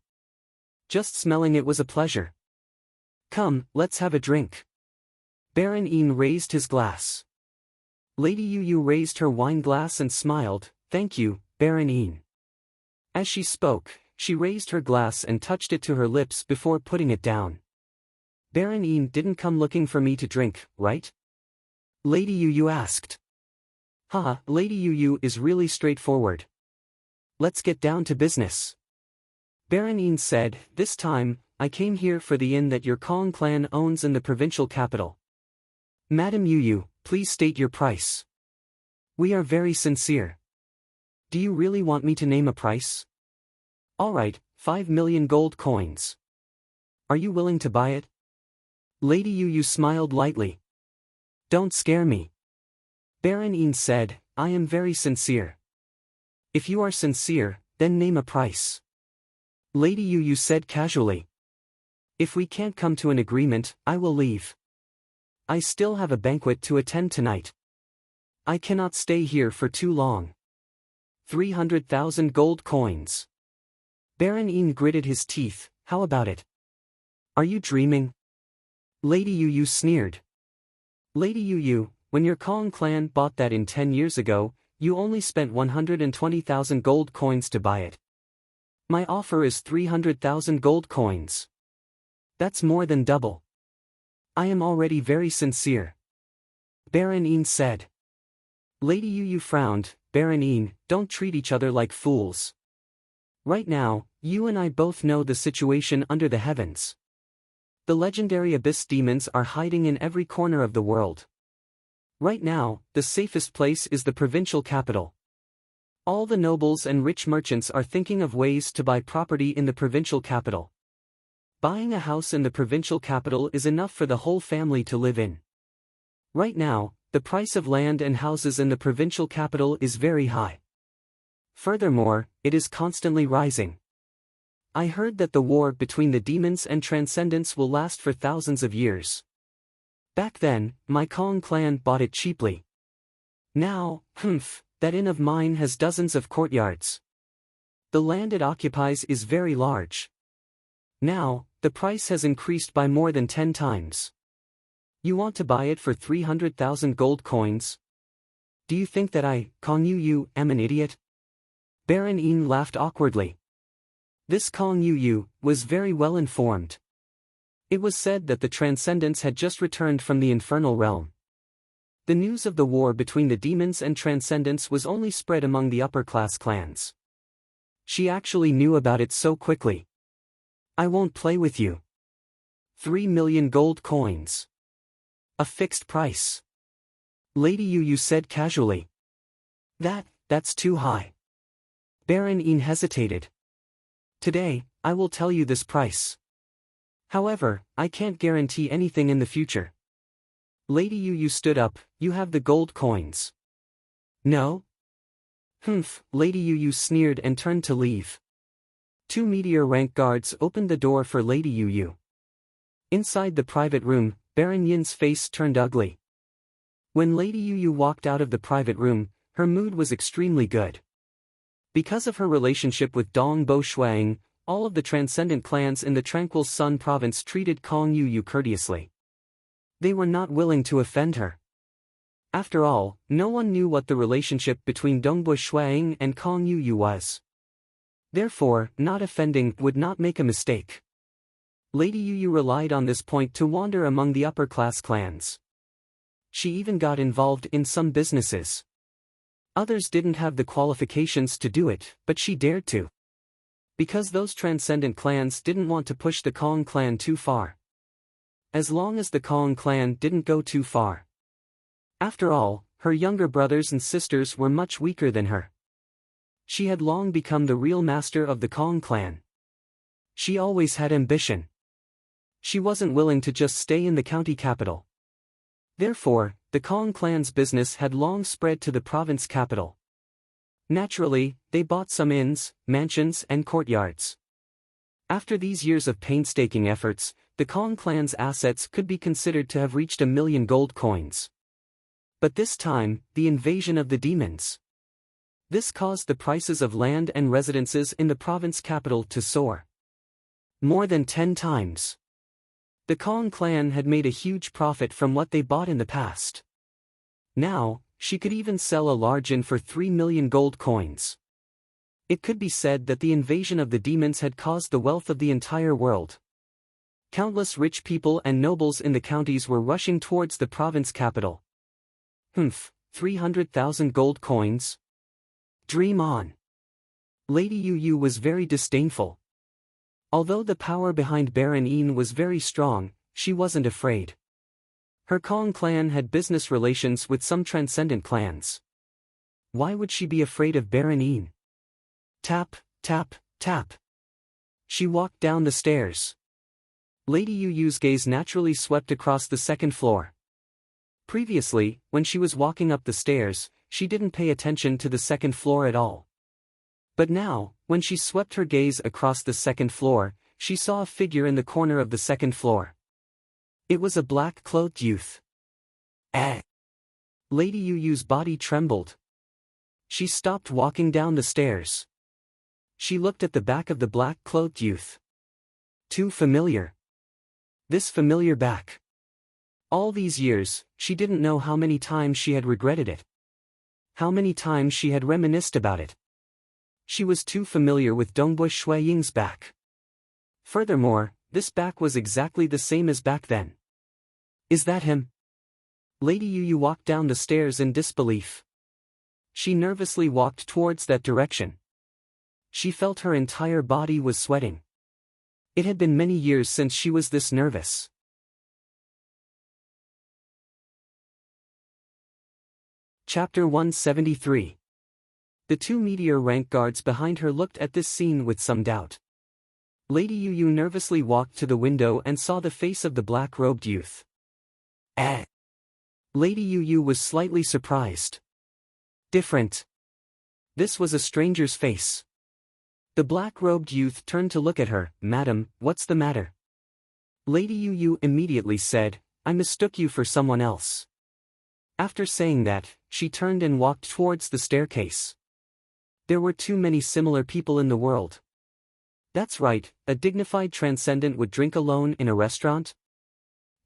Just smelling it was a pleasure. Come, let's have a drink. Baron Ying raised his glass. Lady Yu raised her wine glass and smiled, thank you, Baron Ying. As she spoke, she raised her glass and touched it to her lips before putting it down. Baron Ying didn't come looking for me to drink, right? Lady Yu asked. Haha, Lady Yu is really straightforward. Let's get down to business. Baron Ying said, this time, I came here for the inn that your Kong clan owns in the provincial capital. Madam Yu, please state your price. We are very sincere. Do you really want me to name a price? Alright, 5 million gold coins. Are you willing to buy it? Lady Yu smiled lightly. Don't scare me. Baron Ying said, I am very sincere. If you are sincere, then name a price. Lady Yu said casually. If we can't come to an agreement, I will leave. I still have a banquet to attend tonight. I cannot stay here for too long. 300,000 gold coins. Baron Ying gritted his teeth, how about it? Are you dreaming? Lady Yu sneered. Lady Yu, when your Kong clan bought that in 10 years ago, you only spent 120,000 gold coins to buy it. My offer is 300,000 gold coins. That's more than double. I am already very sincere. Baron Ying said. Lady Yu frowned, Baron Ying, don't treat each other like fools. Right now, you and I both know the situation under the heavens. The legendary abyss demons are hiding in every corner of the world. Right now, the safest place is the provincial capital. All the nobles and rich merchants are thinking of ways to buy property in the provincial capital. Buying a house in the provincial capital is enough for the whole family to live in. Right now, the price of land and houses in the provincial capital is very high. Furthermore, it is constantly rising. I heard that the war between the demons and transcendents will last for thousands of years. Back then, my Kong clan bought it cheaply. Now, that inn of mine has dozens of courtyards. The land it occupies is very large. Now, the price has increased by more than 10 times. You want to buy it for 300,000 gold coins? Do you think that I, Kong Yu, am an idiot? Baron Ying laughed awkwardly. This Kong Yu was very well informed. It was said that the Transcendents had just returned from the infernal realm. The news of the war between the demons and Transcendents was only spread among the upper-class clans. She actually knew about it so quickly. I won't play with you. 3 million gold coins. A fixed price. Lady Yu said casually. That's too high. Baron Ying hesitated. Today, I will tell you this price. However, I can't guarantee anything in the future. Lady Yu stood up, you have the gold coins. No? Lady Yu sneered and turned to leave. 2 meteor rank guards opened the door for Lady Yu. Inside the private room, Baron Yin's face turned ugly. When Lady Yu walked out of the private room, her mood was extremely good. Because of her relationship with Dong Bo Shuang, all of the transcendent clans in the Tranquil Sun province treated Kong Yu courteously. They were not willing to offend her. After all, no one knew what the relationship between Dongbu Shuaying and Kong Yu was. Therefore, not offending would not make a mistake. Lady Yu relied on this point to wander among the upper-class clans. She even got involved in some businesses. Others didn't have the qualifications to do it, but she dared to. Because those transcendent clans didn't want to push the Kong clan too far. As long as the Kong clan didn't go too far. After all, her younger brothers and sisters were much weaker than her. She had long become the real master of the Kong clan. She always had ambition. She wasn't willing to just stay in the county capital. Therefore, the Kong clan's business had long spread to the province capital. Naturally, they bought some inns, mansions and courtyards. After these years of painstaking efforts, the Kong clan's assets could be considered to have reached 1,000,000 gold coins. But this time, the invasion of the demons. This caused the prices of land and residences in the province capital to soar. More than 10 times. The Kong clan had made a huge profit from what they bought in the past. Now, she could even sell a large inn for 3,000,000 gold coins. It could be said that the invasion of the demons had caused the wealth of the entire world. Countless rich people and nobles in the counties were rushing towards the province capital. 300,000 gold coins? Dream on. Lady Yu was very disdainful. Although the power behind Baron Ying was very strong, she wasn't afraid. Her Kong clan had business relations with some transcendent clans. Why would she be afraid of Baron Ying? Tap, tap, tap. She walked down the stairs. Lady Yu's gaze naturally swept across the second floor. Previously, when she was walking up the stairs, she didn't pay attention to the second floor at all. But now, when she swept her gaze across the second floor, she saw a figure in the corner of the second floor. It was a black-clothed youth. Lady Yu's body trembled. She stopped walking down the stairs. She looked at the back of the black-clothed youth. Too familiar. This familiar back. All these years, she didn't know how many times she had regretted it. How many times she had reminisced about it. She was too familiar with Dongbu Shuaying's back. Furthermore, this back was exactly the same as back then. Is that him? Lady Yu walked down the stairs in disbelief. She nervously walked towards that direction. She felt her entire body was sweating. It had been many years since she was this nervous. Chapter 173. The two meteor rank guards behind her looked at this scene with some doubt. Lady Yu nervously walked to the window and saw the face of the black-robed youth. Lady Yu was slightly surprised. Different. This was a stranger's face. The black-robed youth turned to look at her. "Madam, what's the matter?" Lady Yu immediately said, "I mistook you for someone else." After saying that, she turned and walked towards the staircase. There were too many similar people in the world. That's right, a dignified transcendent would drink alone in a restaurant?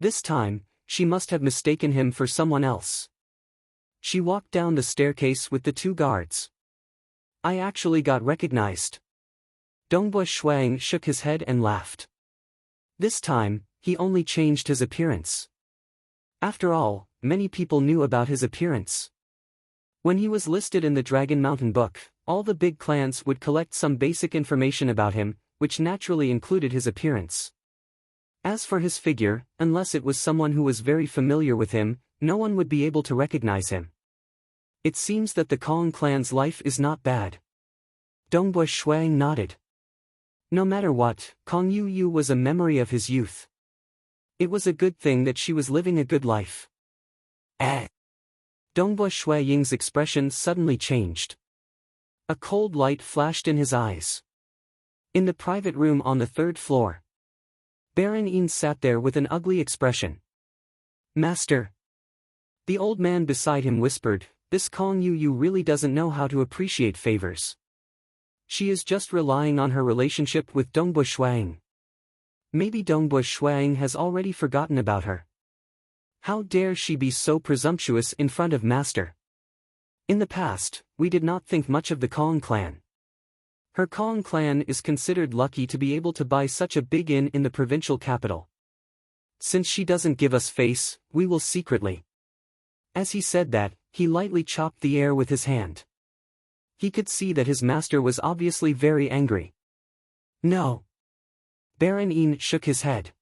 This time, she must have mistaken him for someone else. She walked down the staircase with the two guards. "I actually got recognized." Dongbu Shuang shook his head and laughed. This time, he only changed his appearance. After all, many people knew about his appearance. When he was listed in the Dragon Mountain book, all the big clans would collect some basic information about him, which naturally included his appearance. As for his figure, unless it was someone who was very familiar with him, no one would be able to recognize him. It seems that the Kong clan's life is not bad. Dongbu Shuang nodded. No matter what, Kong Yu was a memory of his youth. It was a good thing that she was living a good life. Dongbu Shuaying's expression suddenly changed. A cold light flashed in his eyes. In the private room on the third floor, Baron Ying sat there with an ugly expression. "Master." The old man beside him whispered, "This Kong Yu really doesn't know how to appreciate favors." She is just relying on her relationship with Dongbu Shuang. Maybe Dongbu Shuang has already forgotten about her. How dare she be so presumptuous in front of Master? In the past, we did not think much of the Kong clan. Her Kong clan is considered lucky to be able to buy such a big inn in the provincial capital. Since she doesn't give us face, we will secretly. As he said that, he lightly chopped the air with his hand. He could see that his master was obviously very angry. No. Baron Ying shook his head.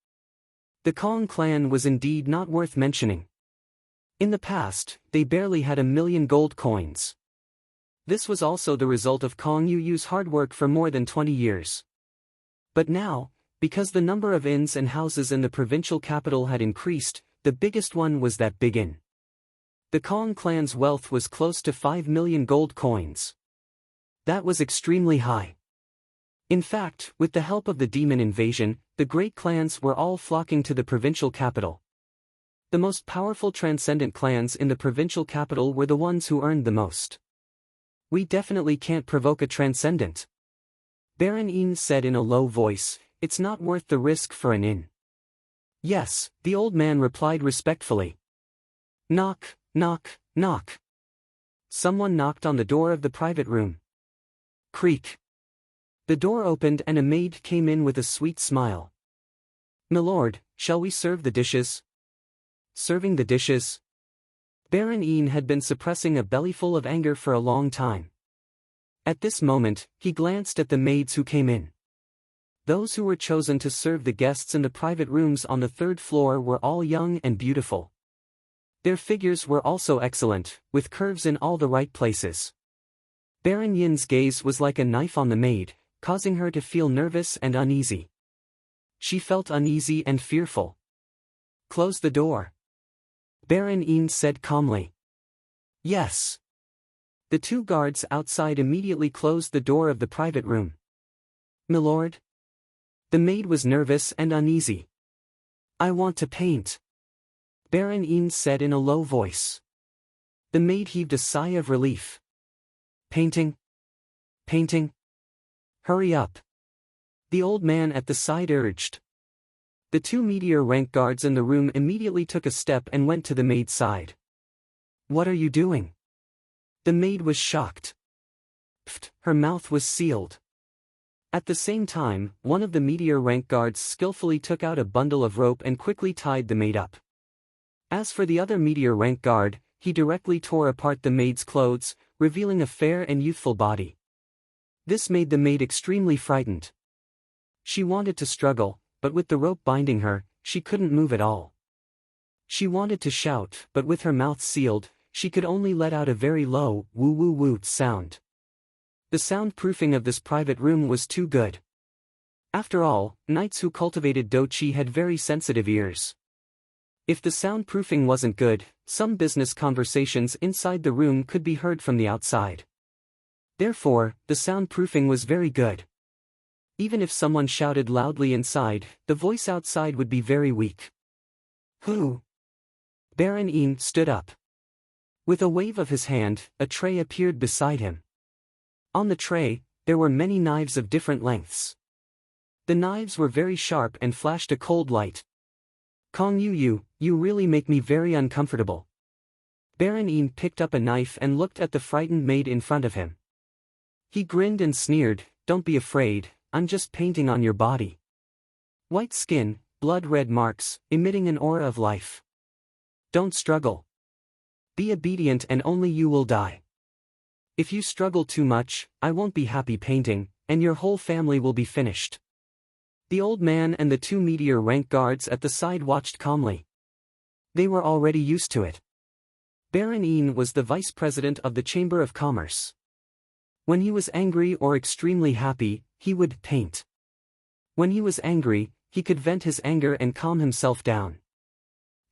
The Kong clan was indeed not worth mentioning. In the past, they barely had 1,000,000 gold coins. This was also the result of Kong Yuyu's hard work for more than 20 years. But now, because the number of inns and houses in the provincial capital had increased, the biggest one was that big inn. The Kong clan's wealth was close to 5,000,000 gold coins. That was extremely high. In fact, with the help of the demon invasion, the great clans were all flocking to the provincial capital. The most powerful transcendent clans in the provincial capital were the ones who earned the most. We definitely can't provoke a transcendent. Baron Ying said in a low voice, it's not worth the risk for an inn. Yes, the old man replied respectfully. Knock, knock, knock. Someone knocked on the door of the private room. Creak. The door opened and a maid came in with a sweet smile. Milord, shall we serve the dishes? Serving the dishes? Baron Ying had been suppressing a bellyful of anger for a long time. At this moment, he glanced at the maids who came in. Those who were chosen to serve the guests in the private rooms on the 3rd floor were all young and beautiful. Their figures were also excellent, with curves in all the right places. Baron Ying's gaze was like a knife on the maid, causing her to feel nervous and uneasy. She felt uneasy and fearful. Close the door. Baron Ying said calmly. Yes. The 2 guards outside immediately closed the door of the private room. Milord? The maid was nervous and uneasy. I want to paint. Baron Ying said in a low voice. The maid heaved a sigh of relief. Painting? Painting? Hurry up. The old man at the side urged. The 2 meteor rank guards in the room immediately took a step and went to the maid's side. What are you doing? The maid was shocked. Pfft, her mouth was sealed. At the same time, one of the meteor rank guards skillfully took out a bundle of rope and quickly tied the maid up. As for the other meteor rank guard, he directly tore apart the maid's clothes, revealing a fair and youthful body. This made the maid extremely frightened. She wanted to struggle, but with the rope binding her, she couldn't move at all. She wanted to shout, but with her mouth sealed, she could only let out a very low, woo-woo-woo sound. The soundproofing of this private room was too good. After all, knights who cultivated doqi had very sensitive ears. If the soundproofing wasn't good, some business conversations inside the room could be heard from the outside. Therefore, the soundproofing was very good. Even if someone shouted loudly inside, the voice outside would be very weak. Who? Baron Ying stood up. With a wave of his hand, a tray appeared beside him. On the tray, there were many knives of different lengths. The knives were very sharp and flashed a cold light. Kong Yuyu, you really make me very uncomfortable. Baron Ying picked up a knife and looked at the frightened maid in front of him. He grinned and sneered, don't be afraid, I'm just painting on your body. White skin, blood-red marks, emitting an aura of life. Don't struggle. Be obedient and only you will die. If you struggle too much, I won't be happy painting, and your whole family will be finished. The old man and the 2 meteor rank guards at the side watched calmly. They were already used to it. Baron Ying was the vice president of the Chamber of Commerce. When he was angry or extremely happy, he would paint. When he was angry, he could vent his anger and calm himself down.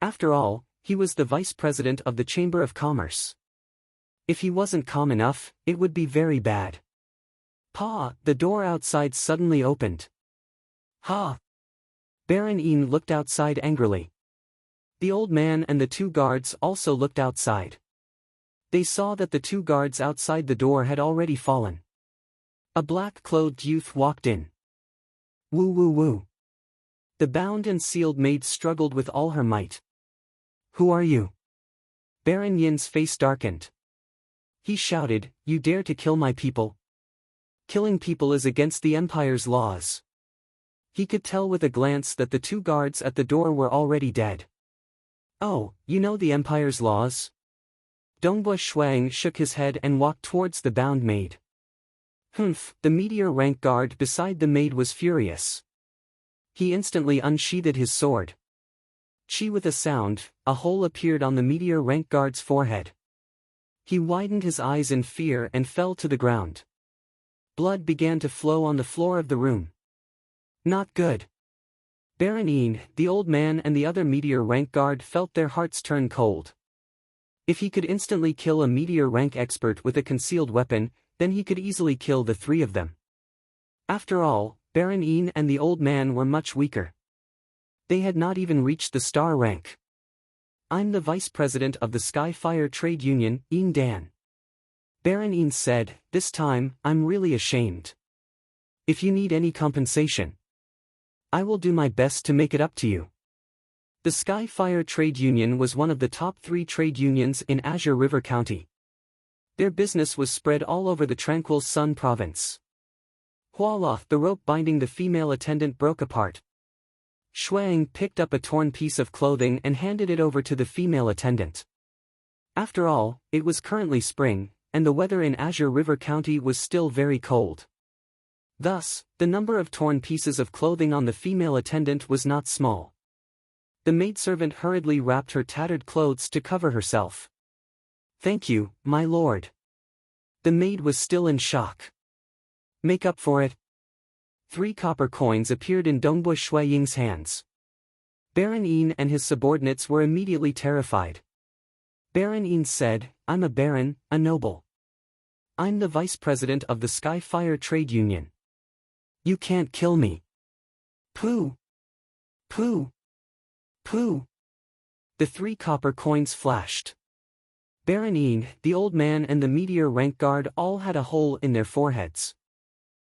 After all, he was the vice president of the Chamber of Commerce. If he wasn't calm enough, it would be very bad. Pa, the door outside suddenly opened. Ha! Baron Ying looked outside angrily. The old man and the 2 guards also looked outside. They saw that the 2 guards outside the door had already fallen. A black-clothed youth walked in. Woo woo woo. The bound and sealed maid struggled with all her might. Who are you? Baron Yin's face darkened. He shouted, You dare to kill my people? Killing people is against the Empire's laws. He could tell with a glance that the two guards at the door were already dead. Oh, you know the Empire's laws? Dongbo Shuang shook his head and walked towards the bound maid. Humph, the meteor rank guard beside the maid was furious. He instantly unsheathed his sword. Chi with a sound, a hole appeared on the meteor rank guard's forehead. He widened his eyes in fear and fell to the ground. Blood began to flow on the floor of the room. Not good. Baron Ying, the old man and the other meteor rank guard felt their hearts turn cold. If he could instantly kill a meteor rank expert with a concealed weapon, then he could easily kill the three of them. After all, Baron Ying and the old man were much weaker. They had not even reached the star rank. I'm the vice president of the Skyfire Trade Union, Ying Dan. Baron Ying said, This time, I'm really ashamed. If you need any compensation, I will do my best to make it up to you. The Skyfire Trade Union was one of the top 3 trade unions in Azure River County. Their business was spread all over the Tranquil Sun province. Voila, the rope binding the female attendant broke apart. Shuang picked up a torn piece of clothing and handed it over to the female attendant. After all, it was currently spring, and the weather in Azure River County was still very cold. Thus, the number of torn pieces of clothing on the female attendant was not small. The maidservant hurriedly wrapped her tattered clothes to cover herself. Thank you, my lord. The maid was still in shock. Make up for it. 3 copper coins appeared in Dongbo Shuiying's hands. Baron Ying and his subordinates were immediately terrified. Baron Ying said, I'm a baron, a noble. I'm the vice president of the Skyfire Trade Union. You can't kill me. Pooh! Pooh! Pooh! The 3 copper coins flashed. Baron Ying, the old man and the meteor rank guard all had a hole in their foreheads.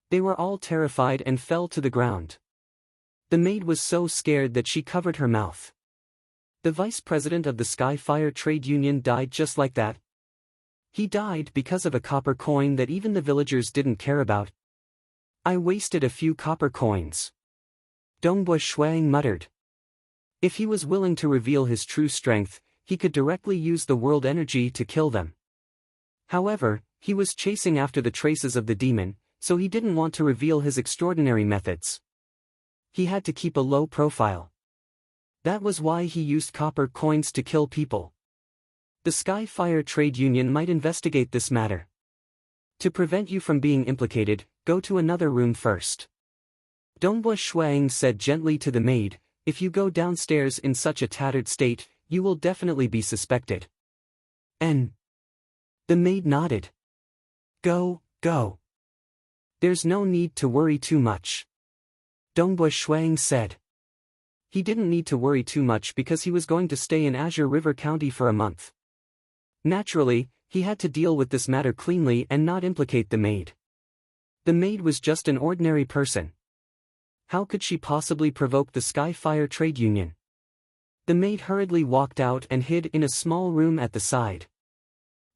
They were all terrified and fell to the ground. The maid was so scared that she covered her mouth. The vice president of the Skyfire Trade Union died just like that. He died because of a copper coin that even the villagers didn't care about. I wasted a few copper coins. Dongbo Shuang muttered. If he was willing to reveal his true strength, he could directly use the world energy to kill them. However, he was chasing after the traces of the demon, so he didn't want to reveal his extraordinary methods. He had to keep a low profile. That was why he used copper coins to kill people. The Skyfire Trade Union might investigate this matter. To prevent you from being implicated, go to another room first. Dongbo Shuang said gently to the maid, If you go downstairs in such a tattered state, you will definitely be suspected. And the maid nodded. Go, go. There's no need to worry too much. Dongbo Shuang said. He didn't need to worry too much because he was going to stay in Azure River County for a month. Naturally, he had to deal with this matter cleanly and not implicate the maid. The maid was just an ordinary person. How could she possibly provoke the Skyfire Trade Union? The maid hurriedly walked out and hid in a small room at the side.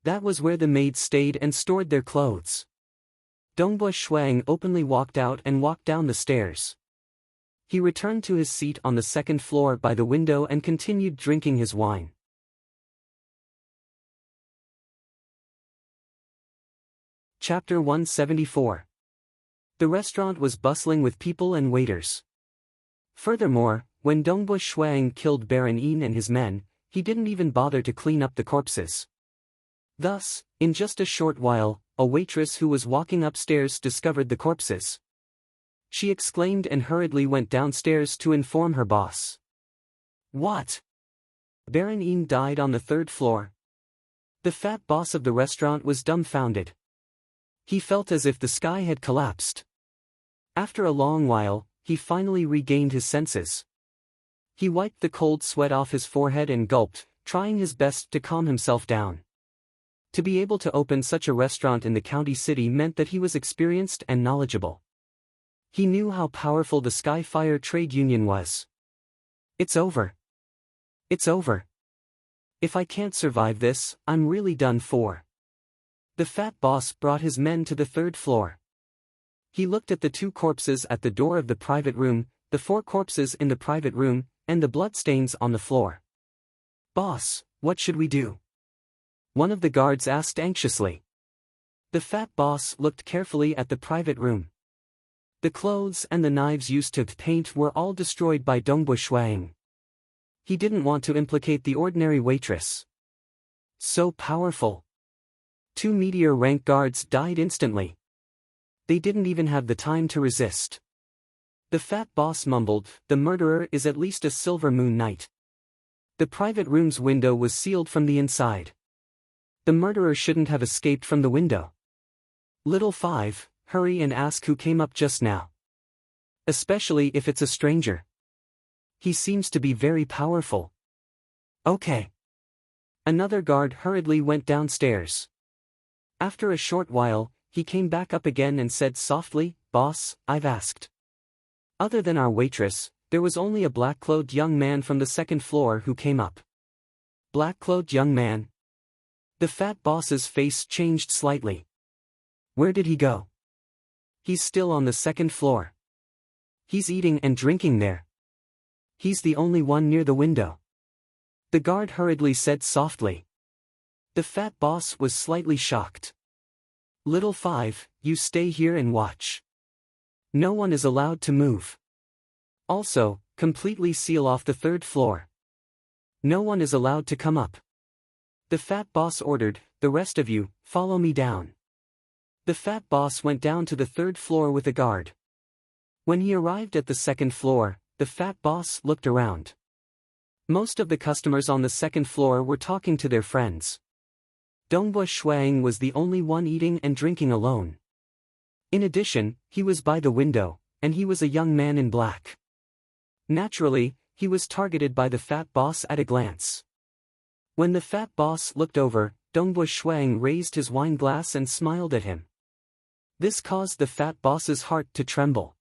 That was where the maids stayed and stored their clothes. Dongbo Shuang openly walked out and walked down the stairs. He returned to his seat on the second floor by the window and continued drinking his wine. Chapter 174. The restaurant was bustling with people and waiters. Furthermore, when Dongbo Shuang killed Baron Ying and his men, he didn't even bother to clean up the corpses. Thus, in just a short while, a waitress who was walking upstairs discovered the corpses. She exclaimed and hurriedly went downstairs to inform her boss. What? Baron Ying died on the 3rd floor. The fat boss of the restaurant was dumbfounded. He felt as if the sky had collapsed. After a long while, he finally regained his senses. He wiped the cold sweat off his forehead and gulped, trying his best to calm himself down. To be able to open such a restaurant in the county city meant that he was experienced and knowledgeable. He knew how powerful the Skyfire Trade Union was. It's over. It's over. If I can't survive this, I'm really done for. The fat boss brought his men to the third floor. He looked at the 2 corpses at the door of the private room, the 4 corpses in the private room, and the bloodstains on the floor. "Boss, what should we do?" one of the guards asked anxiously. The fat boss looked carefully at the private room. The clothes and the knives used to paint were all destroyed by Dongbu Shuang. He didn't want to implicate the ordinary waitress. So powerful. 2 meteor-rank guards died instantly. They didn't even have the time to resist. The fat boss mumbled, "The murderer is at least a Silver Moon Knight." The private room's window was sealed from the inside. The murderer shouldn't have escaped from the window. "Little 5, hurry and ask who came up just now. Especially if it's a stranger. He seems to be very powerful." "Okay." Another guard hurriedly went downstairs. After a short while, he came back up again and said softly, "Boss, I've asked." Other than our waitress, there was only a black-clothed young man from the second floor who came up. Black-clothed young man? The fat boss's face changed slightly. Where did he go? He's still on the second floor. He's eating and drinking there. He's the only one near the window. The guard hurriedly said softly. The fat boss was slightly shocked. "Little 5, you stay here and watch. No one is allowed to move. Also, completely seal off the third floor. No one is allowed to come up." The fat boss ordered, "The rest of you, follow me down." The fat boss went down to the third floor with a guard. When he arrived at the second floor, the fat boss looked around. Most of the customers on the second floor were talking to their friends. Dongbu Shuang was the only one eating and drinking alone. In addition, he was by the window, and he was a young man in black. Naturally, he was targeted by the fat boss at a glance. When the fat boss looked over, Dongbu Shuang raised his wine glass and smiled at him. This caused the fat boss's heart to tremble.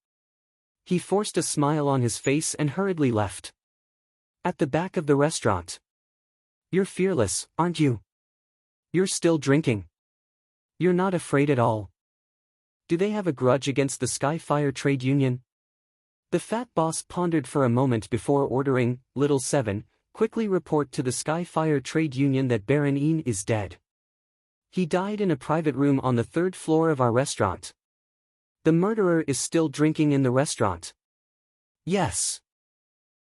He forced a smile on his face and hurriedly left. At the back of the restaurant. "You're fearless, aren't you? You're still drinking. You're not afraid at all. Do they have a grudge against the Skyfire Trade Union?" The fat boss pondered for a moment before ordering, "Little 7, quickly report to the Skyfire Trade Union that Baron Ying is dead. He died in a private room on the third floor of our restaurant. The murderer is still drinking in the restaurant." "Yes."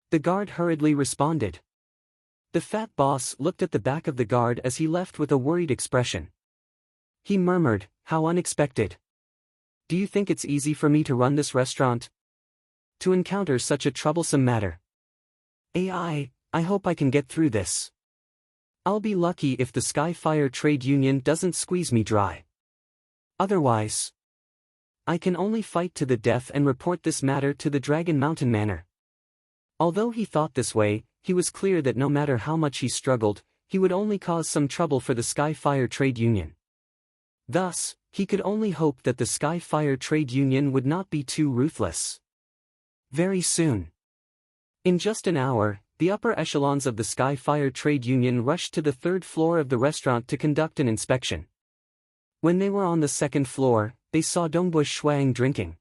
The guard hurriedly responded. The fat boss looked at the back of the guard as he left with a worried expression. He murmured, "How unexpected. Do you think it's easy for me to run this restaurant? To encounter such a troublesome matter? I hope I can get through this. I'll be lucky if the Skyfire Trade Union doesn't squeeze me dry. Otherwise, I can only fight to the death and report this matter to the Dragon Mountain Manor." Although he thought this way, he was clear that no matter how much he struggled, he would only cause some trouble for the Skyfire Trade Union. Thus, he could only hope that the Skyfire Trade Union would not be too ruthless. Very soon. In just an hour, the upper echelons of the Skyfire Trade Union rushed to the third floor of the restaurant to conduct an inspection. When they were on the second floor, they saw Dongbu Shuang drinking.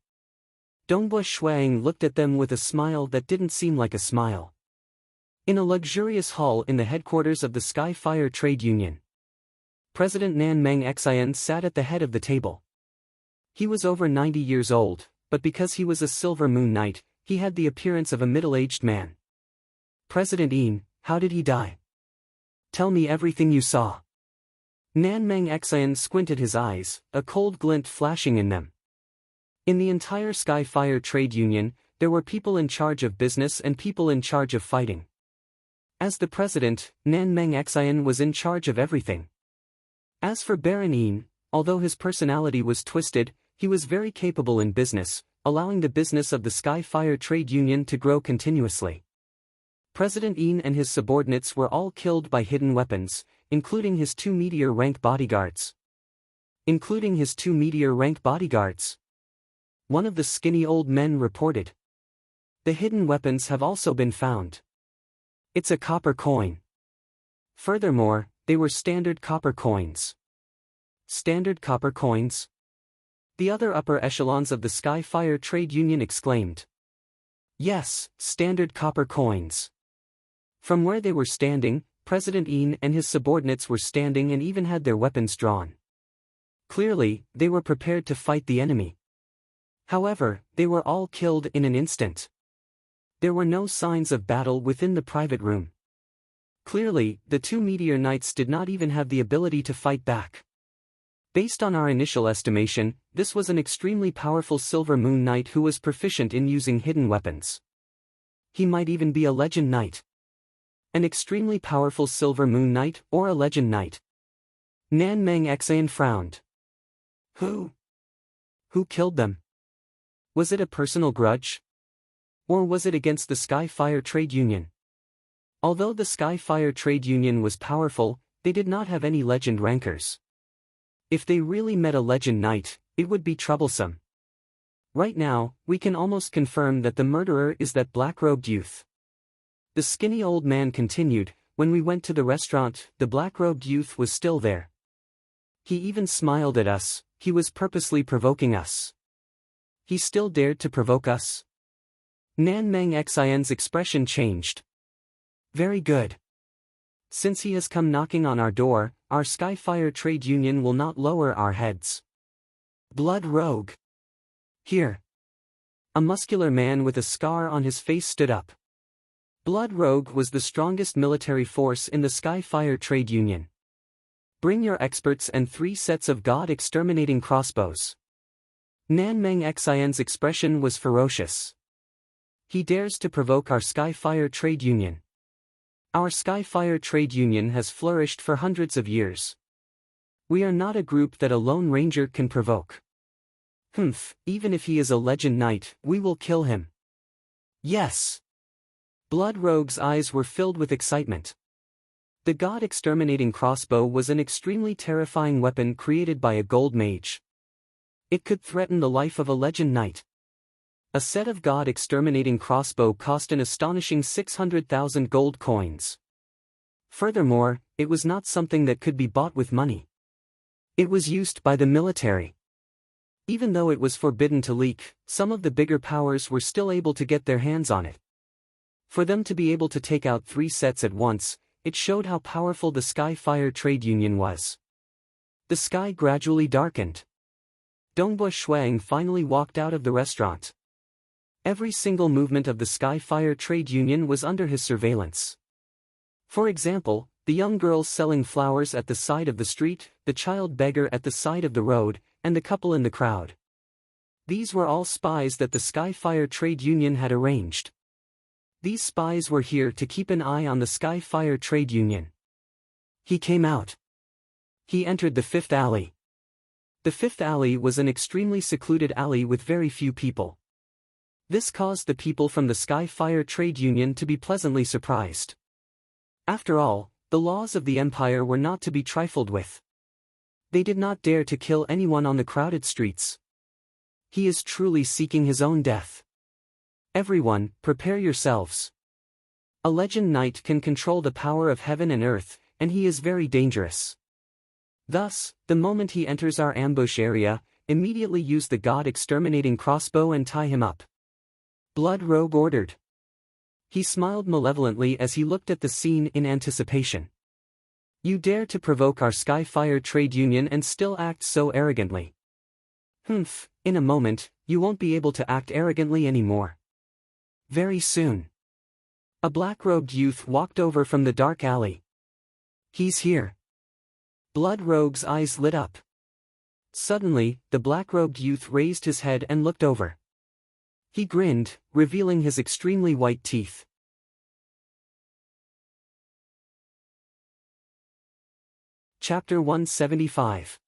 Dongbu Shuang looked at them with a smile that didn't seem like a smile. In a luxurious hall in the headquarters of the Skyfire Trade Union, President Nan Meng Xian sat at the head of the table. He was over 90 years old, but because he was a Silver Moon Knight, he had the appearance of a middle-aged man. "President Ying, how did he die? Tell me everything you saw." Nan Meng Xian squinted his eyes, a cold glint flashing in them. In the entire Skyfire Trade Union, there were people in charge of business and people in charge of fighting. As the president, Nan Meng Xian was in charge of everything. As for Baron Ying, although his personality was twisted, he was very capable in business, allowing the business of the Skyfire Trade Union to grow continuously. President Ying and his subordinates were all killed by hidden weapons, including his 2 meteor rank bodyguards. One of the skinny old men reported. The hidden weapons have also been found. It's a copper coin. Furthermore, they were standard copper coins. Standard copper coins? The other upper echelons of the Skyfire Trade Union exclaimed. Yes, standard copper coins. From where they were standing, President Ying and his subordinates were standing and even had their weapons drawn. Clearly, they were prepared to fight the enemy. However, they were all killed in an instant. There were no signs of battle within the private room. Clearly, the 2 meteor knights did not even have the ability to fight back. Based on our initial estimation, this was an extremely powerful Silver Moon Knight who was proficient in using hidden weapons. He might even be a Legend Knight. An extremely powerful Silver Moon Knight or a Legend Knight. Nan Meng Xian frowned. Who killed them? Was it a personal grudge? Or was it against the Skyfire Trade Union? Although the Skyfire Trade Union was powerful, they did not have any legend rankers. If they really met a Legend Knight, it would be troublesome. Right now, we can almost confirm that the murderer is that black-robed youth. The skinny old man continued, when we went to the restaurant, the black-robed youth was still there. He even smiled at us, he was purposely provoking us. He still dared to provoke us? Nan Meng Xian's expression changed. Very good. Since he has come knocking on our door, our Skyfire Trade Union will not lower our heads. Blood Rogue. Here. A muscular man with a scar on his face stood up. Blood Rogue was the strongest military force in the Skyfire Trade Union. Bring your experts and 3 sets of God-exterminating crossbows. Nan Meng Xian's expression was ferocious. He dares to provoke our Skyfire Trade Union. Our Skyfire Trade Union has flourished for hundreds of years. We are not a group that a lone ranger can provoke. Even if he is a Legend Knight, we will kill him. Yes. Blood Rogue's eyes were filled with excitement. The God-exterminating crossbow was an extremely terrifying weapon created by a gold mage. It could threaten the life of a Legend Knight. A set of God-exterminating crossbow cost an astonishing 600,000 gold coins. Furthermore, it was not something that could be bought with money. It was used by the military. Even though it was forbidden to leak, some of the bigger powers were still able to get their hands on it. For them to be able to take out 3 sets at once, it showed how powerful the Skyfire Trade Union was. The sky gradually darkened. Dongbo Shuang finally walked out of the restaurant. Every single movement of the Skyfire Trade Union was under his surveillance. For example, the young girls selling flowers at the side of the street, the child beggar at the side of the road, and the couple in the crowd. These were all spies that the Skyfire Trade Union had arranged. These spies were here to keep an eye on the Skyfire Trade Union. He came out. He entered the 5th alley. The 5th alley was an extremely secluded alley with very few people. This caused the people from the Skyfire Trade Union to be pleasantly surprised. After all, the laws of the Empire were not to be trifled with. They did not dare to kill anyone on the crowded streets. He is truly seeking his own death. Everyone, prepare yourselves. A Legend Knight can control the power of heaven and earth, and he is very dangerous. Thus, the moment he enters our ambush area, immediately use the God-exterminating crossbow and tie him up. Blood Rogue ordered. He smiled malevolently as he looked at the scene in anticipation. You dare to provoke our Skyfire Trade Union and still act so arrogantly. In a moment, you won't be able to act arrogantly anymore. Very soon. A black-robed youth walked over from the dark alley. He's here. Blood Rogue's eyes lit up. Suddenly, the black-robed youth raised his head and looked over. He grinned, revealing his extremely white teeth. Chapter 175.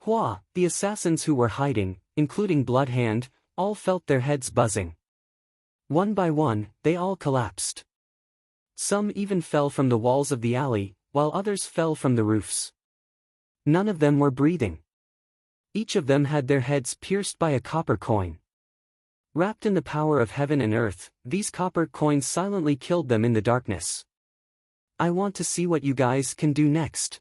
Hua, the assassins who were hiding, including Bloodhand, all felt their heads buzzing. One by one, they all collapsed. Some even fell from the walls of the alley, while others fell from the roofs. None of them were breathing. Each of them had their heads pierced by a copper coin. Wrapped in the power of heaven and earth, these copper coins silently killed them in the darkness. I want to see what you guys can do next.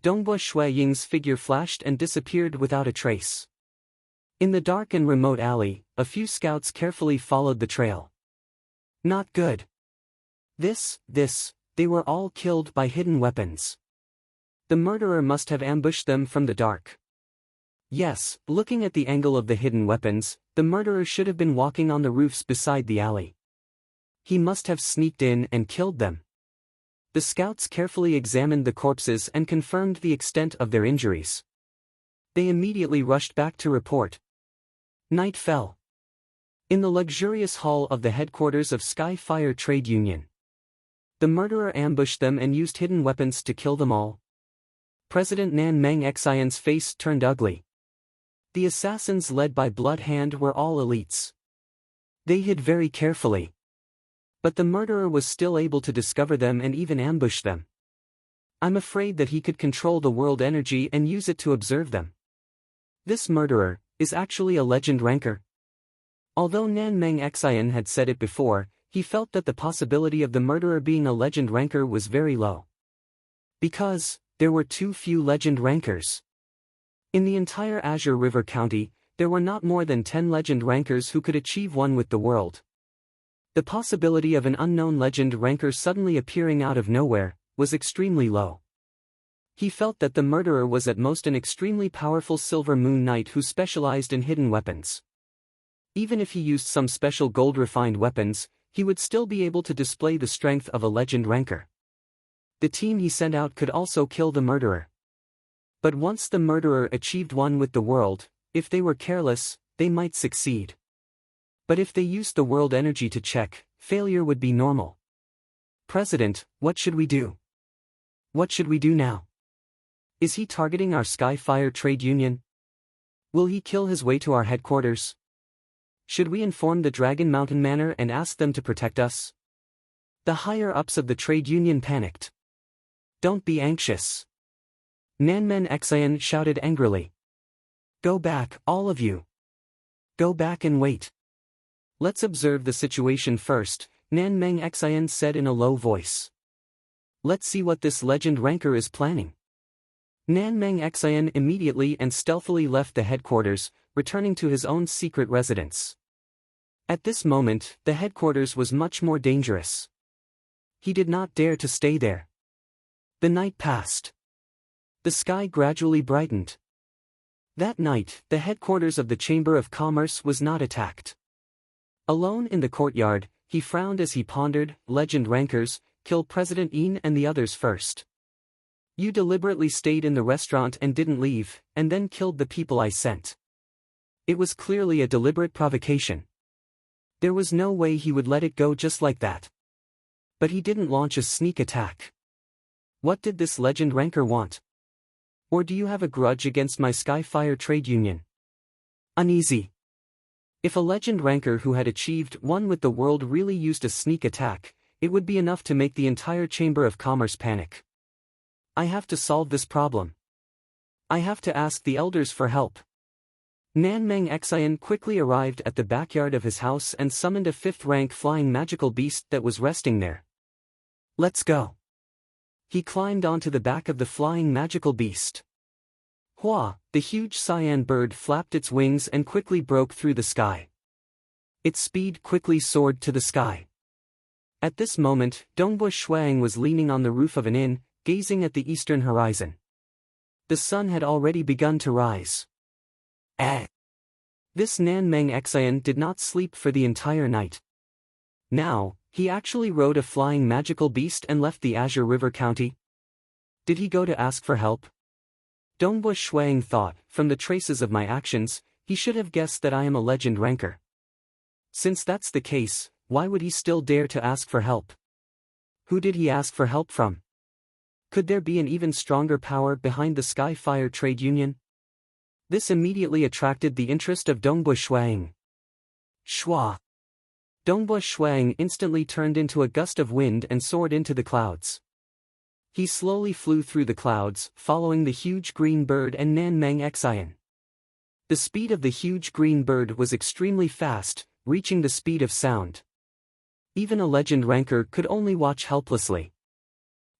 Dongbua Shui Ying's figure flashed and disappeared without a trace. In the dark and remote alley, a few scouts carefully followed the trail. Not good. They were all killed by hidden weapons. The murderer must have ambushed them from the dark. Yes, looking at the angle of the hidden weapons, the murderer should have been walking on the roofs beside the alley. He must have sneaked in and killed them. The scouts carefully examined the corpses and confirmed the extent of their injuries. They immediately rushed back to report. Night fell. In the luxurious hall of the headquarters of Sky Fire Trade Union, the murderer ambushed them and used hidden weapons to kill them all. President Nan Meng Xian's face turned ugly. The assassins led by Blood Hand were all elites. They hid very carefully. But the murderer was still able to discover them and even ambush them. I'm afraid that he could control the world energy and use it to observe them. This murderer is actually a legend ranker. Although Nan Meng Xian had said it before, he felt that the possibility of the murderer being a legend ranker was very low. Because there were too few legend rankers. In the entire Azure River County, there were not more than 10 legend rankers who could achieve one with the world. The possibility of an unknown legend ranker suddenly appearing out of nowhere was extremely low. He felt that the murderer was at most an extremely powerful Silver Moon Knight who specialized in hidden weapons. Even if he used some special gold-refined weapons, he would still be able to display the strength of a legend ranker. The team he sent out could also kill the murderer. But once the murderer achieved one with the world, if they were careless, they might succeed. But if they used the world energy to check, failure would be normal. President, what should we do? What should we do now? Is he targeting our Skyfire Trade Union? Will he kill his way to our headquarters? Should we inform the Dragon Mountain Manor and ask them to protect us? The higher-ups of the trade union panicked. Don't be anxious. Nanmen Xian shouted angrily. Go back, all of you. Go back and wait. Let's observe the situation first, Nanmeng Xian said in a low voice. Let's see what this legend ranker is planning. Nanmeng Xian immediately and stealthily left the headquarters, returning to his own secret residence. At this moment, the headquarters was much more dangerous. He did not dare to stay there. The night passed. The sky gradually brightened. That night, the headquarters of the Chamber of Commerce was not attacked. Alone in the courtyard, he frowned as he pondered, legend rankers, kill President Ying and the others first. You deliberately stayed in the restaurant and didn't leave, and then killed the people I sent. It was clearly a deliberate provocation. There was no way he would let it go just like that. But he didn't launch a sneak attack. What did this legend ranker want? Or do you have a grudge against my Skyfire Trade Union? Uneasy. If a legend ranker who had achieved one with the world really used a sneak attack, it would be enough to make the entire Chamber of Commerce panic. I have to solve this problem. I have to ask the elders for help. Nanmeng Xian quickly arrived at the backyard of his house and summoned a 5th-rank flying magical beast that was resting there. Let's go. He climbed onto the back of the flying magical beast. Hua, the huge cyan bird flapped its wings and quickly broke through the sky. Its speed quickly soared to the sky. At this moment, Dongbua Shuang was leaning on the roof of an inn, gazing at the eastern horizon. The sun had already begun to rise. This Nanmeng Xian did not sleep for the entire night. Now, he actually rode a flying magical beast and left the Azure River County. Did he go to ask for help? Dongbua Shuang thought, from the traces of my actions, he should have guessed that I am a legend ranker. Since that's the case, why would he still dare to ask for help? Who did he ask for help from? Could there be an even stronger power behind the Skyfire Trade Union? This immediately attracted the interest of Dongbua Shuang. Shua! Dongbua Shuang instantly turned into a gust of wind and soared into the clouds. He slowly flew through the clouds, following the huge green bird and Nan Meng Xian. The speed of the huge green bird was extremely fast, reaching the speed of sound. Even a legend ranker could only watch helplessly.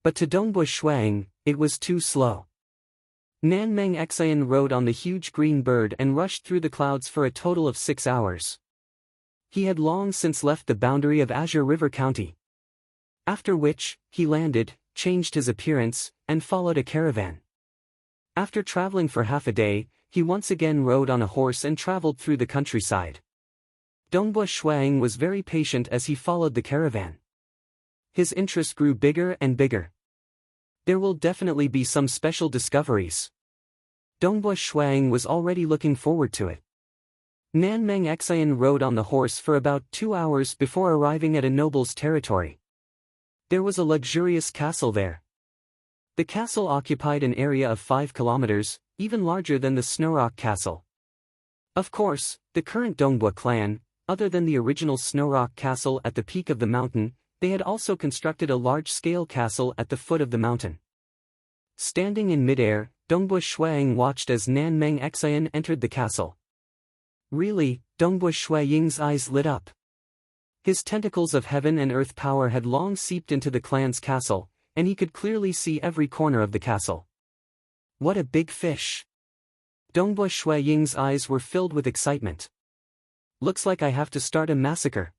But to Dongbui Shuang, it was too slow. Nan Meng Xian rode on the huge green bird and rushed through the clouds for a total of 6 hours. He had long since left the boundary of Azure River County. After which, he landed, changed his appearance, and followed a caravan. After traveling for half a day, he once again rode on a horse and traveled through the countryside. Dongbui Shuang was very patient as he followed the caravan. His interest grew bigger and bigger. There will definitely be some special discoveries. Dongbui Shuang was already looking forward to it. Nan Meng Xian rode on the horse for about 2 hours before arriving at a noble's territory. There was a luxurious castle there. The castle occupied an area of 5 kilometers, even larger than the Snowrock Castle. Of course, the current Dongbui clan, other than the original Snowrock Castle at the peak of the mountain, they had also constructed a large-scale castle at the foot of the mountain. Standing in midair, Dongbui Shuang watched as Nan Meng Xian entered the castle. Really, Dongbui Shuang's eyes lit up. His tentacles of heaven and earth power had long seeped into the clan's castle, and he could clearly see every corner of the castle. What a big fish! Dongbui Shuang's eyes were filled with excitement. Looks like I have to start a massacre.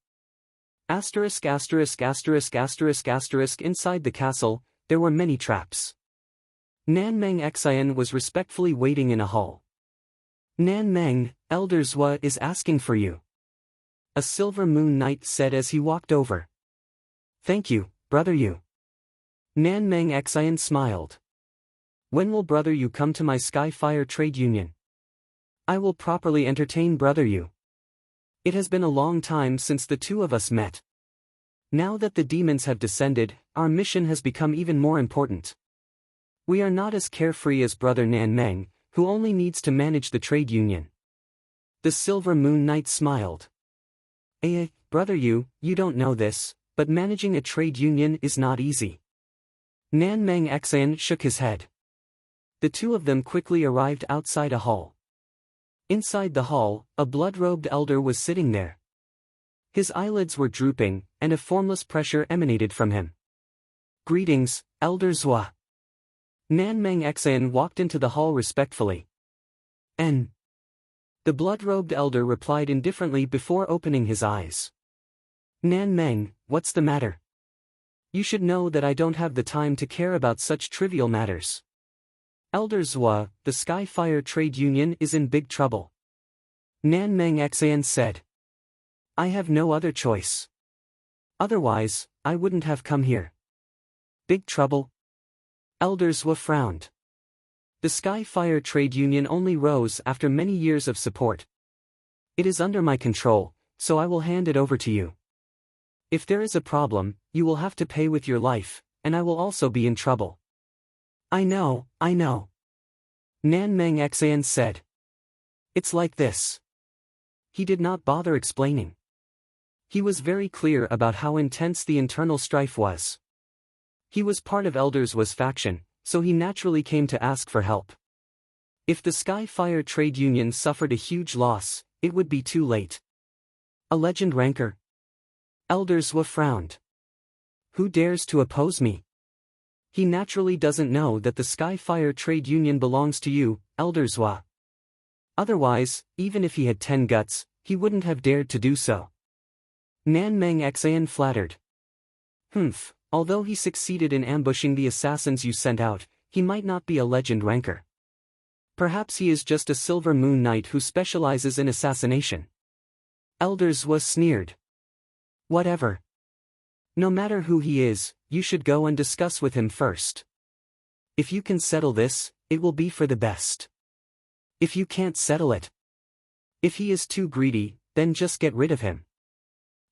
Inside the castle, there were many traps. Nan Meng Xian was respectfully waiting in a hall. Nan Meng, Elder Zhua is asking for you. A silver moon knight said as he walked over. Thank you, brother Yu. Nan Meng Xian smiled. When will brother Yu come to my Skyfire trade union? I will properly entertain brother Yu. It has been a long time since the two of us met. Now that the demons have descended, our mission has become even more important. We are not as carefree as brother Nan Meng, who only needs to manage the trade union. The Silver Moon Knight smiled. Brother Yu, you don't know this, but managing a trade union is not easy. Nan Meng Xian shook his head. The two of them quickly arrived outside a hall. Inside the hall, a blood-robed elder was sitting there. His eyelids were drooping, and a formless pressure emanated from him. Greetings, Elder Zhua. Nan Meng Xian walked into the hall respectfully. The blood-robed elder replied indifferently before opening his eyes. Nan Meng, what's the matter? You should know that I don't have the time to care about such trivial matters. Elder Zhua, the Skyfire Trade Union is in big trouble. Nan Meng Xian said. I have no other choice. Otherwise, I wouldn't have come here. Big trouble? Elder Zhua frowned. The Skyfire Trade Union only rose after many years of support. It is under my control, so I will hand it over to you. If there is a problem, you will have to pay with your life, and I will also be in trouble. I know. Nan Meng Xian said. It's like this. He did not bother explaining. He was very clear about how intense the internal strife was. He was part of Elder Zhua's faction, so he naturally came to ask for help. If the Skyfire Trade Union suffered a huge loss, it would be too late. A legend ranker? Elder Zhua frowned. Who dares to oppose me? He naturally doesn't know that the Skyfire Trade Union belongs to you, Elder Zhua. Otherwise, even if he had 10 guts, he wouldn't have dared to do so. Nan Meng Xian flattered. Although he succeeded in ambushing the assassins you sent out, he might not be a legend ranker. Perhaps he is just a Silver Moon Knight who specializes in assassination. Elder Zhua sneered. Whatever. No matter who he is, you should go and discuss with him first. If you can settle this, it will be for the best. If you can't settle it. If he is too greedy, then just get rid of him.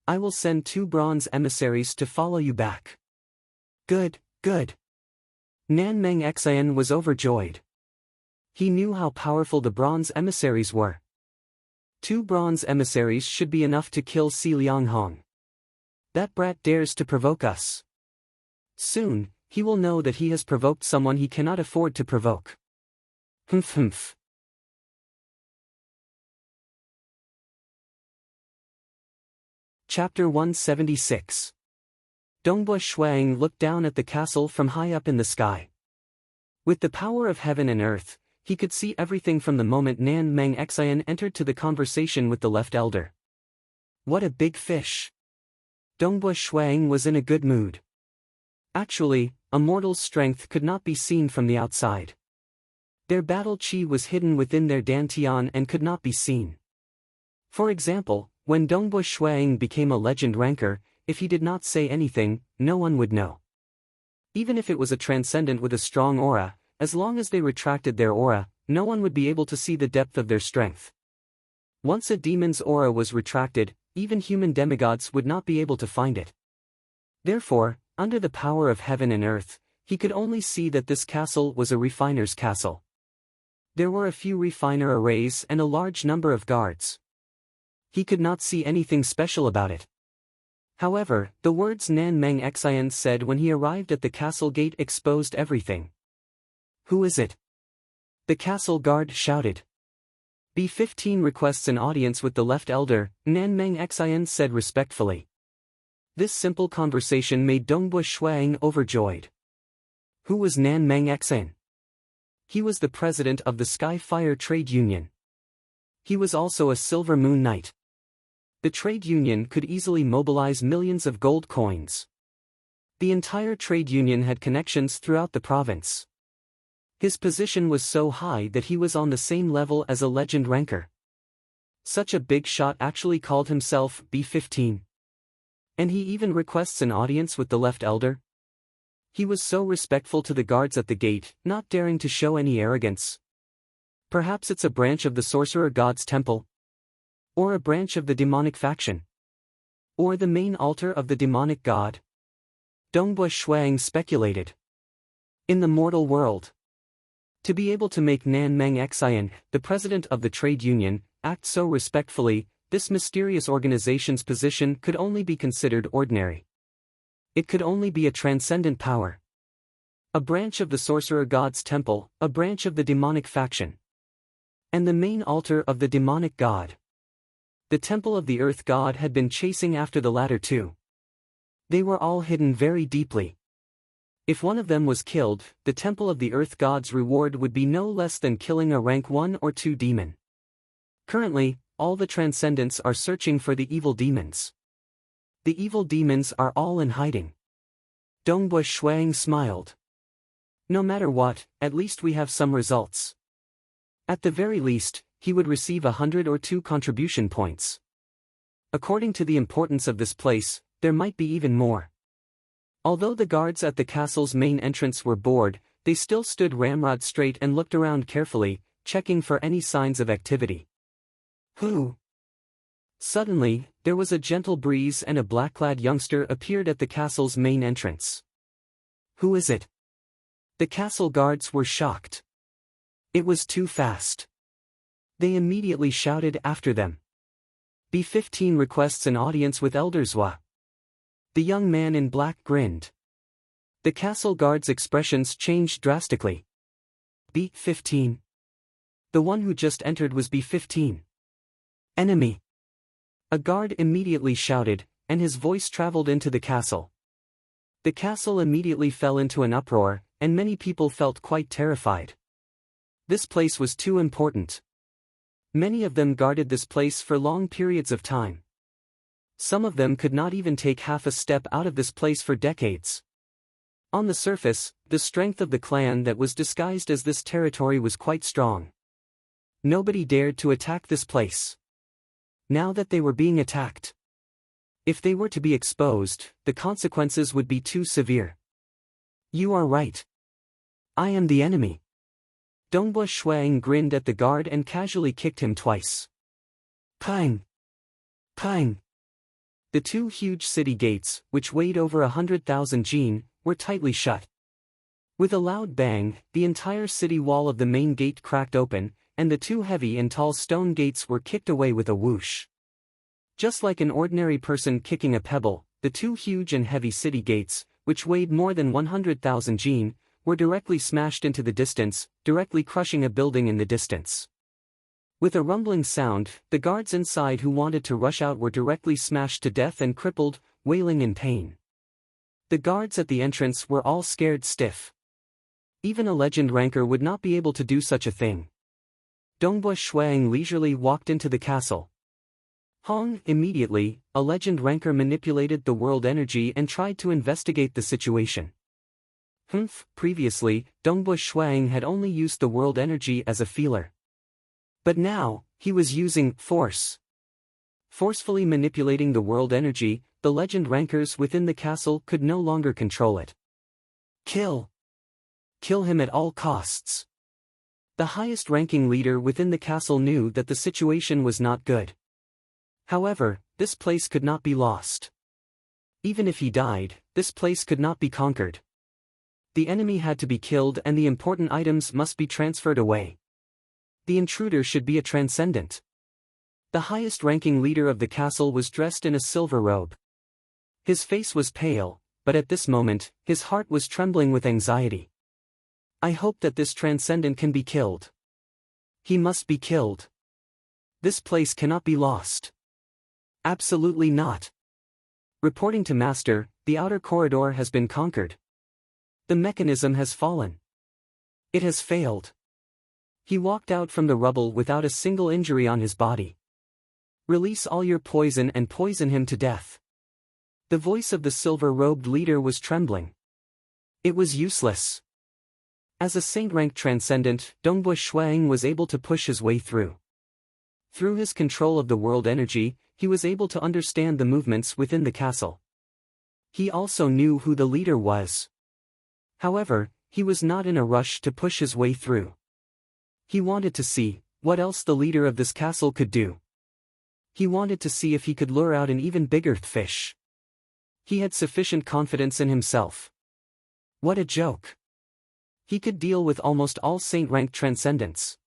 I will send 2 bronze emissaries to follow you back. Good. Nan Meng Xian was overjoyed. He knew how powerful the bronze emissaries were. 2 bronze emissaries should be enough to kill Si Lianghong. That brat dares to provoke us. Soon, he will know that he has provoked someone he cannot afford to provoke. Humph humph. Chapter 176. Dongbua Shuang looked down at the castle from high up in the sky. With the power of heaven and earth, he could see everything from the moment Nan Meng Xian entered to the conversation with the left elder. What a big fish! Dongbua Shuang was in a good mood. Actually, a mortal's strength could not be seen from the outside. Their battle chi was hidden within their dantian and could not be seen. For example, when Dongbua Shuang became a legend ranker, if he did not say anything, no one would know. Even if it was a transcendent with a strong aura, as long as they retracted their aura, no one would be able to see the depth of their strength. Once a demon's aura was retracted, even human demigods would not be able to find it. Therefore, under the power of heaven and earth, he could only see that this castle was a refiner's castle. There were a few refiner arrays and a large number of guards. He could not see anything special about it. However, the words Nan Meng Xian said when he arrived at the castle gate exposed everything. Who is it? The castle guard shouted. B-15 requests an audience with the left elder, Nan Meng Xian said respectfully. This simple conversation made Dongbua Shuang overjoyed. Who was Nan Meng Xian? He was the president of the Sky Fire Trade Union. He was also a Silver Moon Knight. The trade union could easily mobilize millions of gold coins. The entire trade union had connections throughout the province. His position was so high that he was on the same level as a legend ranker. Such a big shot actually called himself B-15. And he even requests an audience with the left elder? He was so respectful to the guards at the gate, not daring to show any arrogance. Perhaps it's a branch of the sorcerer god's temple? Or a branch of the demonic faction? Or the main altar of the demonic god? Dongbua Shuang speculated. In the mortal world, to be able to make Nan Meng Xian, the president of the trade union, act so respectfully, this mysterious organization's position could only be considered ordinary. It could only be a transcendent power. A branch of the sorcerer god's temple, a branch of the demonic faction. And the main altar of the demonic god. The temple of the earth god had been chasing after the latter too. They were all hidden very deeply. If one of them was killed, the temple of the earth god's reward would be no less than killing a rank 1 or 2 demon. Currently, all the transcendents are searching for the evil demons. The evil demons are all in hiding. Dongbua Shuang smiled. No matter what, at least we have some results. At the very least, he would receive 100 or 2 contribution points. According to the importance of this place, there might be even more. Although the guards at the castle's main entrance were bored, they still stood ramrod straight and looked around carefully, checking for any signs of activity. Who? Suddenly, there was a gentle breeze and a black-clad youngster appeared at the castle's main entrance. Who is it? The castle guards were shocked. It was too fast. They immediately shouted after them. B-15 requests an audience with Elder Zhua. The young man in black grinned. The castle guard's expressions changed drastically. B-15. The one who just entered was B-15. Enemy. A guard immediately shouted, and his voice traveled into the castle. The castle immediately fell into an uproar, and many people felt quite terrified. This place was too important. Many of them guarded this place for long periods of time. Some of them could not even take half a step out of this place for decades. On the surface, the strength of the clan that was disguised as this territory was quite strong. Nobody dared to attack this place. Now that they were being attacked, if they were to be exposed, the consequences would be too severe. You are right. I am the enemy. Dongbua Shuang grinned at the guard and casually kicked him twice. Pang! Pang! The 2 huge city gates, which weighed over 100,000 jin, were tightly shut. With a loud bang, the entire city wall of the main gate cracked open, and the 2 heavy and tall stone gates were kicked away with a whoosh. Just like an ordinary person kicking a pebble, the 2 huge and heavy city gates, which weighed more than 100,000 jin, were directly smashed into the distance, directly crushing a building in the distance. With a rumbling sound, the guards inside who wanted to rush out were directly smashed to death and crippled, wailing in pain. The guards at the entrance were all scared stiff. Even a legend ranker would not be able to do such a thing. Dongbua Shuang leisurely walked into the castle. Immediately, a legend ranker manipulated the world energy and tried to investigate the situation. Previously, Dongbua Shuang had only used the world energy as a feeler. But now, he was using force. Forcefully manipulating the world energy, the legend rankers within the castle could no longer control it. Kill! Kill him at all costs. The highest-ranking leader within the castle knew that the situation was not good. However, this place could not be lost. Even if he died, this place could not be conquered. The enemy had to be killed and the important items must be transferred away. The intruder should be a transcendent. The highest-ranking leader of the castle was dressed in a silver robe. His face was pale, but at this moment, his heart was trembling with anxiety. I hope that this transcendent can be killed. He must be killed. This place cannot be lost. Absolutely not. Reporting to Master, the outer corridor has been conquered. The mechanism has fallen. It has failed. He walked out from the rubble without a single injury on his body. Release all your poison and poison him to death. The voice of the silver-robed leader was trembling. It was useless. As a saint-ranked transcendent, Dongbua Shuang was able to push his way through. Through his control of the world energy, he was able to understand the movements within the castle. He also knew who the leader was. However, he was not in a rush to push his way through. He wanted to see what else the leader of this castle could do. He wanted to see if he could lure out an even bigger fish. He had sufficient confidence in himself. What a joke. He could deal with almost all saint-ranked transcendents.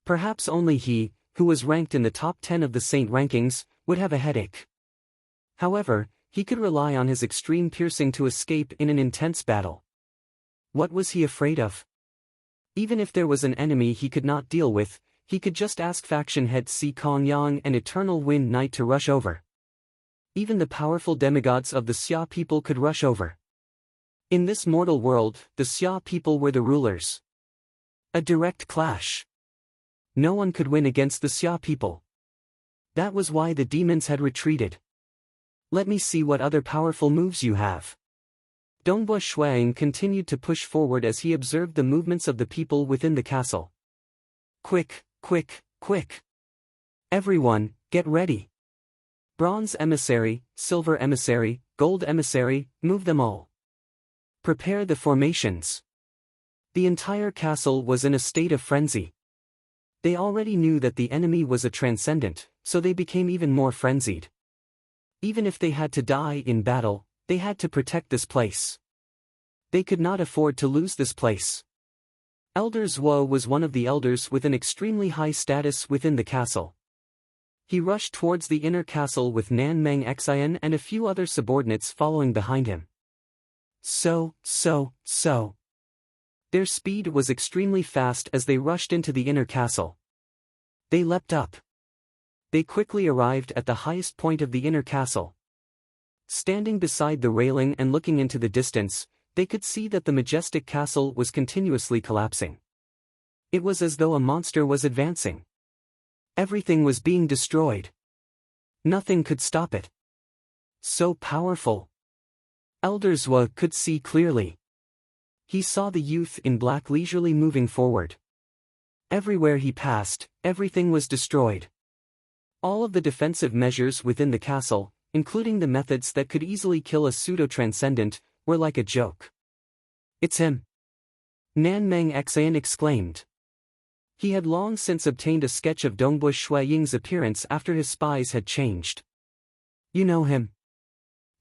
Perhaps only he, who was ranked in the top 10 of the saint rankings, would have a headache. However, he could rely on his extreme piercing to escape in an intense battle. What was he afraid of? Even if there was an enemy he could not deal with, he could just ask faction head Si Kongyang and Eternal Wind Knight to rush over. Even the powerful demigods of the Xia people could rush over. In this mortal world, the Xia people were the rulers. A direct clash. No one could win against the Xia people. That was why the demons had retreated. Let me see what other powerful moves you have. Dongbua Shuang continued to push forward as he observed the movements of the people within the castle. Quick, quick, quick. Everyone, get ready. Bronze emissary, silver emissary, gold emissary, move them all. Prepare the formations. The entire castle was in a state of frenzy. They already knew that the enemy was a transcendent, so they became even more frenzied. Even if they had to die in battle, they had to protect this place. They could not afford to lose this place. Elder Zhuo was one of the elders with an extremely high status within the castle. He rushed towards the inner castle with Nan Meng Xian and a few other subordinates following behind him. So. Their speed was extremely fast as they rushed into the inner castle. They leapt up. They quickly arrived at the highest point of the inner castle. Standing beside the railing and looking into the distance, they could see that the majestic castle was continuously collapsing. It was as though a monster was advancing. Everything was being destroyed. Nothing could stop it. So powerful. Elder Zhuo could see clearly. He saw the youth in black leisurely moving forward. Everywhere he passed, everything was destroyed. All of the defensive measures within the castle, including the methods that could easily kill a pseudo-transcendent, were like a joke. It's him! Nan Meng Xian exclaimed. He had long since obtained a sketch of Dongbua Shuaying's appearance after his spies had changed. You know him?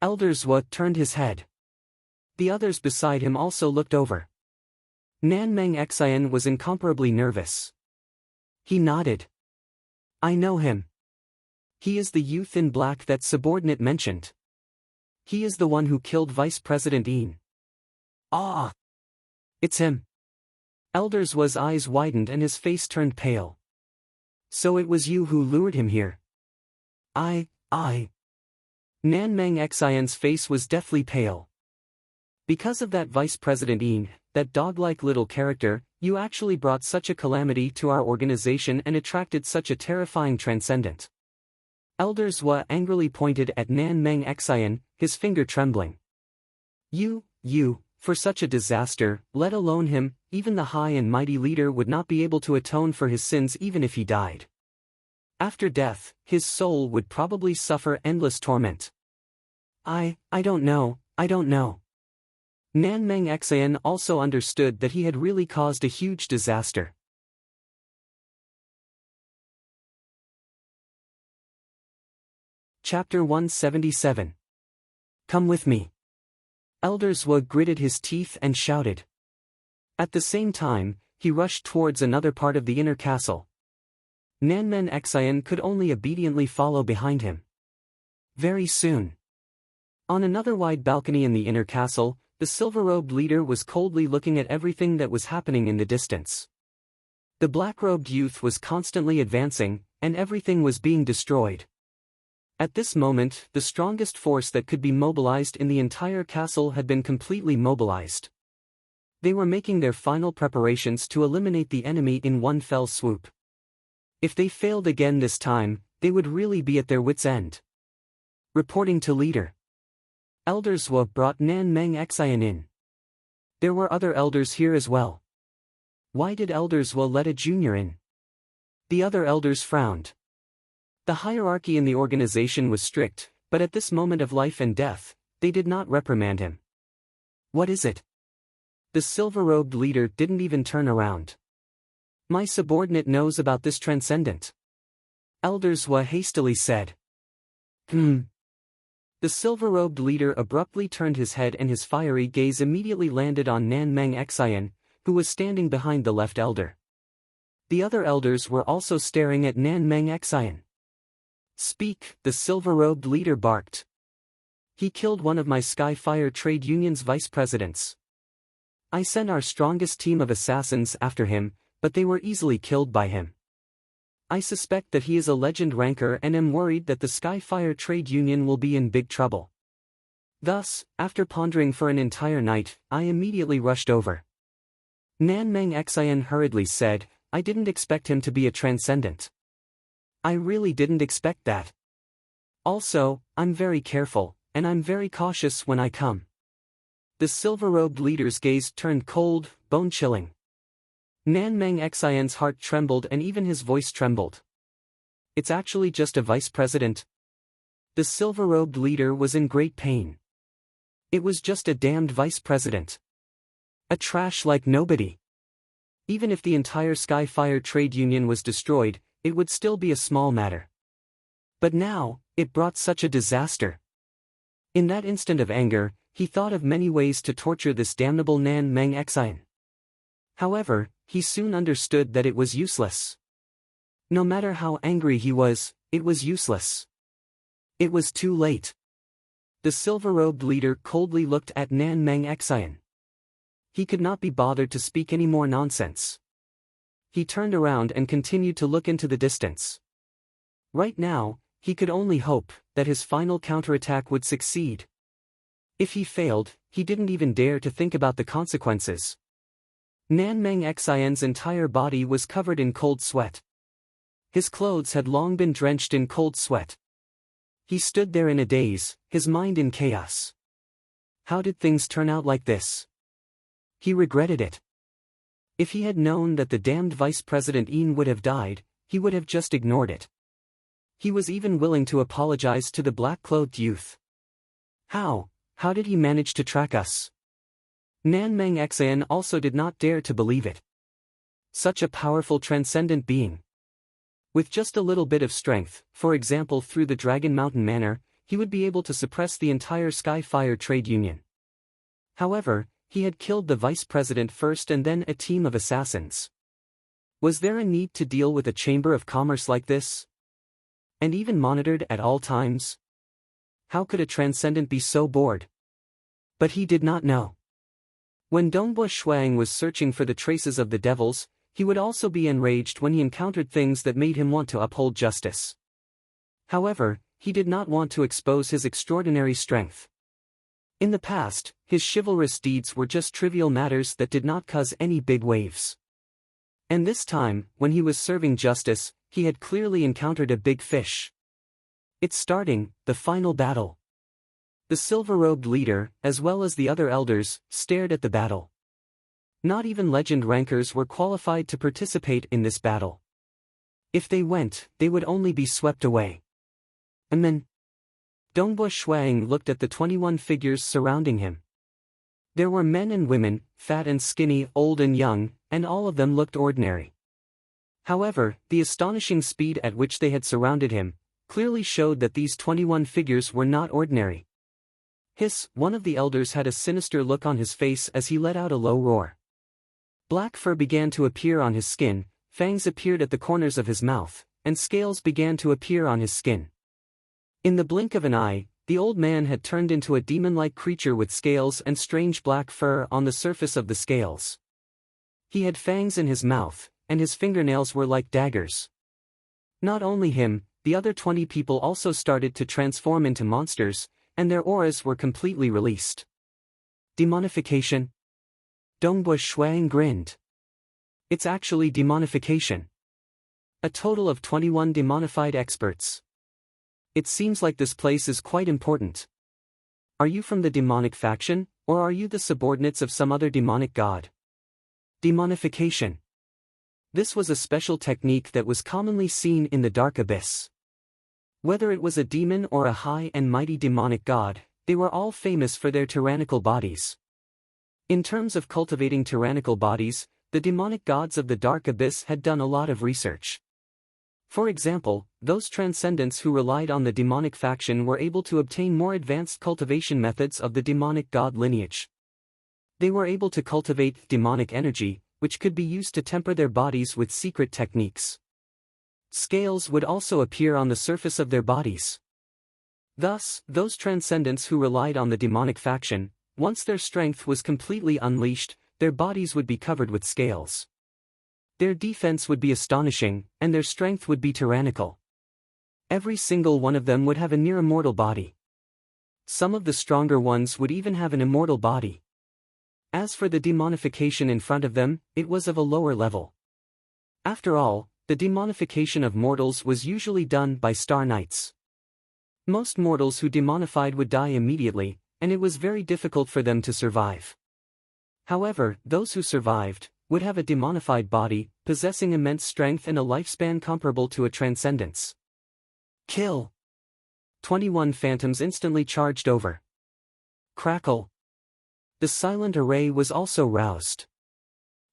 Elder Zhuo turned his head. The others beside him also looked over. Nan Meng Xian was incomparably nervous. He nodded. I know him. He is the youth in black that subordinate mentioned. He is the one who killed Vice President Ying. Ah! It's him. Elderswa's eyes widened and his face turned pale. So it was you who lured him here. I. Nan Meng Xian's face was deathly pale. Because of that Vice President Ying, that dog-like little character, you actually brought such a calamity to our organization and attracted such a terrifying transcendent. Elderswa angrily pointed at Nan Meng Xian, his finger trembling. You, for such a disaster, let alone him, even the high and mighty leader would not be able to atone for his sins even if he died. After death, his soul would probably suffer endless torment. I don't know. Nan Meng Xian also understood that he had really caused a huge disaster. Chapter 177. Come with me. Elderswa gritted his teeth and shouted. At the same time, he rushed towards another part of the inner castle. Nan Meng Xian could only obediently follow behind him. Very soon. On another wide balcony in the inner castle, the silver-robed leader was coldly looking at everything that was happening in the distance. The black-robed youth was constantly advancing, and everything was being destroyed. At this moment, the strongest force that could be mobilized in the entire castle had been completely mobilized. They were making their final preparations to eliminate the enemy in one fell swoop. If they failed again this time, they would really be at their wits' end. Reporting to leader. Elderswa brought Nan Meng Xian in. There were other elders here as well. Why did Elderswa let a junior in? The other elders frowned. The hierarchy in the organization was strict, but at this moment of life and death, they did not reprimand him. What is it? The silver-robed leader didn't even turn around. My subordinate knows about this transcendent. Elderswa hastily said. The silver-robed leader abruptly turned his head and his fiery gaze immediately landed on Nan Meng Xian, who was standing behind the left elder. The other elders were also staring at Nan Meng Xian. Speak, the silver-robed leader barked. He killed one of my Skyfire Trade Union's vice presidents. I sent our strongest team of assassins after him, but they were easily killed by him. I suspect that he is a legend ranker and am worried that the Skyfire Trade Union will be in big trouble. Thus, after pondering for an entire night, I immediately rushed over. Nan Meng Xian hurriedly said, I didn't expect him to be a transcendent. I really didn't expect that. Also, I'm very careful, and I'm very cautious when I come. The silver-robed leader's gaze turned cold, bone-chilling. Nan Meng Xian's heart trembled and even his voice trembled. It's actually just a vice president. The silver-robed leader was in great pain. It was just a damned vice president. A trash like nobody. Even if the entire Skyfire Trade Union was destroyed, it would still be a small matter. But now, it brought such a disaster. In that instant of anger, he thought of many ways to torture this damnable Nan Meng Xian. However, he soon understood that it was useless. No matter how angry he was, it was useless. It was too late. The silver-robed leader coldly looked at Nan Meng Xian. He could not be bothered to speak any more nonsense. He turned around and continued to look into the distance. Right now, he could only hope that his final counterattack would succeed. If he failed, he didn't even dare to think about the consequences. Nan Meng Xian's entire body was covered in cold sweat. His clothes had long been drenched in cold sweat. He stood there in a daze, his mind in chaos. How did things turn out like this? He regretted it. If he had known that the damned Vice President Ying would have died, he would have just ignored it. He was even willing to apologize to the black-clothed youth. How did he manage to track us? Nan Meng Xian also did not dare to believe it. Such a powerful transcendent being. With just a little bit of strength, for example through the Dragon Mountain Manor, he would be able to suppress the entire Skyfire Trade Union. However, he had killed the vice president first and then a team of assassins. Was there a need to deal with a chamber of commerce like this? And even monitored at all times? How could a transcendent be so bored? But he did not know. When Dongbua Shuang was searching for the traces of the devils, he would also be enraged when he encountered things that made him want to uphold justice. However, he did not want to expose his extraordinary strength. In the past, his chivalrous deeds were just trivial matters that did not cause any big waves. And this time, when he was serving justice, he had clearly encountered a big fish. It's starting, the final battle. The silver-robed leader, as well as the other elders, stared at the battle. Not even legend rankers were qualified to participate in this battle. If they went, they would only be swept away. And then, Dongbua Shuang looked at the 21 figures surrounding him. There were men and women, fat and skinny, old and young, and all of them looked ordinary. However, the astonishing speed at which they had surrounded him clearly showed that these 21 figures were not ordinary. Hiss, one of the elders had a sinister look on his face as he let out a low roar. Black fur began to appear on his skin, fangs appeared at the corners of his mouth, and scales began to appear on his skin. In the blink of an eye, the old man had turned into a demon-like creature with scales and strange black fur on the surface of the scales. He had fangs in his mouth, and his fingernails were like daggers. Not only him, the other 20 people also started to transform into monsters, and their auras were completely released. Demonification? Dongbua Shuang grinned. It's actually demonification. A total of 21 demonified experts. It seems like this place is quite important. Are you from the demonic faction, or are you the subordinates of some other demonic god? Demonification. This was a special technique that was commonly seen in the dark abyss. Whether it was a demon or a high and mighty demonic god, they were all famous for their tyrannical bodies. In terms of cultivating tyrannical bodies, the demonic gods of the dark abyss had done a lot of research. For example, those transcendents who relied on the demonic faction were able to obtain more advanced cultivation methods of the demonic god lineage. They were able to cultivate demonic energy, which could be used to temper their bodies with secret techniques. Scales would also appear on the surface of their bodies. Thus, those transcendents who relied on the demonic faction, once their strength was completely unleashed, their bodies would be covered with scales. Their defense would be astonishing, and their strength would be tyrannical. Every single one of them would have a near-immortal body. Some of the stronger ones would even have an immortal body. As for the demonification in front of them, it was of a lower level. After all, the demonification of mortals was usually done by Star Knights. Most mortals who demonified would die immediately, and it was very difficult for them to survive. However, those who survived would have a demonified body, possessing immense strength and a lifespan comparable to a transcendence. Kill! 21 phantoms instantly charged over. Crackle! The silent array was also roused.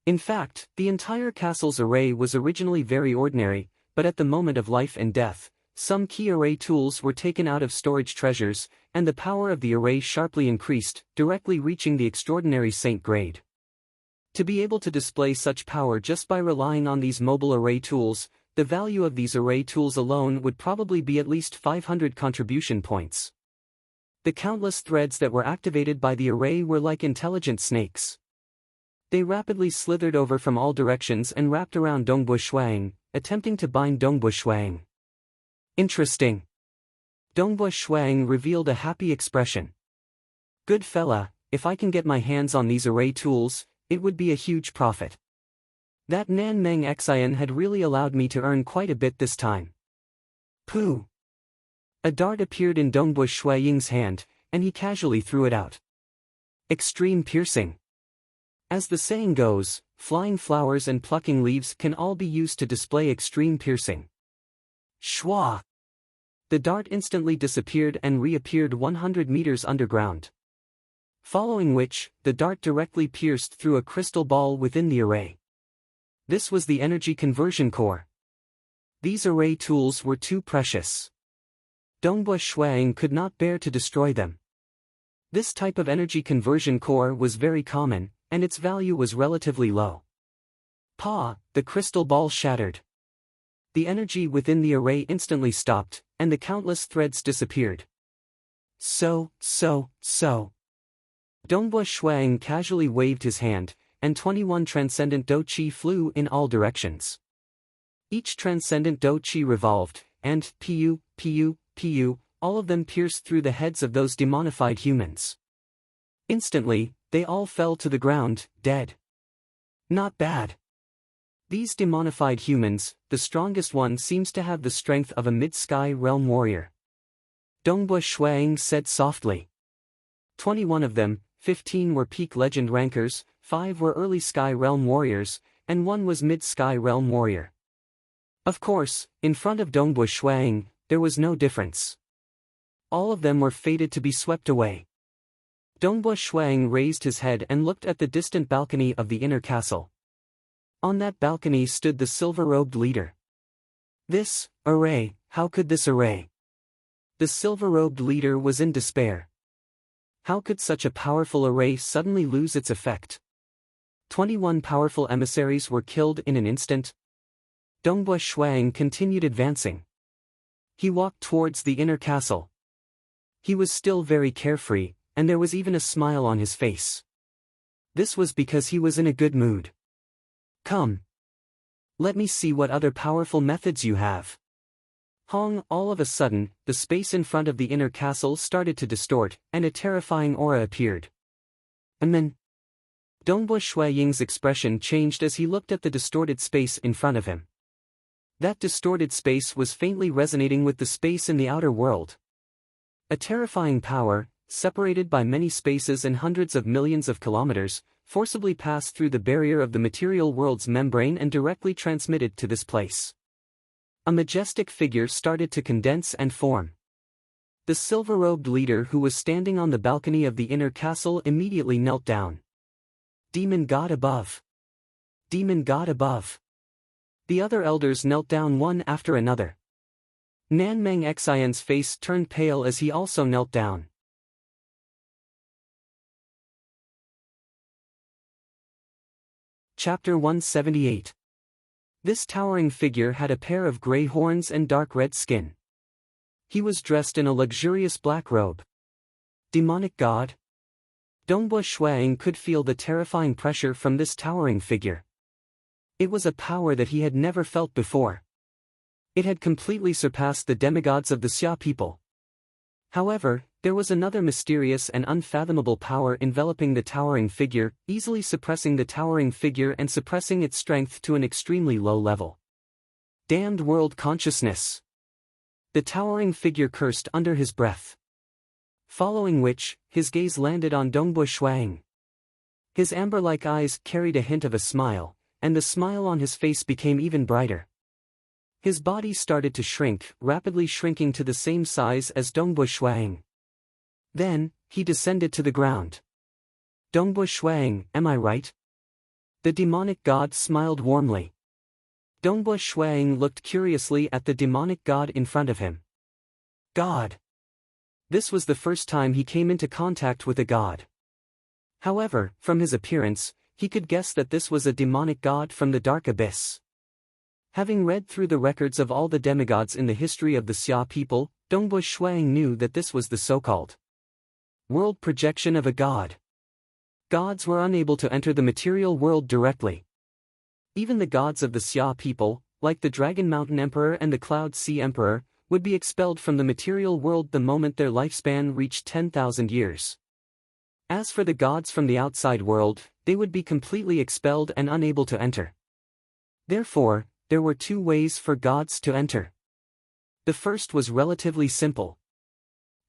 In fact, the entire castle's array was originally very ordinary, but at the moment of life and death, some key array tools were taken out of storage treasures, and the power of the array sharply increased, directly reaching the extraordinary saint grade. To be able to display such power just by relying on these mobile array tools, the value of these array tools alone would probably be at least 500 contribution points. The countless threads that were activated by the array were like intelligent snakes. They rapidly slithered over from all directions and wrapped around Dongbua Shuang, attempting to bind Dongbua Shuang. Interesting. Dongbua Shuang revealed a happy expression. Good fella, if I can get my hands on these array tools, it would be a huge profit. That Nan Meng Xian had really allowed me to earn quite a bit this time. Pooh! A dart appeared in Dongbua Shuang's hand, and he casually threw it out. Extreme piercing. As the saying goes, flying flowers and plucking leaves can all be used to display extreme piercing. Shwa! The dart instantly disappeared and reappeared 100 meters underground. Following which, the dart directly pierced through a crystal ball within the array. This was the energy conversion core. These array tools were too precious. Dongbua Shuang could not bear to destroy them. This type of energy conversion core was very common, and its value was relatively low. Pa! The crystal ball shattered. The energy within the array instantly stopped, and the countless threads disappeared. So. Dongbua Shuang casually waved his hand, and 21 transcendent Do Chi flew in all directions. Each transcendent Do Chi revolved, and pu, all of them pierced through the heads of those demonified humans. Instantly, they all fell to the ground, dead. Not bad. These demonified humans, the strongest one seems to have the strength of a mid-sky realm warrior. Dongbua Shuang said softly. 21 of them, 15 were peak legend rankers, 5 were early sky realm warriors, and 1 was mid-sky realm warrior. Of course, in front of Dongbua Shuang, there was no difference. All of them were fated to be swept away. Dongbua Shuang raised his head and looked at the distant balcony of the inner castle. On that balcony stood the silver-robed leader. This array, how could this array? The silver-robed leader was in despair. How could such a powerful array suddenly lose its effect? 21 powerful emissaries were killed in an instant. Dongbua Shuang continued advancing. He walked towards the inner castle. He was still very carefree, and there was even a smile on his face. This was because he was in a good mood. Come. Let me see what other powerful methods you have. Hong, all of a sudden, the space in front of the inner castle started to distort, and a terrifying aura appeared. Dongbua Shuaying's expression changed as he looked at the distorted space in front of him. That distorted space was faintly resonating with the space in the outer world. A terrifying power, separated by many spaces and hundreds of millions of kilometers, forcibly passed through the barrier of the material world's membrane and directly transmitted to this place. A majestic figure started to condense and form. The silver-robed leader who was standing on the balcony of the inner castle immediately knelt down. Demon God above. Demon God above. The other elders knelt down one after another. Nan Meng Xian's face turned pale as he also knelt down. Chapter 178. This towering figure had a pair of grey horns and dark red skin. He was dressed in a luxurious black robe. Demonic god? Dongbua Shuang could feel the terrifying pressure from this towering figure. It was a power that he had never felt before. It had completely surpassed the demigods of the Xia people. However, there was another mysterious and unfathomable power enveloping the towering figure, easily suppressing the towering figure and suppressing its strength to an extremely low level. Damned world consciousness! The towering figure cursed under his breath. Following which, his gaze landed on Dongbua Shuang. His amber-like eyes carried a hint of a smile, and the smile on his face became even brighter. His body started to shrink, rapidly shrinking to the same size as Dongbua Shuang. Then, he descended to the ground. Dongbua Shuang, am I right? The demonic god smiled warmly. Dongbua Shuang looked curiously at the demonic god in front of him. God. This was the first time he came into contact with a god. However, from his appearance, he could guess that this was a demonic god from the dark abyss. Having read through the records of all the demigods in the history of the Xia people, Dongbua Shuang knew that this was the so-called world projection of a god. Gods were unable to enter the material world directly. Even the gods of the Xia people, like the Dragon Mountain Emperor and the Cloud Sea Emperor, would be expelled from the material world the moment their lifespan reached 10,000 years. As for the gods from the outside world, they would be completely expelled and unable to enter. Therefore, there were two ways for gods to enter. The first was relatively simple.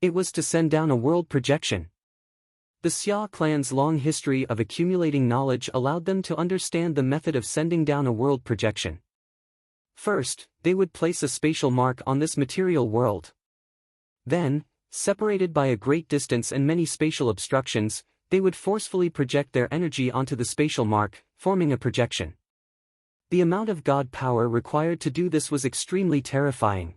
It was to send down a world projection. The Xia clan's long history of accumulating knowledge allowed them to understand the method of sending down a world projection. First, they would place a spatial mark on this material world. Then, separated by a great distance and many spatial obstructions, they would forcefully project their energy onto the spatial mark, forming a projection. The amount of god power required to do this was extremely terrifying.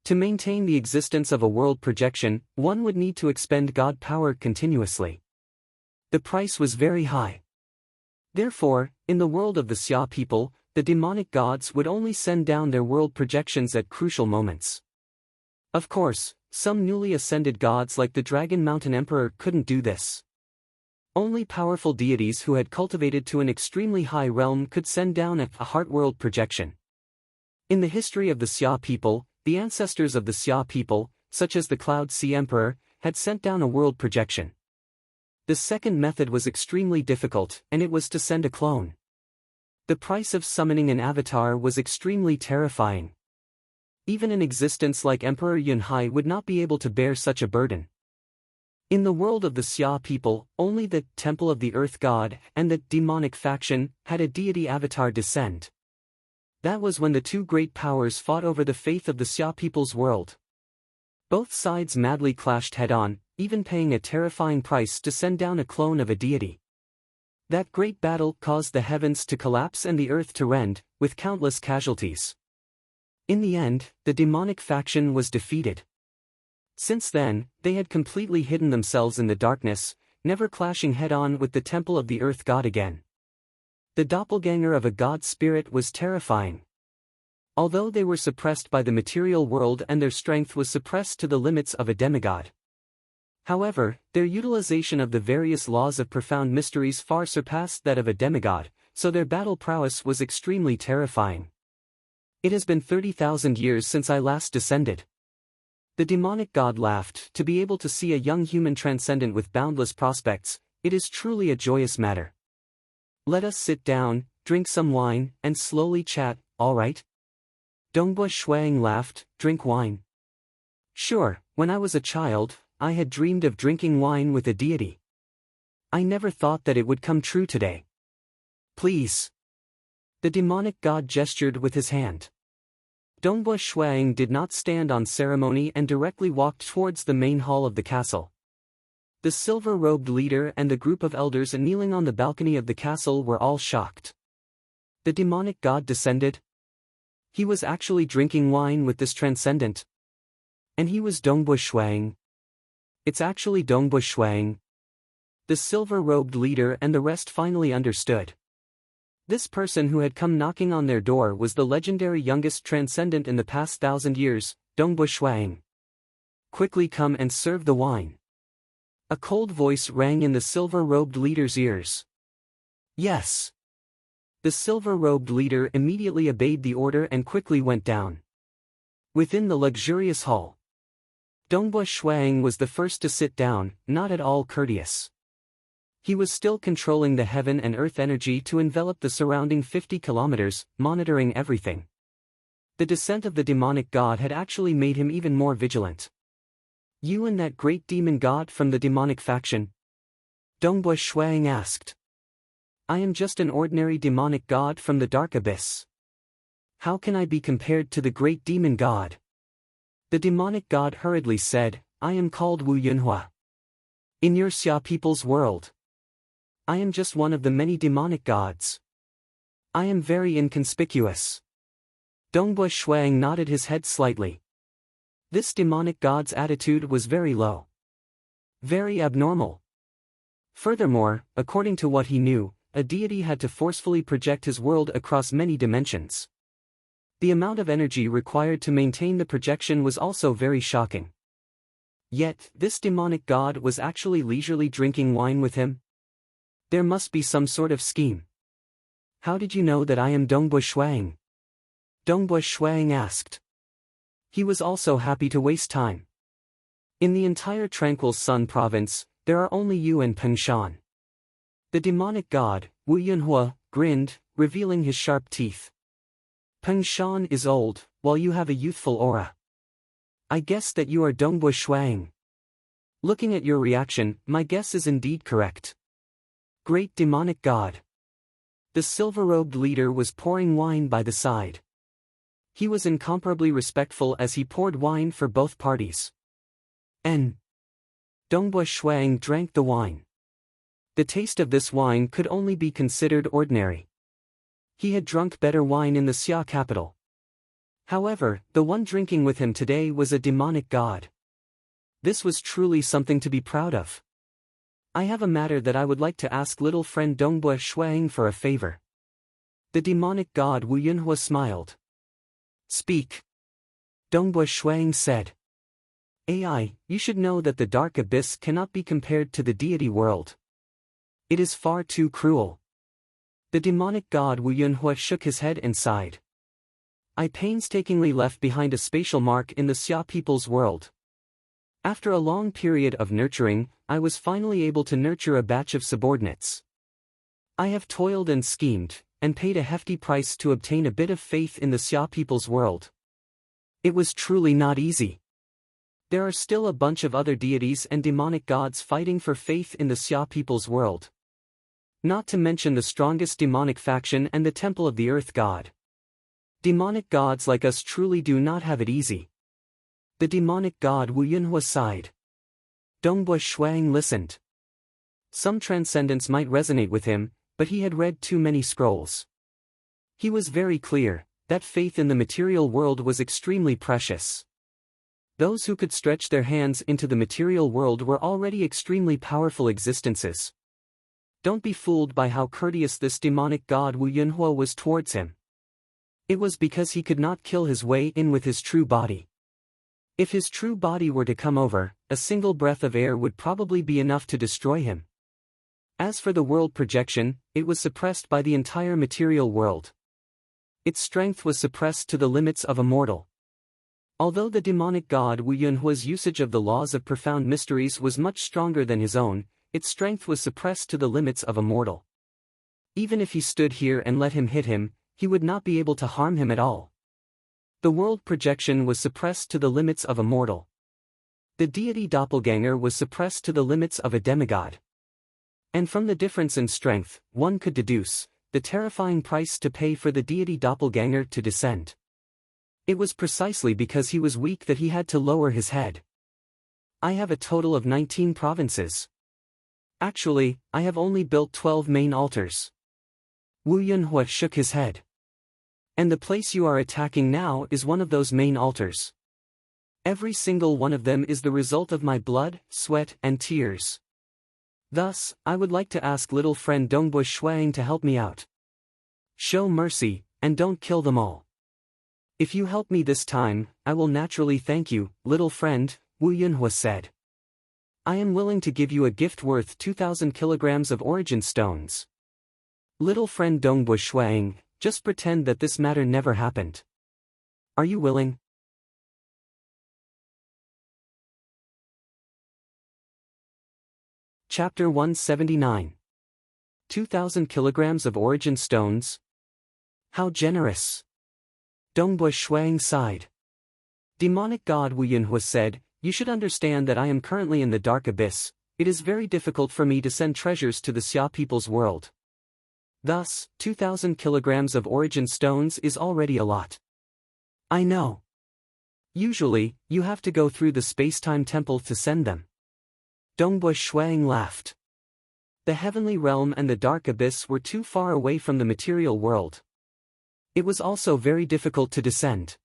To maintain the existence of a world projection, one would need to expend god power continuously. The price was very high. Therefore, in the world of the Xia people, the demonic gods would only send down their world projections at crucial moments. Of course, Some newly ascended gods like the Dragon Mountain Emperor couldn't do this. Only powerful deities who had cultivated to an extremely high realm could send down a heart world projection. In the history of the Xia people, the ancestors of the Xia people, such as the Cloud Sea Emperor, had sent down a world projection. The second method was extremely difficult, and it was to send a clone. The price of summoning an avatar was extremely terrifying. Even an existence like Emperor Yunhai would not be able to bear such a burden. In the world of the Xia people, only the Temple of the Earth God and the demonic faction had a deity avatar descend. That was when the two great powers fought over the faith of the Xia people's world. Both sides madly clashed head-on, even paying a terrifying price to send down a clone of a deity. That great battle caused the heavens to collapse and the earth to rend, with countless casualties. In the end, the demonic faction was defeated. Since then, they had completely hidden themselves in the darkness, never clashing head-on with the Temple of the Earth God again. The doppelganger of a god spirit was terrifying. Although they were suppressed by the material world and their strength was suppressed to the limits of a demigod. However, their utilization of the various laws of profound mysteries far surpassed that of a demigod, so their battle prowess was extremely terrifying. It has been 30,000 years since I last descended. The demonic god laughed. To be able to see a young human transcendent with boundless prospects, it is truly a joyous matter. Let us sit down, drink some wine, and slowly chat, all right? Dongbua Shuang laughed. Drink wine? Sure, when I was a child, I had dreamed of drinking wine with a deity. I never thought that it would come true today. Please. The demonic god gestured with his hand. Dongbua Shuang did not stand on ceremony and directly walked towards the main hall of the castle. The silver-robed leader and the group of elders kneeling on the balcony of the castle were all shocked. The demonic god descended. He was actually drinking wine with this transcendent. And he was Dongbua Shuang. It's actually Dongbua Shuang. The silver-robed leader and the rest finally understood. This person who had come knocking on their door was the legendary youngest transcendent in the past 1,000 years, Dongbua Shuang. Quickly come and serve the wine. A cold voice rang in the silver-robed leader's ears. Yes. The silver-robed leader immediately obeyed the order and quickly went down. Within the luxurious hall, Dongbua Shuang was the first to sit down, not at all courteous. He was still controlling the heaven and earth energy to envelop the surrounding 50 kilometers, monitoring everything. The descent of the demonic god had actually made him even more vigilant. You and that great demon god from the demonic faction? Dongbua Shuang asked. I am just an ordinary demonic god from the dark abyss. How can I be compared to the great demon god? The demonic god hurriedly said, I am called Wu Yunhua. In your Xia people's world, I am just one of the many demonic gods. I am very inconspicuous. Dongbua Shuang nodded his head slightly. This demonic god's attitude was very low. Very abnormal. Furthermore, according to what he knew, a deity had to forcefully project his world across many dimensions. The amount of energy required to maintain the projection was also very shocking. Yet, this demonic god was actually leisurely drinking wine with him? There must be some sort of scheme. How did you know that I am Dongbua Shuang? Dongbua Shuang asked. He was also happy to waste time. In the entire Tranquil Sun province, there are only you and Peng Shan. The demonic god, Wu Yunhua, grinned, revealing his sharp teeth. Peng Shan is old, while you have a youthful aura. I guess that you are Dongbua Shuang. Looking at your reaction, my guess is indeed correct. Great demonic god. The silver-robed leader was pouring wine by the side. He was incomparably respectful as he poured wine for both parties. Dongbua Shuang drank the wine. The taste of this wine could only be considered ordinary. He had drunk better wine in the Xia capital. However, the one drinking with him today was a demonic god. This was truly something to be proud of. I have a matter that I would like to ask little friend Dongbua Shuang for a favor. The demonic god Wu Yunhua smiled. Speak. Dongbua Shuang said. AI, you should know that the dark abyss cannot be compared to the deity world. It is far too cruel. The demonic god Wu Yunhua shook his head and sighed. I painstakingly left behind a spatial mark in the Xia people's world. After a long period of nurturing, I was finally able to nurture a batch of subordinates. I have toiled and schemed, and paid a hefty price to obtain a bit of faith in the Xia people's world. It was truly not easy. There are still a bunch of other deities and demonic gods fighting for faith in the Xia people's world. Not to mention the strongest demonic faction and the Temple of the Earth God. Demonic gods like us truly do not have it easy. The demonic god Wu Yunhua sighed. Dongbui Shuang listened. Some transcendence might resonate with him, but he had read too many scrolls. He was very clear that faith in the material world was extremely precious. Those who could stretch their hands into the material world were already extremely powerful existences. Don't be fooled by how courteous this demonic god Wu Yunhua was towards him. It was because he could not kill his way in with his true body. If his true body were to come over, a single breath of air would probably be enough to destroy him. As for the world projection, it was suppressed by the entire material world. Its strength was suppressed to the limits of a mortal. Although the demonic god Wu Yunhua's usage of the laws of profound mysteries was much stronger than his own, its strength was suppressed to the limits of a mortal. Even if he stood here and let him hit him, he would not be able to harm him at all. The world projection was suppressed to the limits of a mortal. The deity doppelganger was suppressed to the limits of a demigod. And from the difference in strength, one could deduce the terrifying price to pay for the deity doppelganger to descend. It was precisely because he was weak that he had to lower his head. I have a total of 19 provinces. Actually, I have only built 12 main altars. Wu Yunhua shook his head. And the place you are attacking now is one of those main altars. Every single one of them is the result of my blood, sweat, and tears. Thus, I would like to ask little friend Dongbui Shuang to help me out. Show mercy, and don't kill them all. If you help me this time, I will naturally thank you, little friend, Wu Yunhua said. I am willing to give you a gift worth 2,000 kilograms of origin stones. Little friend Dongbui Shuang, just pretend that this matter never happened. Are you willing? Chapter 179. 2,000 kilograms of origin stones? How generous! Dongbui Shuang sighed. Demonic god Wu Yunhua said, you should understand that I am currently in the dark abyss. It is very difficult for me to send treasures to the Xia people's world. Thus, 2,000 kilograms of origin stones is already a lot. I know. Usually, you have to go through the space-time temple to send them. Dongbui Shuang laughed. The heavenly realm and the dark abyss were too far away from the material world. It was also very difficult to descend.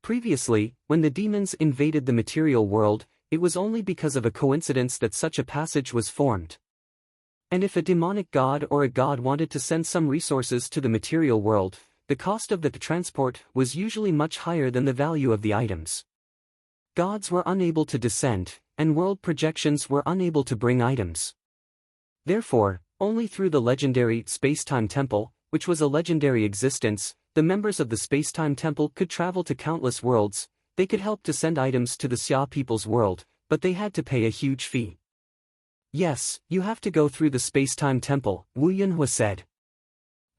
Previously, when the demons invaded the material world, it was only because of a coincidence that such a passage was formed. And if a demonic god or a god wanted to send some resources to the material world, the cost of the transport was usually much higher than the value of the items. Gods were unable to descend, and world projections were unable to bring items. Therefore, only through the legendary Space-Time Temple, which was a legendary existence, the members of the Space-Time Temple could travel to countless worlds. They could help to send items to the Xia people's world, but they had to pay a huge fee. Yes, you have to go through the Space-Time Temple, Wu Yunhua said.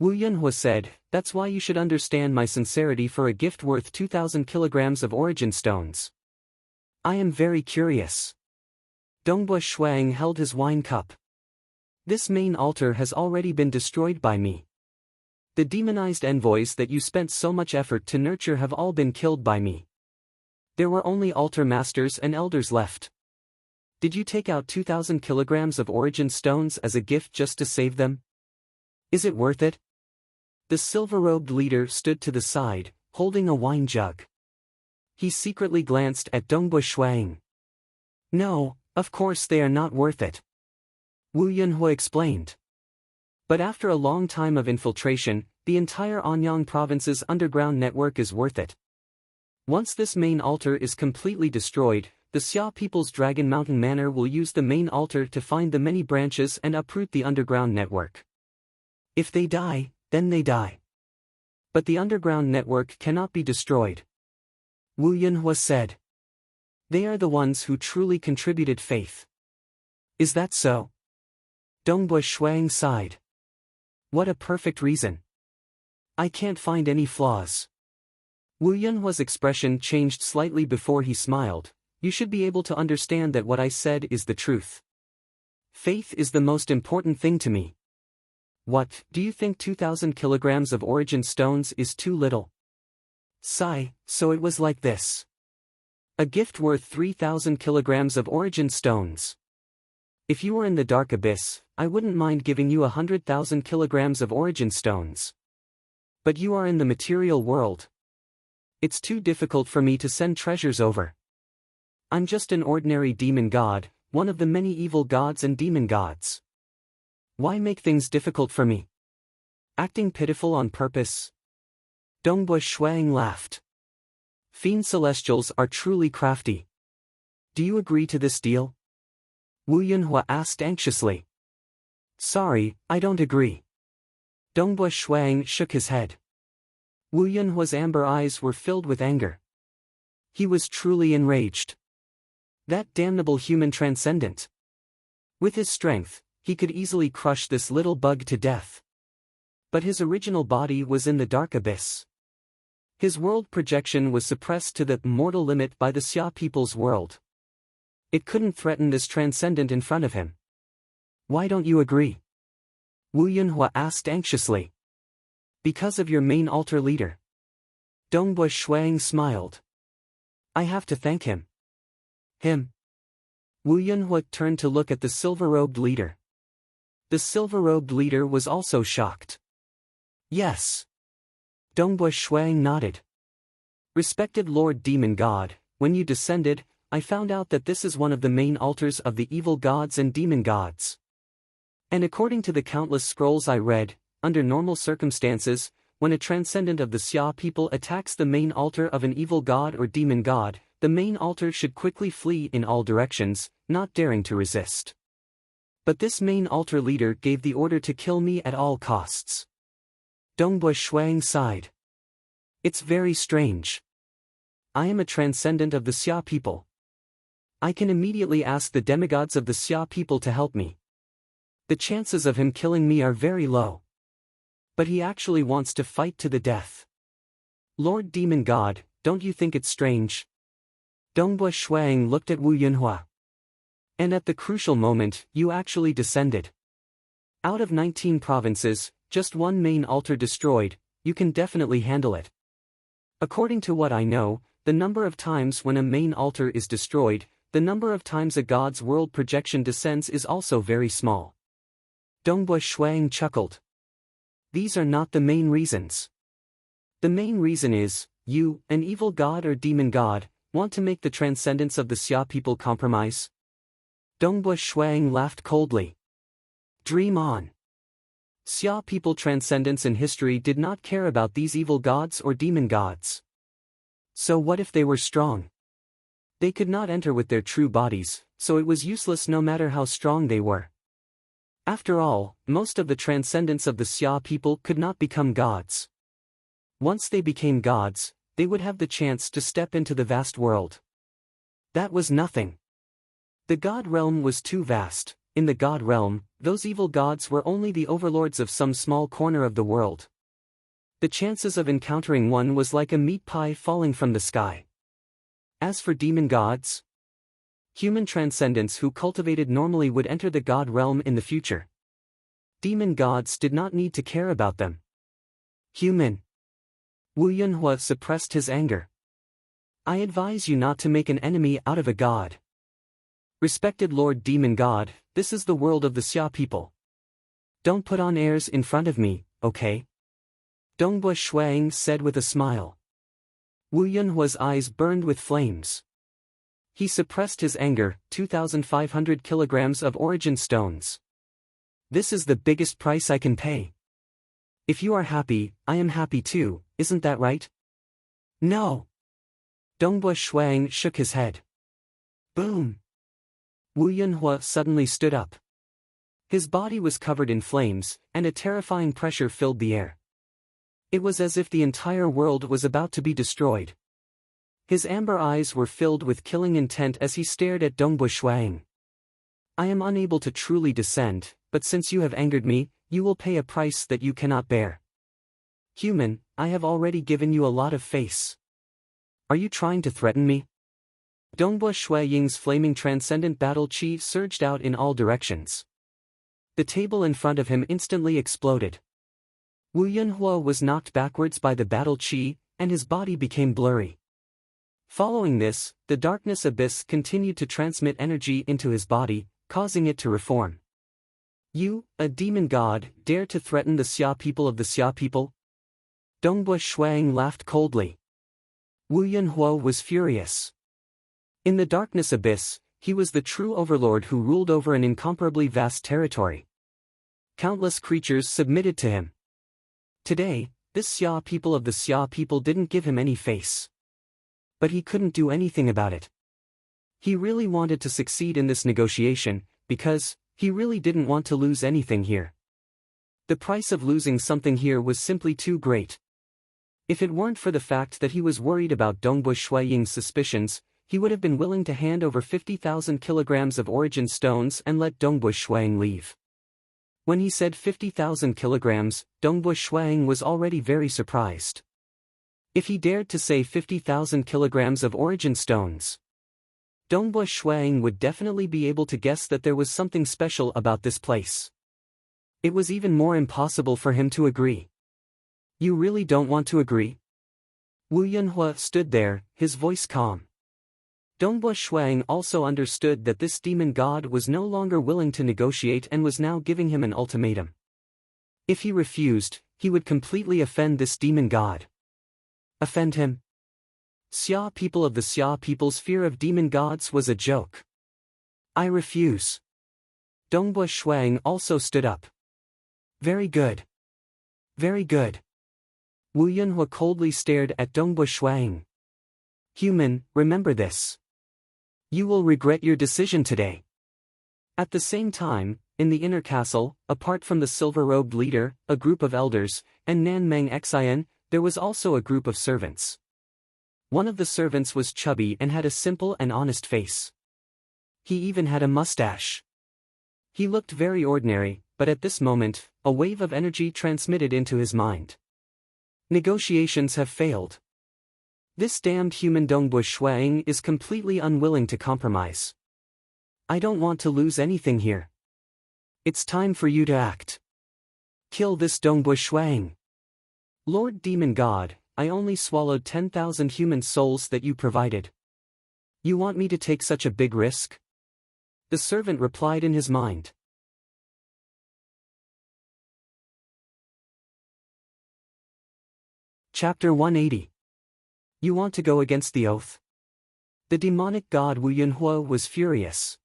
Wu Yunhua said, that's why you should understand my sincerity for a gift worth 2,000 kilograms of origin stones. I am very curious. Dongbui Shuang held his wine cup. This main altar has already been destroyed by me. The demonized envoys that you spent so much effort to nurture have all been killed by me. There were only altar masters and elders left. Did you take out 2,000 kilograms of origin stones as a gift just to save them? Is it worth it? The silver-robed leader stood to the side, holding a wine jug. He secretly glanced at Dongbui Shuang. No, of course they are not worth it. Wu Yunhua explained. But after a long time of infiltration, the entire Anyang province's underground network is worth it. Once this main altar is completely destroyed, the Xia people's Dragon Mountain Manor will use the main altar to find the many branches and uproot the underground network. If they die, then they die. But the underground network cannot be destroyed. Wu Yunhua said. They are the ones who truly contributed faith. Is that so? Dongbui Shuang sighed. What a perfect reason. I can't find any flaws. Wu Yunhua's expression changed slightly before he smiled. You should be able to understand that what I said is the truth. Faith is the most important thing to me. What, do you think 2,000 kilograms of origin stones is too little? Sigh, so it was like this. A gift worth 3,000 kilograms of origin stones. If you were in the dark abyss, I wouldn't mind giving you 100,000 kilograms of origin stones. But you are in the material world. It's too difficult for me to send treasures over. I'm just an ordinary demon god, one of the many evil gods and demon gods. Why make things difficult for me? Acting pitiful on purpose? Dongbui Shuang laughed. Fiend celestials are truly crafty. Do you agree to this deal? Wu Yunhua asked anxiously. Sorry, I don't agree. Dongbui Shuang shook his head. Wu Yunhua's amber eyes were filled with anger. He was truly enraged. That damnable human transcendent. With his strength, he could easily crush this little bug to death. But his original body was in the dark abyss. His world projection was suppressed to the mortal limit by the Xia people's world. It couldn't threaten this transcendent in front of him. Why don't you agree? Wu Yunhua asked anxiously. Because of your main altar leader. Dongbui Shuang smiled. I have to thank him. Him? Wu Yunhua turned to look at the silver-robed leader. The silver-robed leader was also shocked. Yes. Dongbui Shuang nodded. Respected Lord Demon God, when you descended, I found out that this is one of the main altars of the evil gods and demon gods. And according to the countless scrolls I read, under normal circumstances, when a transcendent of the Xia people attacks the main altar of an evil god or demon god, the main altar should quickly flee in all directions, not daring to resist. But this main altar leader gave the order to kill me at all costs. Dongbui Shuang sighed. It's very strange. I am a transcendent of the Xia people. I can immediately ask the demigods of the Xia people to help me. The chances of him killing me are very low. But he actually wants to fight to the death. Lord Demon God, don't you think it's strange? Dongbui Shuang looked at Wu Yunhua. And at the crucial moment, you actually descended. Out of 19 provinces, just one main altar destroyed, you can definitely handle it. According to what I know, the number of times when a main altar is destroyed, the number of times a god's world projection descends is also very small. Dongbui Shuang chuckled. These are not the main reasons. The main reason is, you, an evil god or demon god, want to make the transcendence of the Xia people compromise? Dongbui Shuang laughed coldly. Dream on. Xia people transcendence in history did not care about these evil gods or demon gods. So what if they were strong? They could not enter with their true bodies, so it was useless no matter how strong they were. After all, most of the transcendents of the Xia people could not become gods. Once they became gods, they would have the chance to step into the vast world. That was nothing. The god realm was too vast. In the god realm, those evil gods were only the overlords of some small corner of the world. The chances of encountering one was like a meat pie falling from the sky. As for demon gods, human transcendents who cultivated normally would enter the god realm in the future. Demon gods did not need to care about them. Human. Wu Yunhua suppressed his anger. I advise you not to make an enemy out of a god. Respected Lord Demon God, this is the world of the Xia people. Don't put on airs in front of me, okay? Dongbui Shuang said with a smile. Wu Yunhua's eyes burned with flames. He suppressed his anger, 2,500 kilograms of origin stones. This is the biggest price I can pay. If you are happy, I am happy too, isn't that right? No. Dongbui Shuang shook his head. Boom! Wu Yunhua suddenly stood up. His body was covered in flames, and a terrifying pressure filled the air. It was as if the entire world was about to be destroyed. His amber eyes were filled with killing intent as he stared at Dongbu Shuang. I am unable to truly descend, but since you have angered me, you will pay a price that you cannot bear. Human, I have already given you a lot of face. Are you trying to threaten me? Dongbu Shuaying's flaming transcendent battle chi surged out in all directions. The table in front of him instantly exploded. Wu Yunhua was knocked backwards by the battle chi, and his body became blurry. Following this, the darkness abyss continued to transmit energy into his body, causing it to reform. You, a demon god, dare to threaten the Xia people of the Xia people? Dongbu Shuang laughed coldly. Wu Yunhua was furious. In the darkness abyss, he was the true overlord who ruled over an incomparably vast territory. Countless creatures submitted to him. Today, this Xia people of the Xia people didn't give him any face. But he couldn't do anything about it. He really wanted to succeed in this negotiation, because he really didn't want to lose anything here. The price of losing something here was simply too great. If it weren't for the fact that he was worried about Dongbu Shuaying's suspicions, he would have been willing to hand over 50,000 kilograms of origin stones and let Dongbu Shuaying leave. When he said 50,000 kilograms, Dongbu Shuaying was already very surprised. If he dared to say 50,000 kilograms of origin stones, Dongbu Shuaying would definitely be able to guess that there was something special about this place. It was even more impossible for him to agree. You really don't want to agree? Wu Yunhua stood there, his voice calm. Dongbu Shuang also understood that this demon god was no longer willing to negotiate and was now giving him an ultimatum. If he refused, he would completely offend this demon god. Offend him? Xia people of the Xia people's fear of demon gods was a joke. I refuse. Dongbu Shuang also stood up. Very good. Very good. Wu Yunhua coldly stared at Dongbu Shuang. Human, remember this. You will regret your decision today. At the same time, in the inner castle, apart from the silver-robed leader, a group of elders, and Nan Meng Xian, there was also a group of servants. One of the servants was chubby and had a simple and honest face. He even had a mustache. He looked very ordinary, but at this moment, a wave of energy transmitted into his mind. Negotiations have failed. This damned human Dongbu Shuang is completely unwilling to compromise. I don't want to lose anything here. It's time for you to act. Kill this Dongbu Shuang. Lord Demon God, I only swallowed 10,000 human souls that you provided. You want me to take such a big risk? The servant replied in his mind. Chapter 180. You want to go against the oath? The demonic god Wu Yunhua was furious.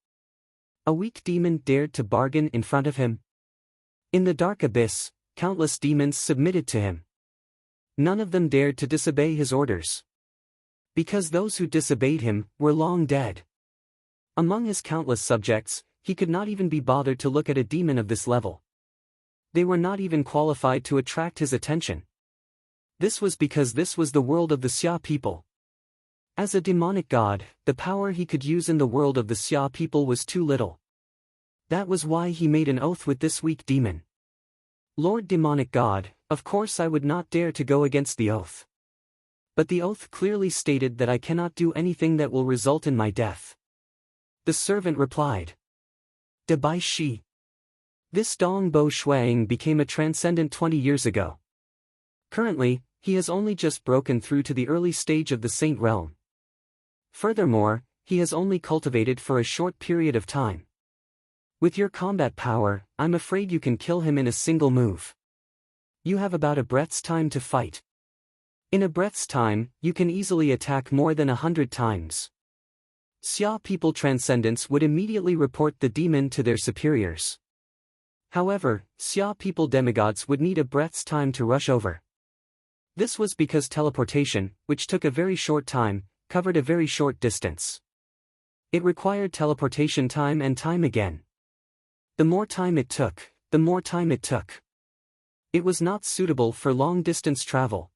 A weak demon dared to bargain in front of him. In the dark abyss, countless demons submitted to him. None of them dared to disobey his orders. Because those who disobeyed him were long dead. Among his countless subjects, he could not even be bothered to look at a demon of this level. They were not even qualified to attract his attention. This was because this was the world of the Xia people. As a demonic god, the power he could use in the world of the Xia people was too little. That was why he made an oath with this weak demon. Lord Demonic God, of course I would not dare to go against the oath. But the oath clearly stated that I cannot do anything that will result in my death. The servant replied. De Bai Shi. This Dongbu Shuang became a transcendent 20 years ago. Currently, he has only just broken through to the early stage of the Saint Realm. Furthermore, he has only cultivated for a short period of time. With your combat power, I'm afraid you can kill him in a single move. You have about a breath's time to fight. In a breath's time, you can easily attack more than 100 times. Xia people transcendents would immediately report the demon to their superiors. However, Xia people demigods would need a breath's time to rush over. This was because teleportation, which took a very short time, covered a very short distance. It required teleportation time and time again. The more time it took, the more time it took. It was not suitable for long-distance travel.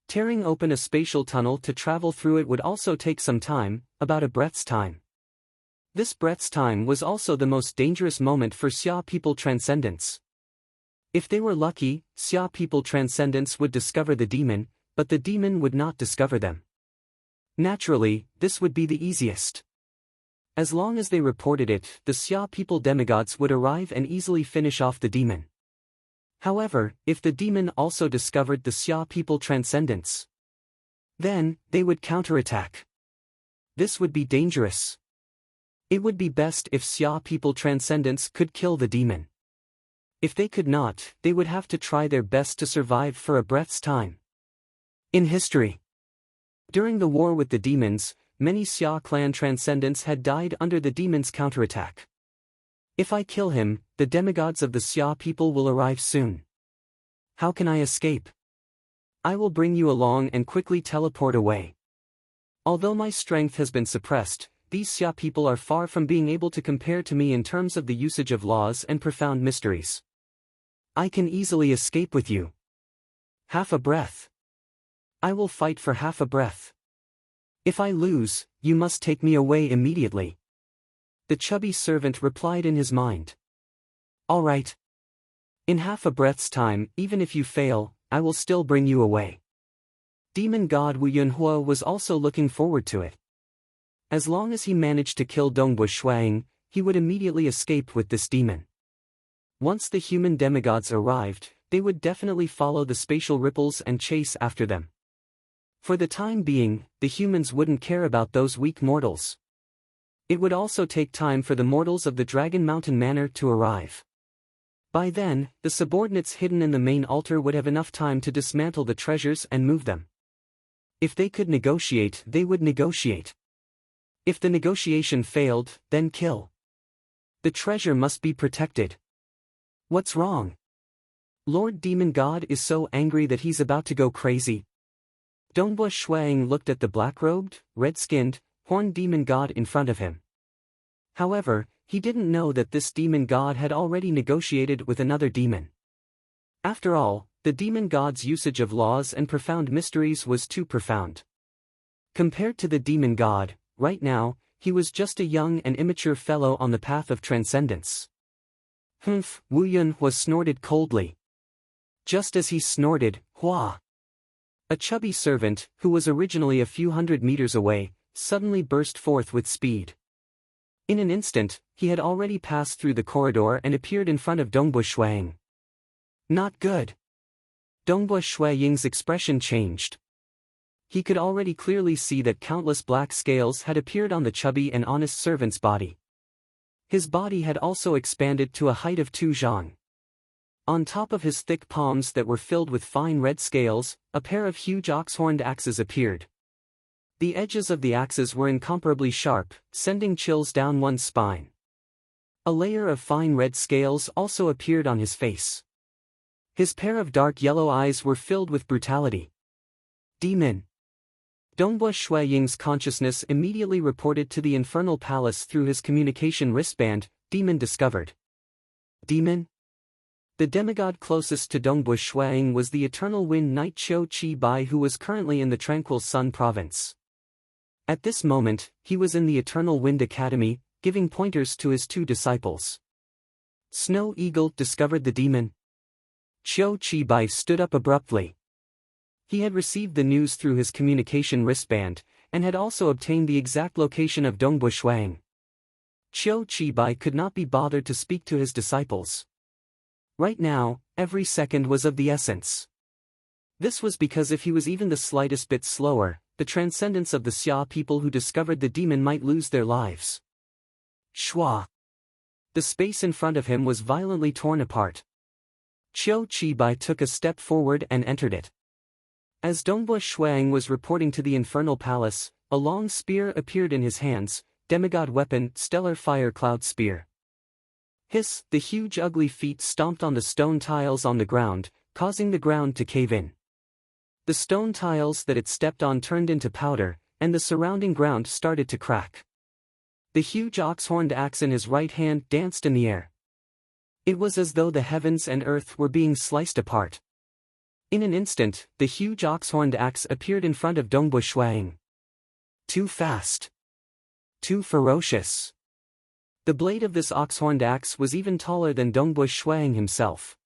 Tearing open a spatial tunnel to travel through it would also take some time, about a breath's time. This breath's time was also the most dangerous moment for Xia people transcendence. If they were lucky, Xia people transcendence would discover the demon, but the demon would not discover them. Naturally, this would be the easiest. As long as they reported it, the Xia people demigods would arrive and easily finish off the demon. However, if the demon also discovered the Xia people transcendence, then they would counterattack. This would be dangerous. It would be best if Xia people transcendence could kill the demon. If they could not, they would have to try their best to survive for a breath's time. In history, during the war with the demons, many Xia clan transcendents had died under the demon's counterattack. If I kill him, the demigods of the Xia people will arrive soon. How can I escape? I will bring you along and quickly teleport away. Although my strength has been suppressed, these Xia people are far from being able to compare to me in terms of the usage of laws and profound mysteries. I can easily escape with you. Half a breath. I will fight for half a breath. If I lose, you must take me away immediately. The chubby servant replied in his mind. All right. In half a breath's time, even if you fail, I will still bring you away. Demon god Wu Yunhua was also looking forward to it. As long as he managed to kill Dongbu Shuang, he would immediately escape with this demon. Once the human demigods arrived, they would definitely follow the spatial ripples and chase after them. For the time being, the humans wouldn't care about those weak mortals. It would also take time for the mortals of the Dragon Mountain Manor to arrive. By then, the subordinates hidden in the main altar would have enough time to dismantle the treasures and move them. If they could negotiate, they would negotiate. If the negotiation failed, then kill. The treasure must be protected. What's wrong? Lord Demon God is so angry that he's about to go crazy. Dongbu Shuang looked at the black-robed, red-skinned, horned demon god in front of him. However, he didn't know that this demon god had already negotiated with another demon. After all, the demon god's usage of laws and profound mysteries was too profound. Compared to the demon god, right now, he was just a young and immature fellow on the path of transcendence. Humph, Wu Yunhua snorted coldly. Just as he snorted, Hua! A chubby servant, who was originally a few hundred meters away, suddenly burst forth with speed. In an instant, he had already passed through the corridor and appeared in front of Dongbu Shuang. Not good. Dongbu Shuang's expression changed. He could already clearly see that countless black scales had appeared on the chubby and honest servant's body. His body had also expanded to a height of 2 zhang. On top of his thick palms that were filled with fine red scales, a pair of huge ox-horned axes appeared. The edges of the axes were incomparably sharp, sending chills down one's spine. A layer of fine red scales also appeared on his face. His pair of dark yellow eyes were filled with brutality. Demon. Dongbu Shuiying's consciousness immediately reported to the Infernal Palace through his communication wristband. Demon discovered. Demon? The demigod closest to Dongbu Shuiying was the Eternal Wind Knight Qiu Qi Bai, who was currently in the Tranquil Sun province. At this moment, he was in the Eternal Wind Academy, giving pointers to his 2 disciples. Snow Eagle discovered the demon. Qiu Qi Bai stood up abruptly. He had received the news through his communication wristband, and had also obtained the exact location of Dongbu Shuang. Qiu Qi Bai could not be bothered to speak to his disciples. Right now, every second was of the essence. This was because if he was even the slightest bit slower, the transcendence of the Xia people who discovered the demon might lose their lives. Shua! The space in front of him was violently torn apart. Qiu Qi Bai took a step forward and entered it. As Dongbu Shuang was reporting to the Infernal Palace, a long spear appeared in his hands, demigod weapon, Stellar Fire Cloud Spear. Hiss! The huge ugly feet stomped on the stone tiles on the ground, causing the ground to cave in. The stone tiles that it stepped on turned into powder, and the surrounding ground started to crack. The huge ox-horned axe in his right hand danced in the air. It was as though the heavens and earth were being sliced apart. In an instant, the huge ox-horned axe appeared in front of Dongbu Shuang. Too fast. Too ferocious. The blade of this ox-horned axe was even taller than Dongbu Shuang himself.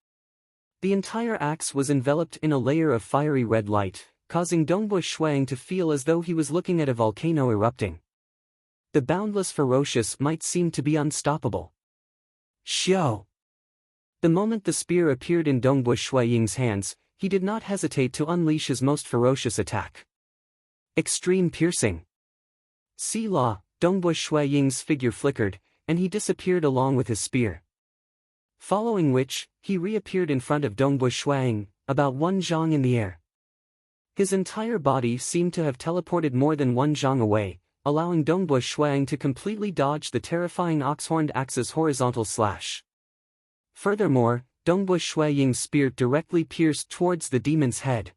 The entire axe was enveloped in a layer of fiery red light, causing Dongbu Shuang to feel as though he was looking at a volcano erupting. The boundless ferocious might seem to be unstoppable. Xiao! The moment the spear appeared in Dongbu Shuang's hands, he did not hesitate to unleash his most ferocious attack. Extreme piercing. Sila, Dongbu Shuang's figure flickered, and he disappeared along with his spear. Following which, he reappeared in front of Dongbu Shuang, about 1 zhang in the air. His entire body seemed to have teleported more than 1 zhang away, allowing Dongbu Shuang to completely dodge the terrifying ox-horned axe's horizontal slash. Furthermore, Dongbu Shuang's spear directly pierced towards the demon's head.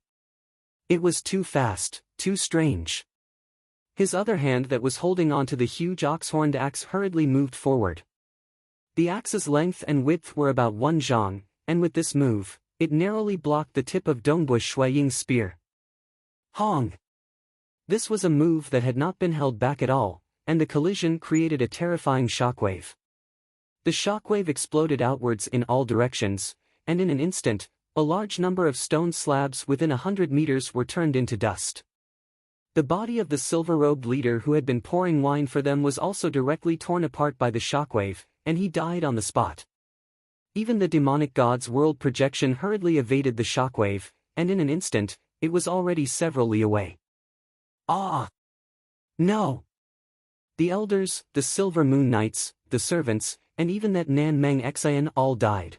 It was too fast, too strange. His other hand that was holding onto the huge ox-horned axe hurriedly moved forward. The axe's length and width were about 1 zhang, and with this move, it narrowly blocked the tip of Dongbu Shuang's spear. Hong! This was a move that had not been held back at all, and the collision created a terrifying shockwave. The shockwave exploded outwards in all directions, and in an instant, a large number of stone slabs within 100 meters were turned into dust. The body of the silver-robed leader who had been pouring wine for them was also directly torn apart by the shockwave, and he died on the spot. Even the demonic god's world projection hurriedly evaded the shockwave, and in an instant, it was already several li away. Ah! No! The elders, the Silver Moon Knights, the servants, and even that Nan Meng Xian all died.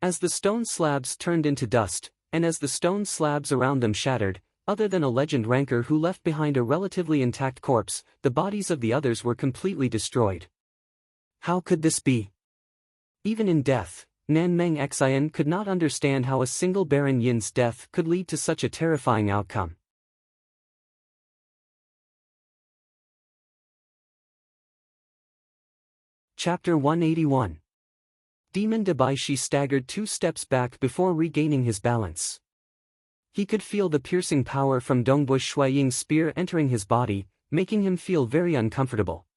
As the stone slabs turned into dust, and as the stone slabs around them shattered, other than a legend ranker who left behind a relatively intact corpse, the bodies of the others were completely destroyed. How could this be? Even in death, Nan Meng Xian could not understand how a single Baron Yin's death could lead to such a terrifying outcome. Chapter 181. Demon Debaishi staggered 2 steps back before regaining his balance. He could feel the piercing power from Dongbu Shuang's spear entering his body, making him feel very uncomfortable.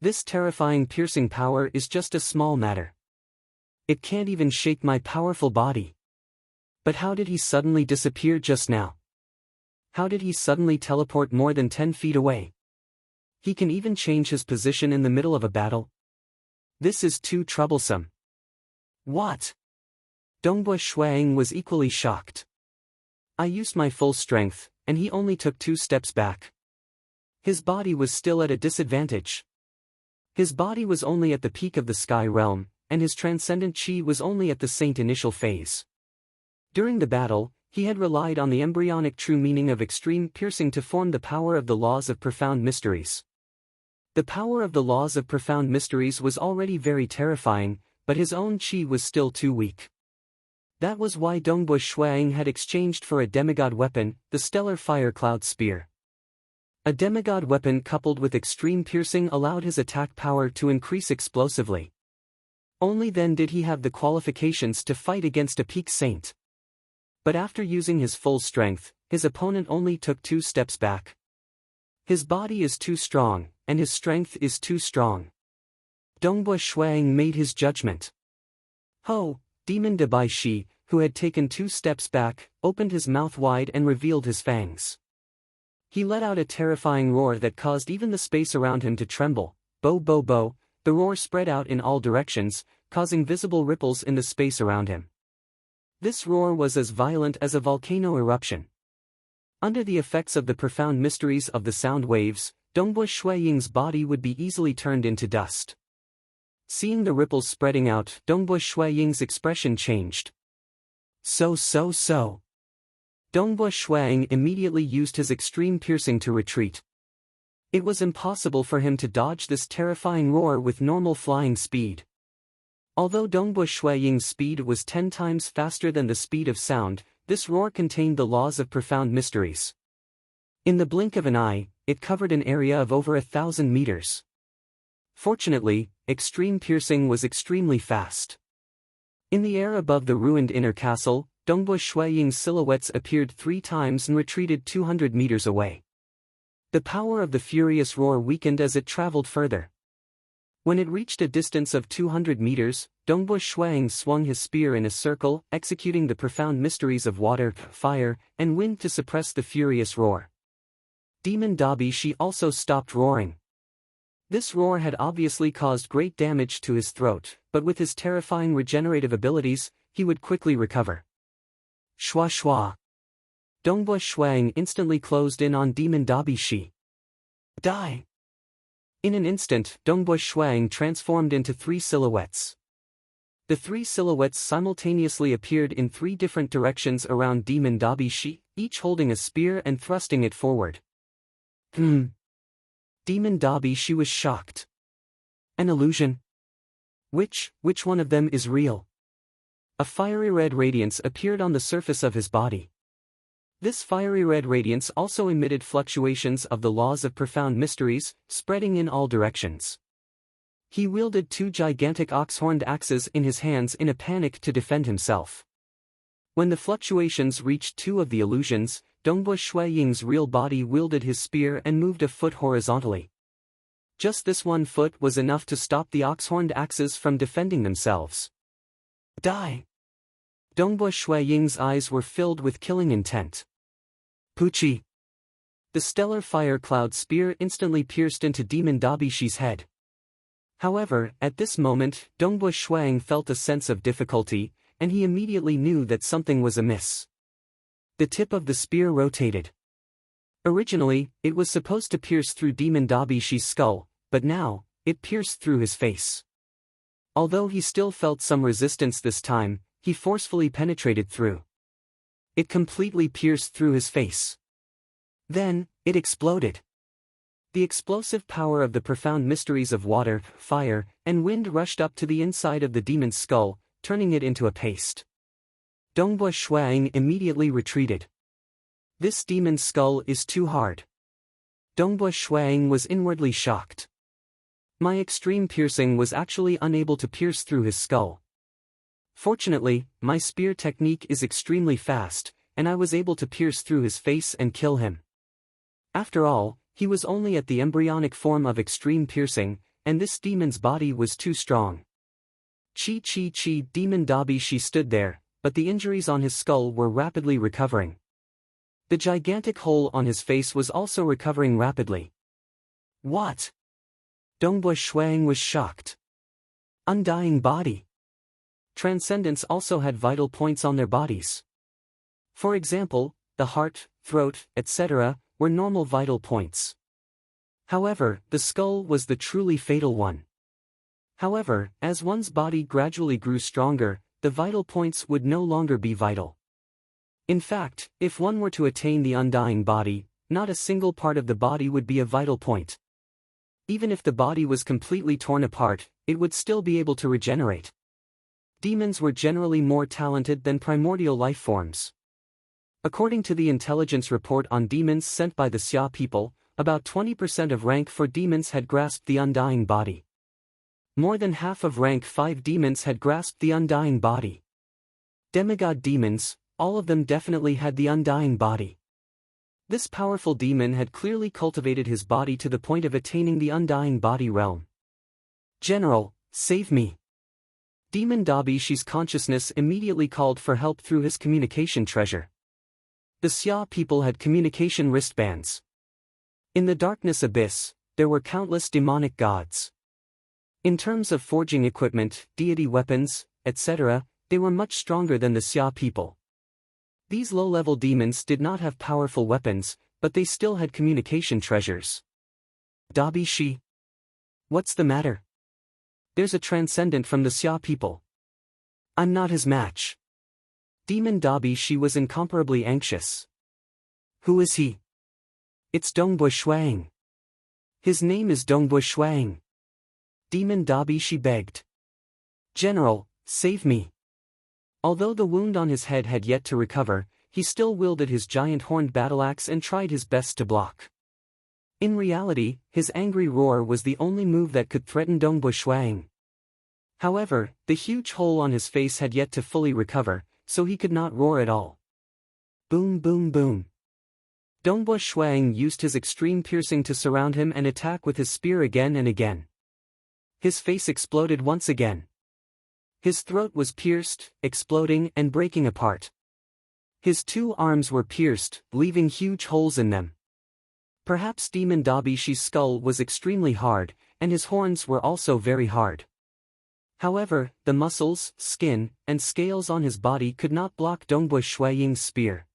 This terrifying piercing power is just a small matter. It can't even shake my powerful body. But how did he suddenly disappear just now? How did he suddenly teleport more than 10 feet away? He can even change his position in the middle of a battle? This is too troublesome. What? Dongbu Shuang was equally shocked. I used my full strength, and he only took 2 steps back. His body was still at a disadvantage. His body was only at the peak of the sky realm, and his transcendent chi was only at the saint initial phase. During the battle, he had relied on the embryonic true meaning of extreme piercing to form the power of the laws of profound mysteries. The power of the laws of profound mysteries was already very terrifying, but his own chi was still too weak. That was why Dongbu Shuang had exchanged for a demigod weapon, the stellar fire cloud spear. A demigod weapon coupled with extreme piercing allowed his attack power to increase explosively. Only then did he have the qualifications to fight against a peak saint. But after using his full strength, his opponent only took 2 steps back. His body is too strong, and his strength is too strong. Dongbu Shuang made his judgment. Ho! Demon Debaishi, who had taken 2 steps back, opened his mouth wide and revealed his fangs. He let out a terrifying roar that caused even the space around him to tremble. Bo bo bo, the roar spread out in all directions, causing visible ripples in the space around him. This roar was as violent as a volcano eruption. Under the effects of the profound mysteries of the sound waves, Dongbu Shuang's body would be easily turned into dust. Seeing the ripples spreading out, Dongbu Shuang's expression changed. So. Dongbu Shuang immediately used his extreme piercing to retreat. It was impossible for him to dodge this terrifying roar with normal flying speed. Although Dongbu Shuang's speed was 10 times faster than the speed of sound, this roar contained the laws of profound mysteries. In the blink of an eye, it covered an area of over 1,000 meters. Fortunately, extreme piercing was extremely fast. In the air above the ruined inner castle, Dongbu Shuiying's silhouettes appeared 3 times and retreated 200 meters away. The power of the furious roar weakened as it traveled further. When it reached a distance of 200 meters, Dongbu Shuiying swung his spear in a circle, executing the profound mysteries of water, fire, and wind to suppress the furious roar. Demon Dabi also stopped roaring. This roar had obviously caused great damage to his throat, but with his terrifying regenerative abilities, he would quickly recover. Shua shua. Dongbu Shuiying instantly closed in on Demon Dabi. Die! In an instant, Dongbu Shuiying transformed into 3 silhouettes. The 3 silhouettes simultaneously appeared in 3 different directions around Demon Dabi, each holding a spear and thrusting it forward. Demon Dabi was shocked. An illusion? Which one of them is real? A fiery red radiance appeared on the surface of his body. This fiery red radiance also emitted fluctuations of the laws of profound mysteries, spreading in all directions. He wielded 2 gigantic ox-horned axes in his hands in a panic to defend himself. When the fluctuations reached 2 of the illusions, Dongbu Shuiying's real body wielded his spear and moved a foot horizontally. Just this 1 foot was enough to stop the ox-horned axes from defending themselves. Die! Dongbu Shuiying's eyes were filled with killing intent. Puchi! The stellar fire cloud spear instantly pierced into Demon Dabishi's head. However, at this moment, Dongbu Shuiying felt a sense of difficulty, and he immediately knew that something was amiss. The tip of the spear rotated. Originally, it was supposed to pierce through Demon Dabishi's skull, but now, it pierced through his face. Although he still felt some resistance this time, he forcefully penetrated through. It completely pierced through his face. Then, it exploded. The explosive power of the profound mysteries of water, fire, and wind rushed up to the inside of the demon's skull, turning it into a paste. Dongbu Shuiying immediately retreated. This demon's skull is too hard. Dongbu Shuiying was inwardly shocked. My extreme piercing was actually unable to pierce through his skull. Fortunately, my spear technique is extremely fast, and I was able to pierce through his face and kill him. After all, he was only at the embryonic form of extreme piercing, and this demon's body was too strong. Chi. Demon Dabi stood there, but the injuries on his skull were rapidly recovering. The gigantic hole on his face was also recovering rapidly. What? Dongbu Shuiying was shocked. Undying body. Transcendents also had vital points on their bodies. For example, the heart, throat, etc., were normal vital points. However, the skull was the truly fatal one. However, as one's body gradually grew stronger, the vital points would no longer be vital. In fact, if one were to attain the undying body, not a single part of the body would be a vital point. Even if the body was completely torn apart, it would still be able to regenerate. Demons were generally more talented than primordial life forms. According to the intelligence report on demons sent by the Xia people, about 20% of rank 4 demons had grasped the undying body. More than half of rank 5 demons had grasped the undying body. Demigod demons, all of them definitely had the undying body. This powerful demon had clearly cultivated his body to the point of attaining the undying body realm. General, save me! Demon Dabishi's consciousness immediately called for help through his communication treasure. The Xia people had communication wristbands. In the darkness abyss, there were countless demonic gods. In terms of forging equipment, deity weapons, etc., they were much stronger than the Xia people. These low-level demons did not have powerful weapons, but they still had communication treasures. Dabishi? What's the matter? There's a transcendent from the Xia people. I'm not his match. Demon Dabi was incomparably anxious. Who is he? It's Dongbu Shuiying. His name is Dongbu Shuiying. Demon Dabi begged. General, save me. Although the wound on his head had yet to recover, he still wielded his giant horned battleaxe and tried his best to block. In reality, his angry roar was the only move that could threaten Dongbo Shuang. However, the huge hole on his face had yet to fully recover, so he could not roar at all. Boom boom boom. Dongbo Shuang used his extreme piercing to surround him and attack with his spear again and again. His face exploded once again. His throat was pierced, exploding and breaking apart. His 2 arms were pierced, leaving huge holes in them. Perhaps Demon Dabishi's skull was extremely hard, and his horns were also very hard. However, the muscles, skin, and scales on his body could not block Dongbo Shuaying's spear.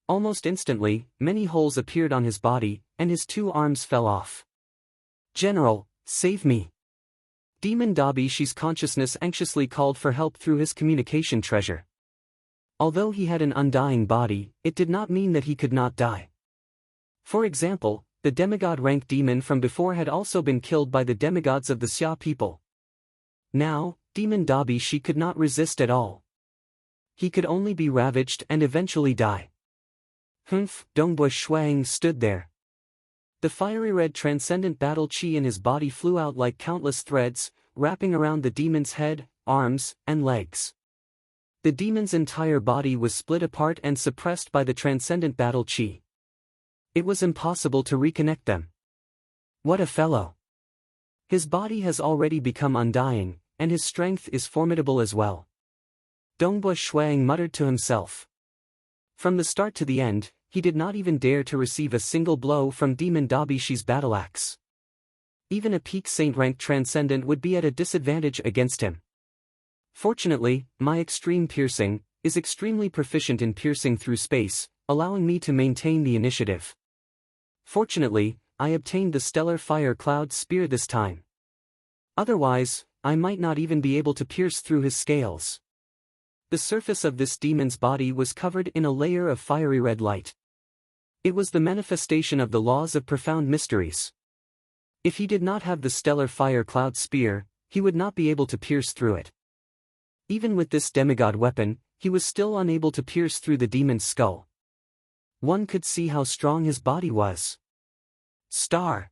Almost instantly, many holes appeared on his body, and his 2 arms fell off. "General, save me!" Demon Dabishi's consciousness anxiously called for help through his communication treasure. Although he had an undying body, it did not mean that he could not die. For example, the demigod-rank demon from before had also been killed by the demigods of the Xia people. Now, Demon Dabishi could not resist at all. He could only be ravaged and eventually die. Humph, Dongbo Shuang stood there. The fiery red transcendent battle chi in his body flew out like countless threads, wrapping around the demon's head, arms, and legs. The demon's entire body was split apart and suppressed by the transcendent battle chi. It was impossible to reconnect them. What a fellow! His body has already become undying, and his strength is formidable as well. Dongbo Shuang muttered to himself. From the start to the end, he did not even dare to receive a single blow from Demon Dabishi's battle axe. Even a peak saint rank transcendent would be at a disadvantage against him. Fortunately, my extreme piercing is extremely proficient in piercing through space, allowing me to maintain the initiative. Fortunately, I obtained the stellar fire cloud spear this time. Otherwise, I might not even be able to pierce through his scales. The surface of this demon's body was covered in a layer of fiery red light. It was the manifestation of the laws of profound mysteries. If he did not have the stellar fire cloud spear, he would not be able to pierce through it. Even with this demigod weapon, he was still unable to pierce through the demon's skull. One could see how strong his body was. Star.